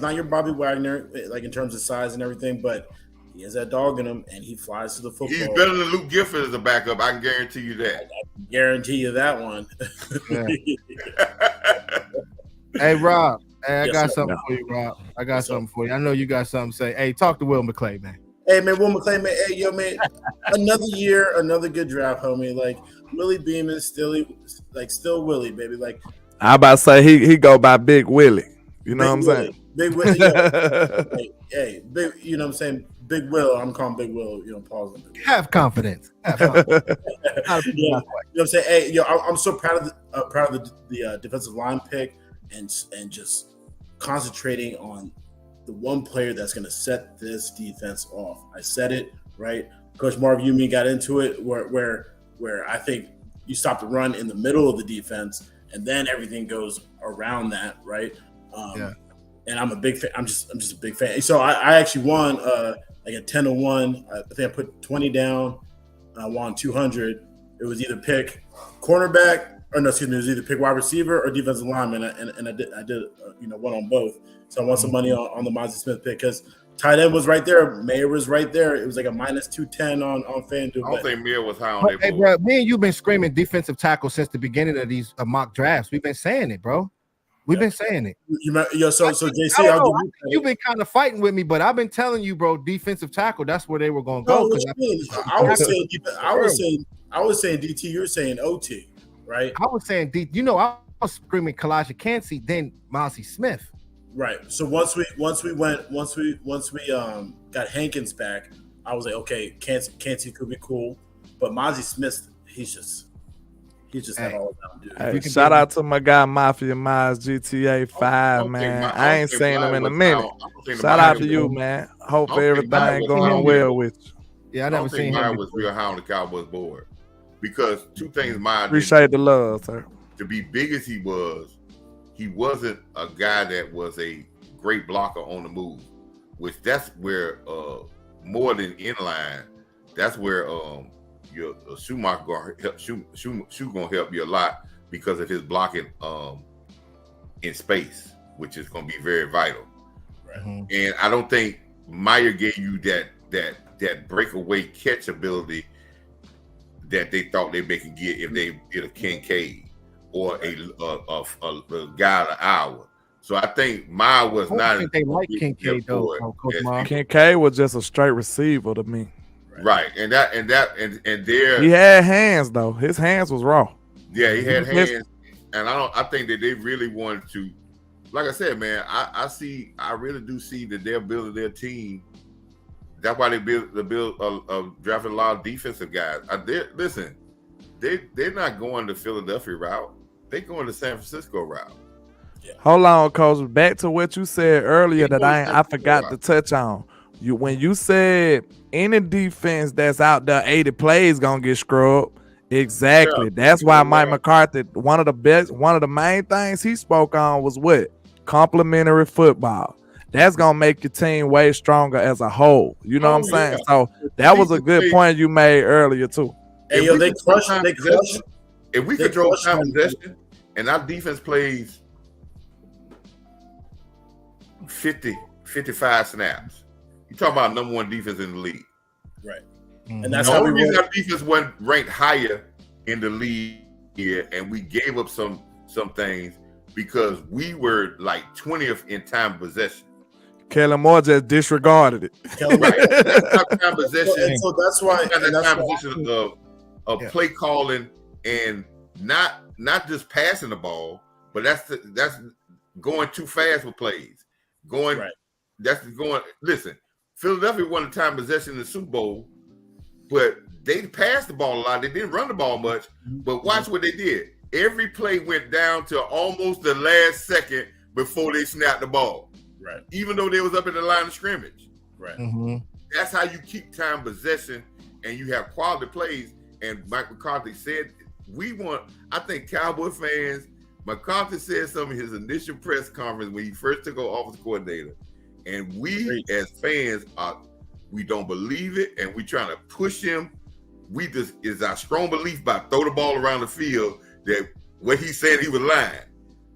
Wagner, like in terms of size and everything, but he has that dog in him, and he flies to the football. He's better than Luke Gifford as a backup. I can guarantee you that. I can guarantee you that one. Hey, Rob. Hey, I got something for you, Rob. I got something for you. I know you got something to say. Hey, talk to Will McClay, man. Hey, man, Will McClay, man. Hey, yo, man. Another year, another good draft, homie. Like, Willie Beeman, still Willie, baby. Like, I about to say he go by Big Willie. You know what I'm saying? Big Willie. Yeah. hey, big. You know what I'm saying? Big Will. I'm calling Big Will. You know, pause. Have confidence. You know what I'm saying? Hey, yo, I'm so proud of the defensive line pick and just concentrating on the one player that's going to set this defense off. I said it right. Coach Marv Yumi got into it where I think you stop the run in the middle of the defense and then everything goes around that, right? And I'm a big fan. I'm just a big fan. So I actually won like a 10-1. I think I put 20 down. I won 200. It was either pick cornerback or no, excuse me. It was either pick wide receiver or defensive lineman, and I did one on both. So I won some money on the Mozzie Smith pick because tight end was right there. Mayer was right there. It was like a -210 on FanDuel. I don't think Mayer was high on that. Hey, bro, me and you've been screaming defensive tackle since the beginning of these mock drafts. We've been saying it, bro. We've been saying it. So JC, you've been kind of fighting with me, but I've been telling you, bro, defensive tackle. That's where they were going to go. I was saying DT. You're saying OT, right? I was saying DT. You know, I was screaming Kalijah Kancey, then Mozzie Smith. Right. So once we got Hankins back, I was like, okay, Kancey could be cool, but Mozzie Smith, he's just had all of them, dude. Hey, shout out to my guy Mafia Miles GTA 5, man. I ain't seen him in a minute. Shout out to you, man. Hope everything going well with you. Yeah, I never seen him. Was real high on the Cowboys board because 2 things. Appreciate the love, sir. To be big as he wasn't a guy that was a great blocker on the move, which that's where more than inline, that's where your Schumacher gonna help you a lot because of his blocking in space, which is going to be very vital. Right. And I don't think Meyer gave you that breakaway catch ability that they thought they could get if they did a Kincaid or a guy of the hour. So I think Meyer was not. I think they like Kincaid though, Coach Meyer. Kincaid was just a straight receiver to me. Right, and there he had hands though. His hands was raw. Yeah, he had hands, and I think that they really wanted to. Like I said, man, I really do see that they're building their team. That's why they drafted a lot of defensive guys. They're not going the Philadelphia route. They're going the San Francisco route. Yeah. Hold on, Coach. Back to what you said earlier that I forgot to touch on. When you said any defense that's out there 80 plays gonna get scrubbed. Exactly. Yeah. That's why Mike McCarthy, one of the main things he spoke on was what? Complementary football. That's gonna make your team way stronger as a whole. You know what I'm saying? So that was a good point you made earlier too. Hey, yo, they crushed. If we control time possession and our defense plays 55 snaps, you talk about number one defense in the league. Right. And that's how we reason our defense wasn't ranked higher in the league here, and we gave up some things because we were like 20th in time possession. Kellen Moore just disregarded it. Right. Time possession. So that's why time possession of play calling and not just passing the ball, but that's going too fast with plays. Listen, Philadelphia won the time possession in the Super Bowl, but they passed the ball a lot. They didn't run the ball much, but watch what they did. Every play went down to almost the last second before they snapped the ball. Right. Even though they was up in the line of scrimmage. Right. Mm-hmm. That's how you keep time possession and you have quality plays. And Mike McCarthy said, I think Cowboy fans, McCarthy said something in his initial press conference when he first took over offensive coordinator. And we as fans we don't believe it, and we trying to push him. Is our strong belief by throw the ball around the field that what he said he was lying.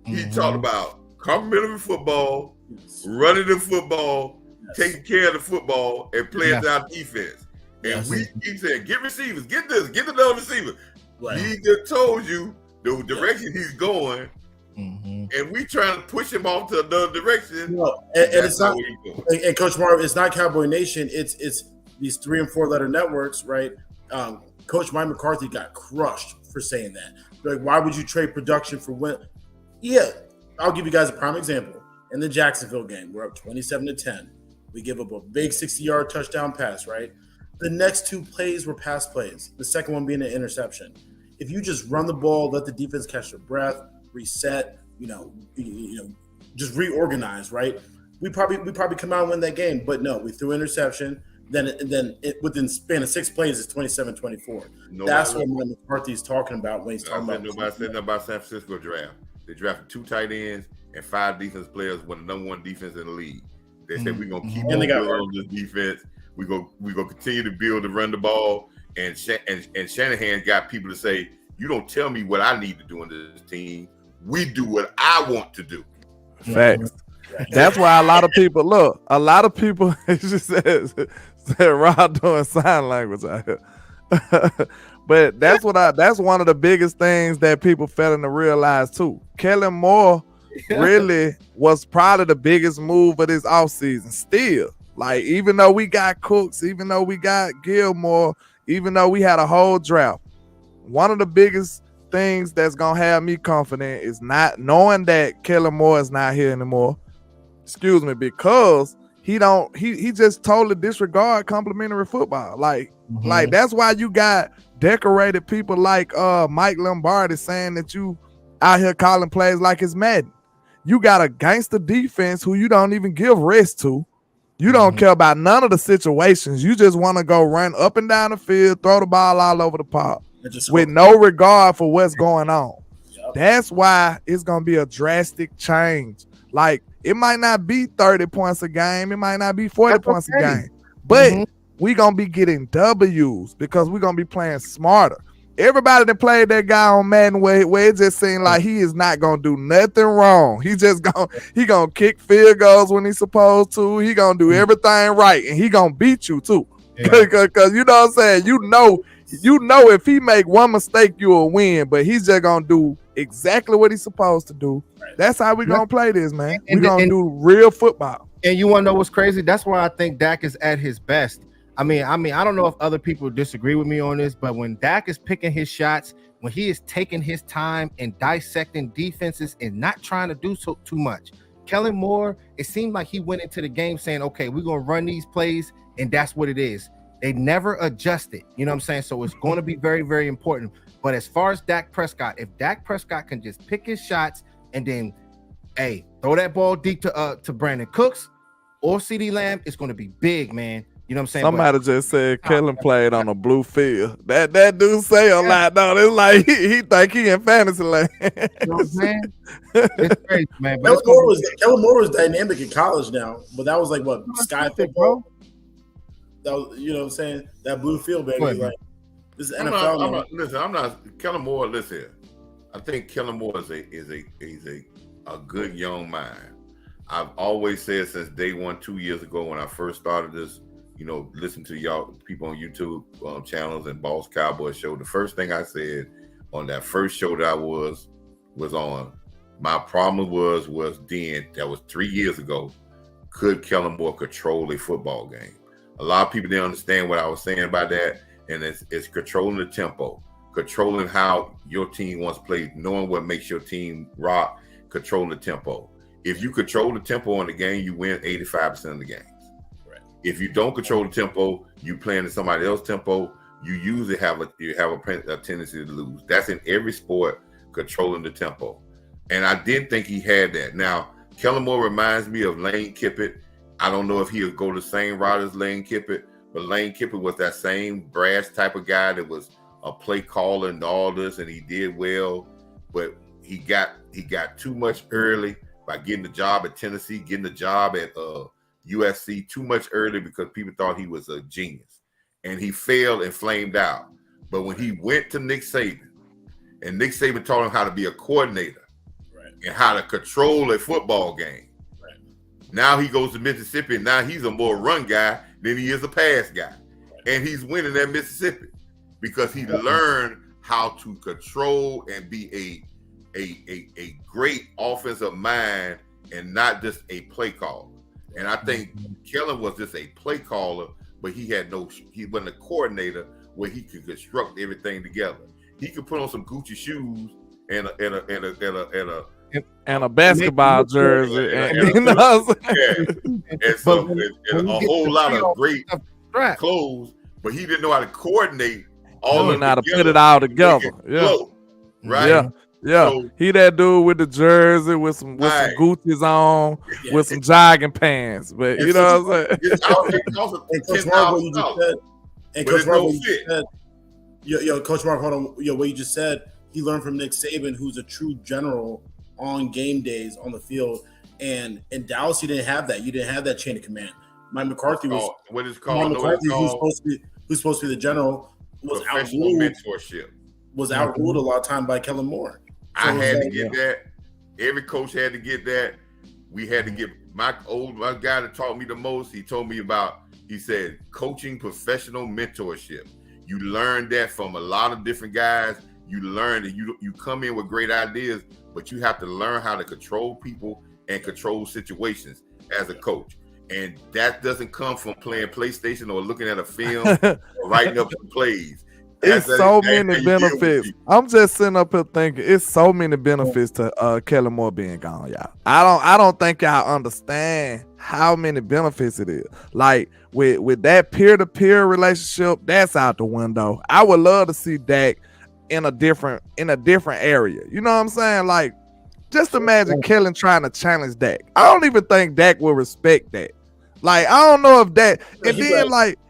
He talked about complementary football, running the football, taking care of the football, and playing our defense. And we keep saying, get receivers, get this, get another receiver. Right. He just told you the direction he's going. And we trying to push him off to another direction. And it's not. And Coach Marv, it's not Cowboy Nation. It's these 3 and 4 letter networks, right? Coach Mike McCarthy got crushed for saying that. Like, why would you trade production for win? Yeah, I'll give you guys a prime example. In the Jacksonville game, we're up 27-10. We give up a big 60-yard touchdown pass, right? The next 2 plays were pass plays. The second one being an interception. If you just run the ball, let the defense catch their breath, reset, just reorganize, right? We probably come out and win that game, but no, we threw interception. Then within span of 6 plays, it's 27-24. That's what Mike McCarthy is talking about when he's talking about. Nobody said nothing about San Francisco draft. They drafted 2 tight ends and 5 defense players with the number 1 defense in the league. They said we're gonna keep on this defense. We go continue to build to run the ball. And Shanahan got people to say, you don't tell me what I need to do in this team. We do what I want to do. Facts. That's why a lot of people just said Rob doing sign language out here. But that's one of the biggest things that people failing to realize too. Kellen Moore really was probably the biggest move of this offseason. Still, like, even though we got Cooks, even though we got Gilmore, even though we had a whole draft, one of the biggest things that's gonna have me confident is not knowing that Kellen Moore is not here anymore. Excuse me, because he just totally disregard complimentary football. Like that's why you got decorated people like Mike Lombardi saying that you out here calling plays like it's Madden. You got a gangster defense who you don't even give rest to. You don't care about none of the situations. You just want to go run up and down the field, throw the ball all over the park with no regard for what's going on. Yep. That's why it's going to be a drastic change. Like, it might not be 30 points a game. It might not be 40 points a game. But we're going to be getting W's because we're going to be playing smarter. everybody that played that guy on Madden where it just seemed like he is not gonna do nothing wrong. He just gonna kick field goals when he's supposed to. He gonna do everything right, and he gonna beat you too. Yeah. Cause you know what I'm saying. You know if he make one mistake, you will win. But he's just gonna do exactly what he's supposed to do. That's how we gonna play this, man. We gonna do real football. And you wanna know what's crazy? That's why I think Dak is at his best. I mean, I don't know if other people disagree with me on this, but when Dak is picking his shots, when he is taking his time and dissecting defenses and not trying to do so too much, Kellen Moore, it seemed like he went into the game saying, okay, we're going to run these plays, and that's what it is. They never adjusted, you know what I'm saying? So it's going to be very, very important. But as far as Dak Prescott, if Dak Prescott can just pick his shots and then, hey, throw that ball deep to Brandon Cooks or CeeDee Lamb, it's going to be big, man. You know what I'm saying? Somebody just said Kellen played on a blue field. That dude say a lot, though. It's like he think he in fantasy land. You know what I'm saying? It's crazy, man. Kellen Moore was dynamic in college now, but that was like what sky football. That was, you know what I'm saying? That blue field, baby. Like this is NFL. I'm not Kellen Moore. Listen, I think Kellen Moore is a good young mind. I've always said since day one, 2 years ago when I first started this. You know, listen to y'all people on YouTube channels and Boss Cowboys show. The first thing I said on that first show that I was on, my problem was then, that was 3 years ago, could Kellen Moore control a football game? A lot of people didn't understand what I was saying about that, and it's controlling the tempo, controlling how your team wants to play, knowing what makes your team rock, controlling the tempo. If you control the tempo in the game, you win 85% of the game. If you don't control the tempo, you playing in somebody else's tempo, you usually have a tendency to lose. That's in every sport, controlling the tempo. And I did think he had that. Now, Kellen Moore reminds me of Lane Kiffin. I don't know if he'll go the same route as Lane Kiffin, but Lane Kiffin was that same brass type of guy that was a play caller and all this, and he did well, but he got too much early by getting the job at Tennessee, getting the job at USC too much early because people thought he was a genius, and he failed and flamed out. But when he went to Nick Saban, and Nick Saban taught him how to be a coordinator, and how to control a football game. Now he goes to Mississippi, and now he's a more run guy than he is a pass guy, and he's winning at Mississippi because he learned how to control and be a great offensive mind and not just a play caller. And I think Kellen was just a play caller, but he wasn't a coordinator where he could construct everything together. He could put on some Gucci shoes and a basketball jersey, and a whole lot of great clothes, but he didn't know how to coordinate all of it. How to put it all together. Right? Yeah, so, he that dude with the jersey with some Gucci's on, with some jogging pants. But you know what I'm saying? Coach Mark, what you just said. And Coach Mark, what you just said. Coach Mark, hold on. What you just said, he learned from Nick Saban, who's a true general on game days on the field. And in Dallas, you didn't have that. You didn't have that chain of command. Mike McCarthy was what is called. Mike McCarthy, who's supposed to be the general, was professional mentorship. Was outruled a lot of time by Kellen Moore. So I had to get that. Every coach had to get that. We had to get my guy that taught me the most. He told me he said, coaching professional mentorship. You learn that from a lot of different guys. You learn that you come in with great ideas, but you have to learn how to control people and control situations as a coach. And that doesn't come from playing PlayStation or looking at a film or writing up some plays. It's so many benefits. I'm just sitting up here thinking it's so many benefits to Kellen Moore being gone, y'all. I don't think y'all understand how many benefits it is. Like with that peer-to-peer relationship, that's out the window. I would love to see Dak in a different area. You know what I'm saying? Like, just imagine Kellen trying to challenge Dak. I don't even think Dak will respect that. Like, I don't know if Dak, and then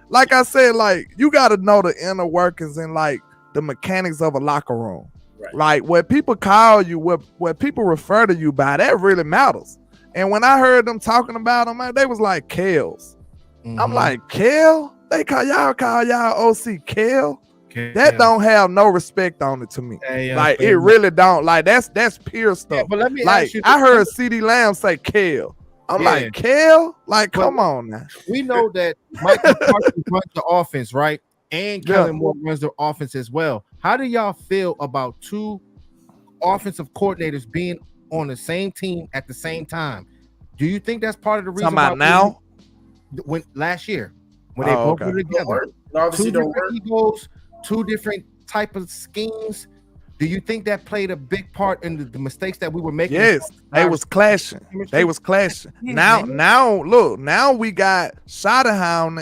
like I said, like, you got to know the inner workings and like the mechanics of a locker room. Right. Like, what people call you, what people refer to you by, that really matters. And when I heard them talking about him, man, they was like Kels. I'm like, Kel? They call y'all OC Kel? That don't have no respect on it to me. Like it really don't. Like that's pure stuff. Yeah, but let me like ask you I heard CeeDee Lamb say Kale. I'm like, Kale? Like, come on now. We know that Michael Parsons runs the offense, right? And Kellen Moore runs the offense as well. How do y'all feel about two offensive coordinators being on the same team at the same time? Do you think that's part of the reason why now? When last year when they both were together? Obviously, two different egos, two different type of schemes. Do you think that played a big part in the mistakes that we were making? Yes, they was clashing. They was clashing. Now, look, now we got Schottenheimer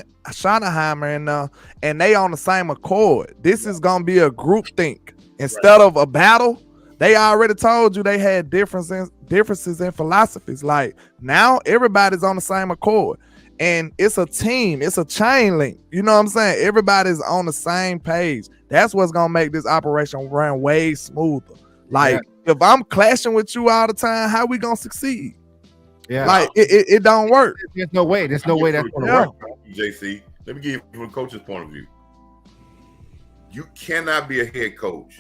and they on the same accord. This is gonna be a group think instead of a battle. They already told you they had differences in philosophies. Like now, everybody's on the same accord, and it's a team. It's a chain link. You know what I'm saying? Everybody's on the same page. That's what's gonna make this operation run way smoother. Like if I'm clashing with you all the time, how we gonna succeed? Yeah, like it don't work. There's no way. There's no way that's gonna work. JC, let me give you from a coach's point of view. You cannot be a head coach,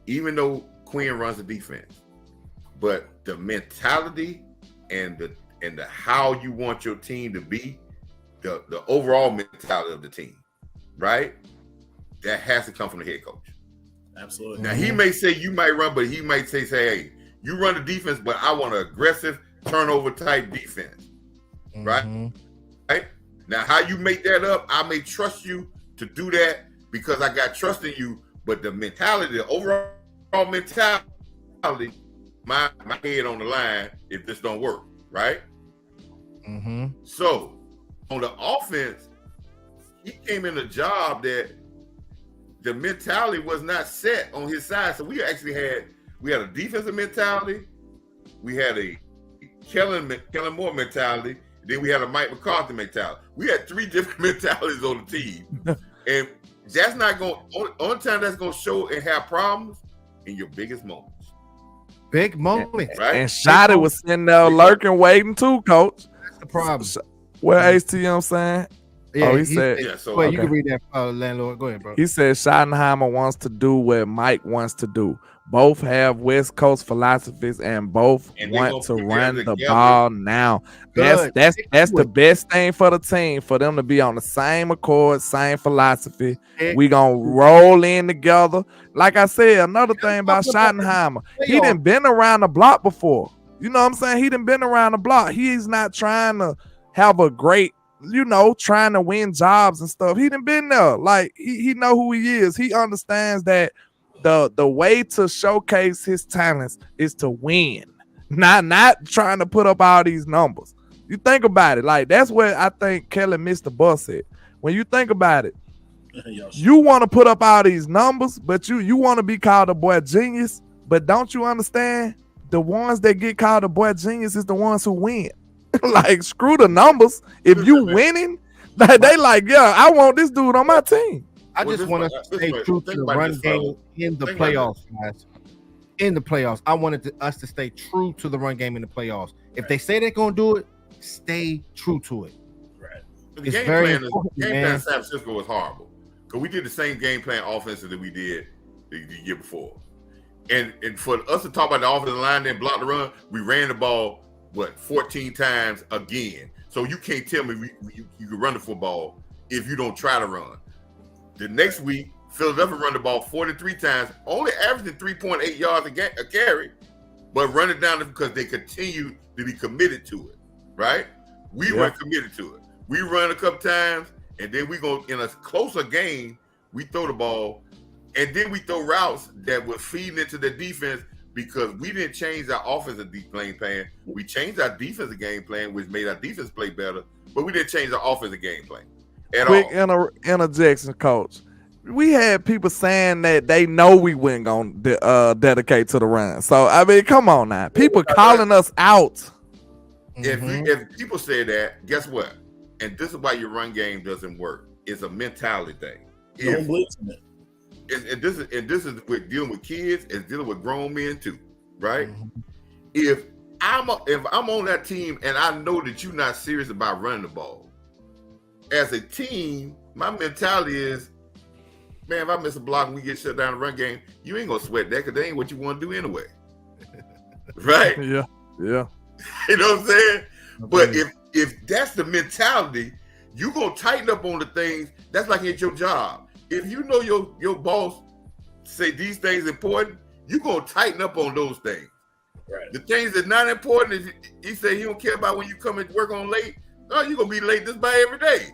even though Quinn runs the defense, but the mentality and the how you want your team to be, the overall mentality of the team, right? That has to come from the head coach. Absolutely. Now he may say you might run, but he might say, hey, you run the defense, but I want an aggressive turnover type defense, right? Right? Now how you make that up, I may trust you to do that because I got trust in you, but the mentality, the overall mentality, my head on the line if this don't work, right? So on the offense, he came in a job that the mentality was not set on his side. So we had a defensive mentality, we had a Kellen Moore mentality, then we had a Mike McCarthy mentality. We had three different mentalities on the team. And that's not going only time that's gonna show and have problems in your biggest moments. Big moments. Right? And Shotty was sitting there lurking, waiting too, coach. That's the problem. Well, Ace T, you know what I'm saying? Yeah, he said, you can read that, Landlord. Go ahead, bro. He said Schottenheimer wants to do what Mike wants to do. Both have West Coast philosophies and both want to run the ball now. That's the best thing for the team, for them to be on the same accord, same philosophy. We gonna roll in together. Like I said, another thing about Schottenheimer, he done been around the block before. You know what I'm saying? He done been around the block. He's not trying to have a great, trying to win jobs and stuff. He done been there. Like he know who he is. He understands that the way to showcase his talents is to win, not trying to put up all these numbers. You think about it, like that's where I think Kelly missed the bus at. When you think about it, you want to put up all these numbers, but you want to be called a boy genius, but don't you understand? The ones that get called a boy genius is the ones who win. Like screw the numbers. If you winning, they like, yeah, I want this dude on my team. I just want us to stay true to the run game in the playoffs, guys. In the playoffs, I wanted us to stay true to the run game in the playoffs. If they say they're gonna do it, stay true to it. Right. But the game plan in San Francisco was horrible because we did the same game plan offensive that we did the year before, and for us to talk about the offensive line and block the run, we ran the ball 14 times again. So you can't tell me you can run the football if you don't try to run. The next week, Philadelphia run the ball 43 times, only averaging 3.8 yards a carry, but run it down because they continue to be committed to it, right? We weren't committed to it. We run a couple times, and then we go in a closer game, we throw the ball, and then we throw routes that were feeding into the defense because we didn't change our offensive game plan. We changed our defensive game plan, which made our defense play better, but we didn't change our offensive game plan. Quick interjection, coach. We had people saying that they know we weren't going to dedicate to the run. So, I mean, come on now. People calling us out. If people say that, guess what? And this is why your run game doesn't work. It's a mentality thing. And this is with dealing with kids, it's dealing with grown men too, right? If I'm on that team and I know that you're not serious about running the ball, as a team, my mentality is man, if I miss a block and we get shut down the run game, you ain't gonna sweat that because that ain't what you want to do anyway. Right? Yeah. You know what I'm saying? But if that's the mentality, you gonna tighten up on the things. That's like at your job. If you know your boss say these things important, you gonna tighten up on those things. Right. The things that not important, if he say he don't care about when you come and work on late, no, you're gonna be late just by every day.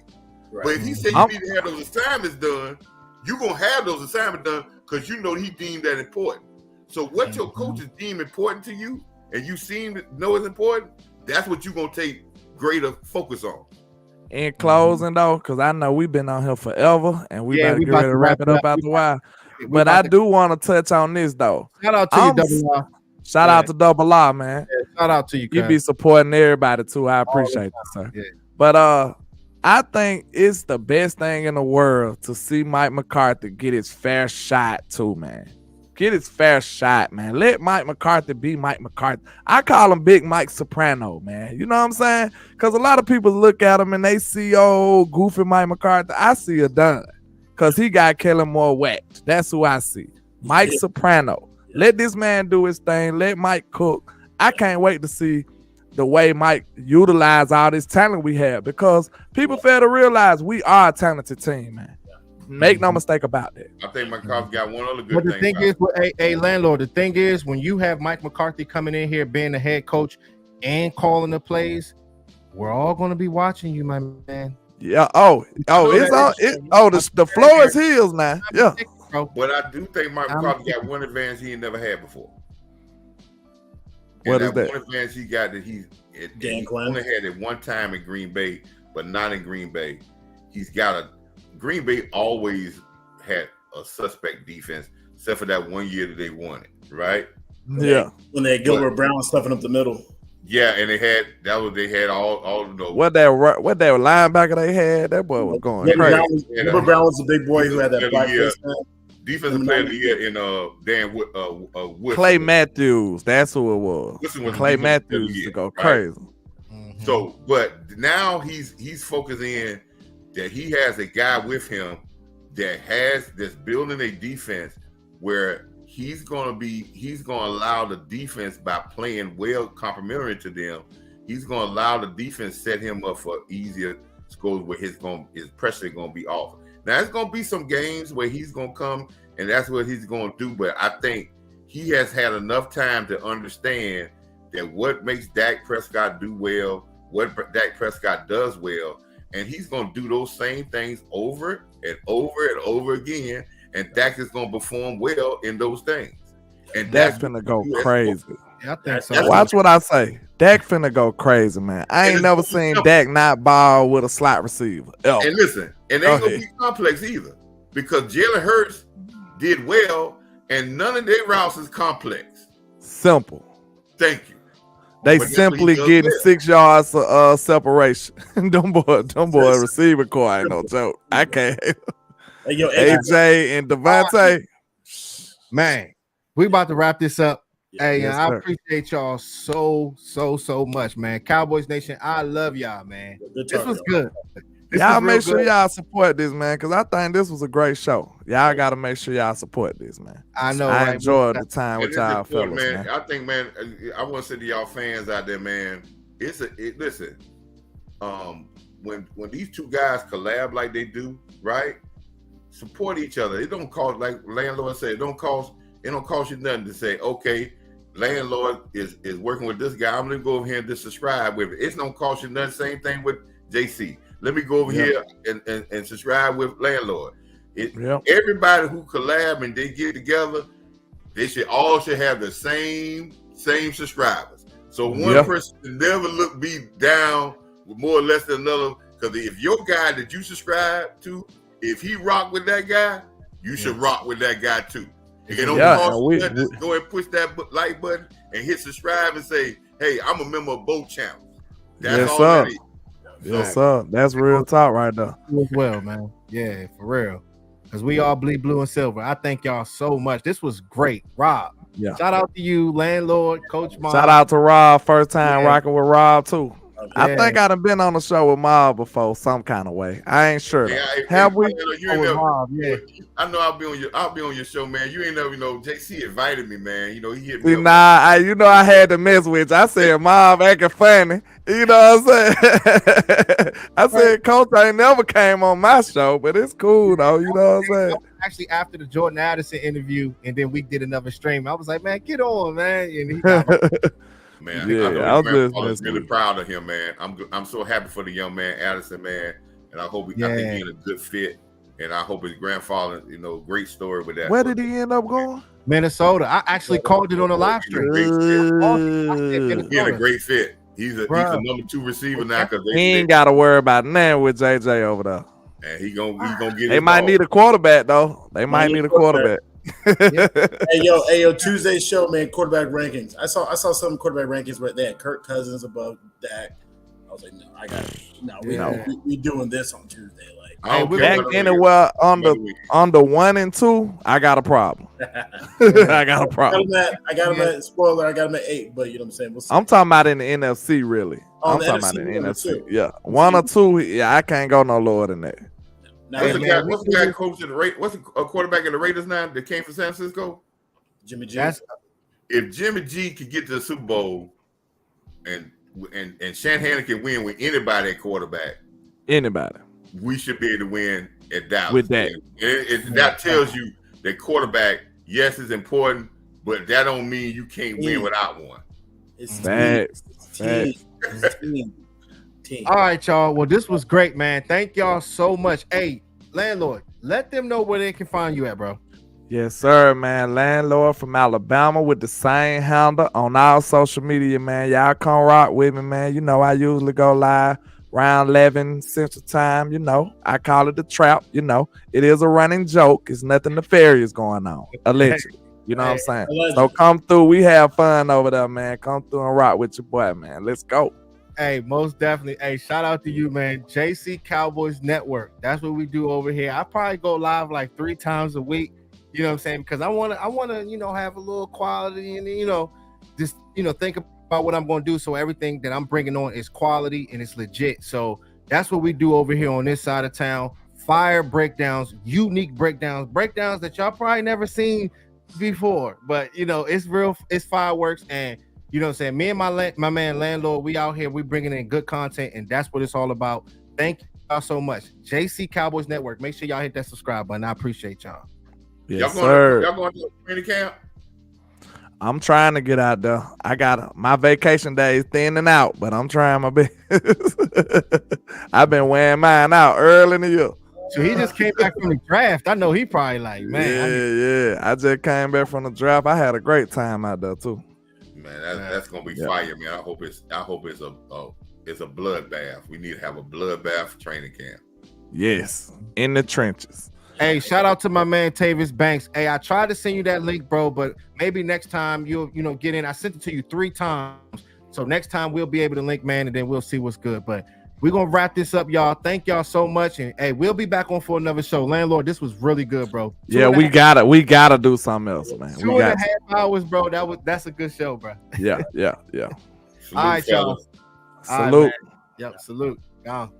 Right. But if he say you need to have those assignments done, you're gonna have those assignments done because you know he deemed that important. So what your coaches deem important to you and you seem to know is important, that's what you're gonna take greater focus on. In closing though, because I know we've been on here forever and we better get ready to wrap it up after a while. But I do want to touch on this though. Shout out to you, Double R. Shout out to Double R, man. Yeah, shout out to you. You be supporting everybody too. I appreciate that, sir. Yeah. But I think it's the best thing in the world to see Mike McCarthy get his fair shot too, man. Get his fair shot, man. Let Mike McCarthy be Mike McCarthy. I call him Big Mike Soprano, man. You know what I'm saying? Because a lot of people look at him and they see old goofy Mike McCarthy. I see a done because he got Kellen Moore whacked. That's who I see. Mike Soprano. Let this man do his thing. Let Mike cook. I can't wait to see the way Mike utilize all this talent we have because people fail to realize we are a talented team, man. Make no mistake about that. I think McCarthy got one other good but the thing is, Landlord, the thing is, when you have Mike McCarthy coming in here being the head coach and calling the plays, we're all going to be watching you, my man. Yeah. It's all. The floor is his now. Yeah. But I do think Mike McCarthy got one advantage he ain't never had before. What is that? One advantage he got that he only had it one time in Green Bay, but not in Green Bay. He's got Green Bay always had a suspect defense, except for that 1 year that they won it, right? Yeah. When they had Gilbert Brown stuffing up the middle. Yeah, and they had all of those. What that linebacker they had, that boy was going crazy. Gilbert Brown was the big boy who had that black face. Defensive player of the year in Dan Woodson. Clay Matthews, that's who it was. Clay Matthews used to go crazy. Mm-hmm. So, but now he's focusing in that he has a guy with him that's building a defense where he's gonna allow the defense by playing well complementary to them. He's gonna allow the defense set him up for easier scores where his pressure gonna be off. Now it's gonna be some games where he's gonna come and that's what he's gonna do. But I think he has had enough time to understand that what makes Dak Prescott do well, what Dak Prescott does well, and he's gonna do those same things over and over and over again. And Dak is gonna perform well in those things. And Dak's finna go crazy. Yeah, I think so. Watch what I say. Dak finna go crazy, man. I ain't never seen Dak not ball with a slot receiver. And listen, and they ain't gonna be complex either. Because Jalen Hurts did well, and none of their routes is complex. Simple. Thank you. They simply getting 6 yards of separation. Them boy receiver core ain't no joke. I can't. Hey, yo, AJ and Devontae. Man, we about to wrap this up. Hey, yes, I appreciate y'all so much, man. Cowboys Nation, I love y'all, man. This was good. Y'all make sure y'all support this, man, because I think this was a great show. Y'all got to make sure y'all support this, man. I know. I enjoyed the time with y'all fellas, man. I think, man, I want to say to y'all fans out there, man, listen, when these two guys collab like they do, right? Support each other. It don't cost, like Landlord said, it don't cost you nothing to say, okay, Landlord is working with this guy. I'm gonna go over here and just subscribe with it. It don't cost you nothing. Same thing with JC. Let me go over here and subscribe with Landlord. Everybody who collab and they get together, they should have the same subscribers. So one person should never be down with more or less than another. Because if your guy that you subscribe to, if he rock with that guy, you should rock with that guy too. It don't cost you nothing. Just go and push that like button and hit subscribe and say, "Hey, I'm a member of both channels." That's all that is. Yes, sir. That's real talk right there. As well, man. Yeah, for real. Because we all bleed blue and silver. I thank y'all so much. This was great, Rob. Yeah. Shout out to you, Landlord, Coach Mom. Shout out to Rob. First time rocking with Rob too. I think I'd have been on the show with Mob before, some kind of way. I ain't sure. Have we? Mob, yeah. I know I'll be on your show, man. You ain't never, JC invited me, man. He hit See, me up. Nah, I had to mess with you. I said Mob acting funny. You know what I'm saying? I said Coach ain't never came on my show, but it's cool though. You know what I'm saying? Actually, after the Jordan Addison interview, and then we did another stream, I was like, man, get on, man. And he got man, yeah, I was really proud of him, man. I'm so happy for the young man, Addison, man. And I hope I think he's a good fit. And I hope his grandfather, great story with that. Where did he end up going? Minnesota. I actually called it on the live stream. He's a great fit. He's a number 2 receiver now because he ain't got to worry about nothing with JJ over there. And he gonna get. They might need a quarterback though. They might need a quarterback. Hey yo, Tuesday's show, man. Quarterback rankings. I saw some quarterback rankings where they had Kirk Cousins above Dak. I was like, we doing this on Tuesday. Like, back then it was on the 1 and 2. I got a problem. I got a problem. I got him at spoiler. I got him at 8, but you know what I'm saying. I'm talking about in the NFC, really. I'm talking about in the NFC. Yeah, 1 or 2. Yeah, I can't go no lower than that. What's the guy coaching the Raiders? What's a quarterback in the Raiders now that came from San Francisco? Jimmy G. If Jimmy G could get to the Super Bowl, and Shanahan can win with anybody at quarterback, we should be able to win at Dallas. With that, that tells you that quarterback, yes, is important, but that don't mean you can't win without one. It's team. All right, y'all. Well, this was great, man. Thank y'all so much. Hey, Landlord, let them know where they can find you at, bro. Yes, sir, man. Landlord from Alabama with the same handle on all social media, man. Y'all come rock with me, man. I usually go live around 11 Central Time. I call it the trap. It is a running joke. It's nothing nefarious going on, allegedly. You know what I'm saying? So come through. We have fun over there, man. Come through and rock with your boy, man. Let's go. Hey, most definitely. Hey, shout out to you, man. JC Cowboys Network. That's what we do over here. I probably go live like 3 times a week. You know what I'm saying? Because I want to, have a little quality and, just, think about what I'm going to do. So everything that I'm bringing on is quality and it's legit. So that's what we do over here on this side of town. Fire breakdowns, unique breakdowns that y'all probably never seen before. But, it's real. It's fireworks. And, you know what I'm saying? Me and my man Landlord, we out here. We bringing in good content. And that's what it's all about. Thank y'all so much. JC Cowboys Network. Make sure y'all hit that subscribe button. I appreciate y'all. Yes, sir. Y'all going to training camp? I'm trying to get out there. I got my vacation days thinning out, but I'm trying my best. I've been wearing mine out early in the year. So he just came back from the draft. I know he probably like, man. Yeah. I just came back from the draft. I had a great time out there too. Man, that's gonna be fire, man. I hope it's a bloodbath. We need to have a bloodbath training camp. Yes, in the trenches. Hey, shout out to my man Tavis Banks. Hey, I tried to send you that link, bro, but maybe next time you'll get in. I sent it to you 3 times. So next time we'll be able to link, man, and then we'll see what's good. But we're gonna wrap this up, y'all. Thank y'all so much. And hey, we'll be back on for another show. Landlord, this was really good, bro. We gotta do something else, man. 2.5 hours, bro. That's a good show, bro. Yeah. All right, y'all. Salute. Yep, salute.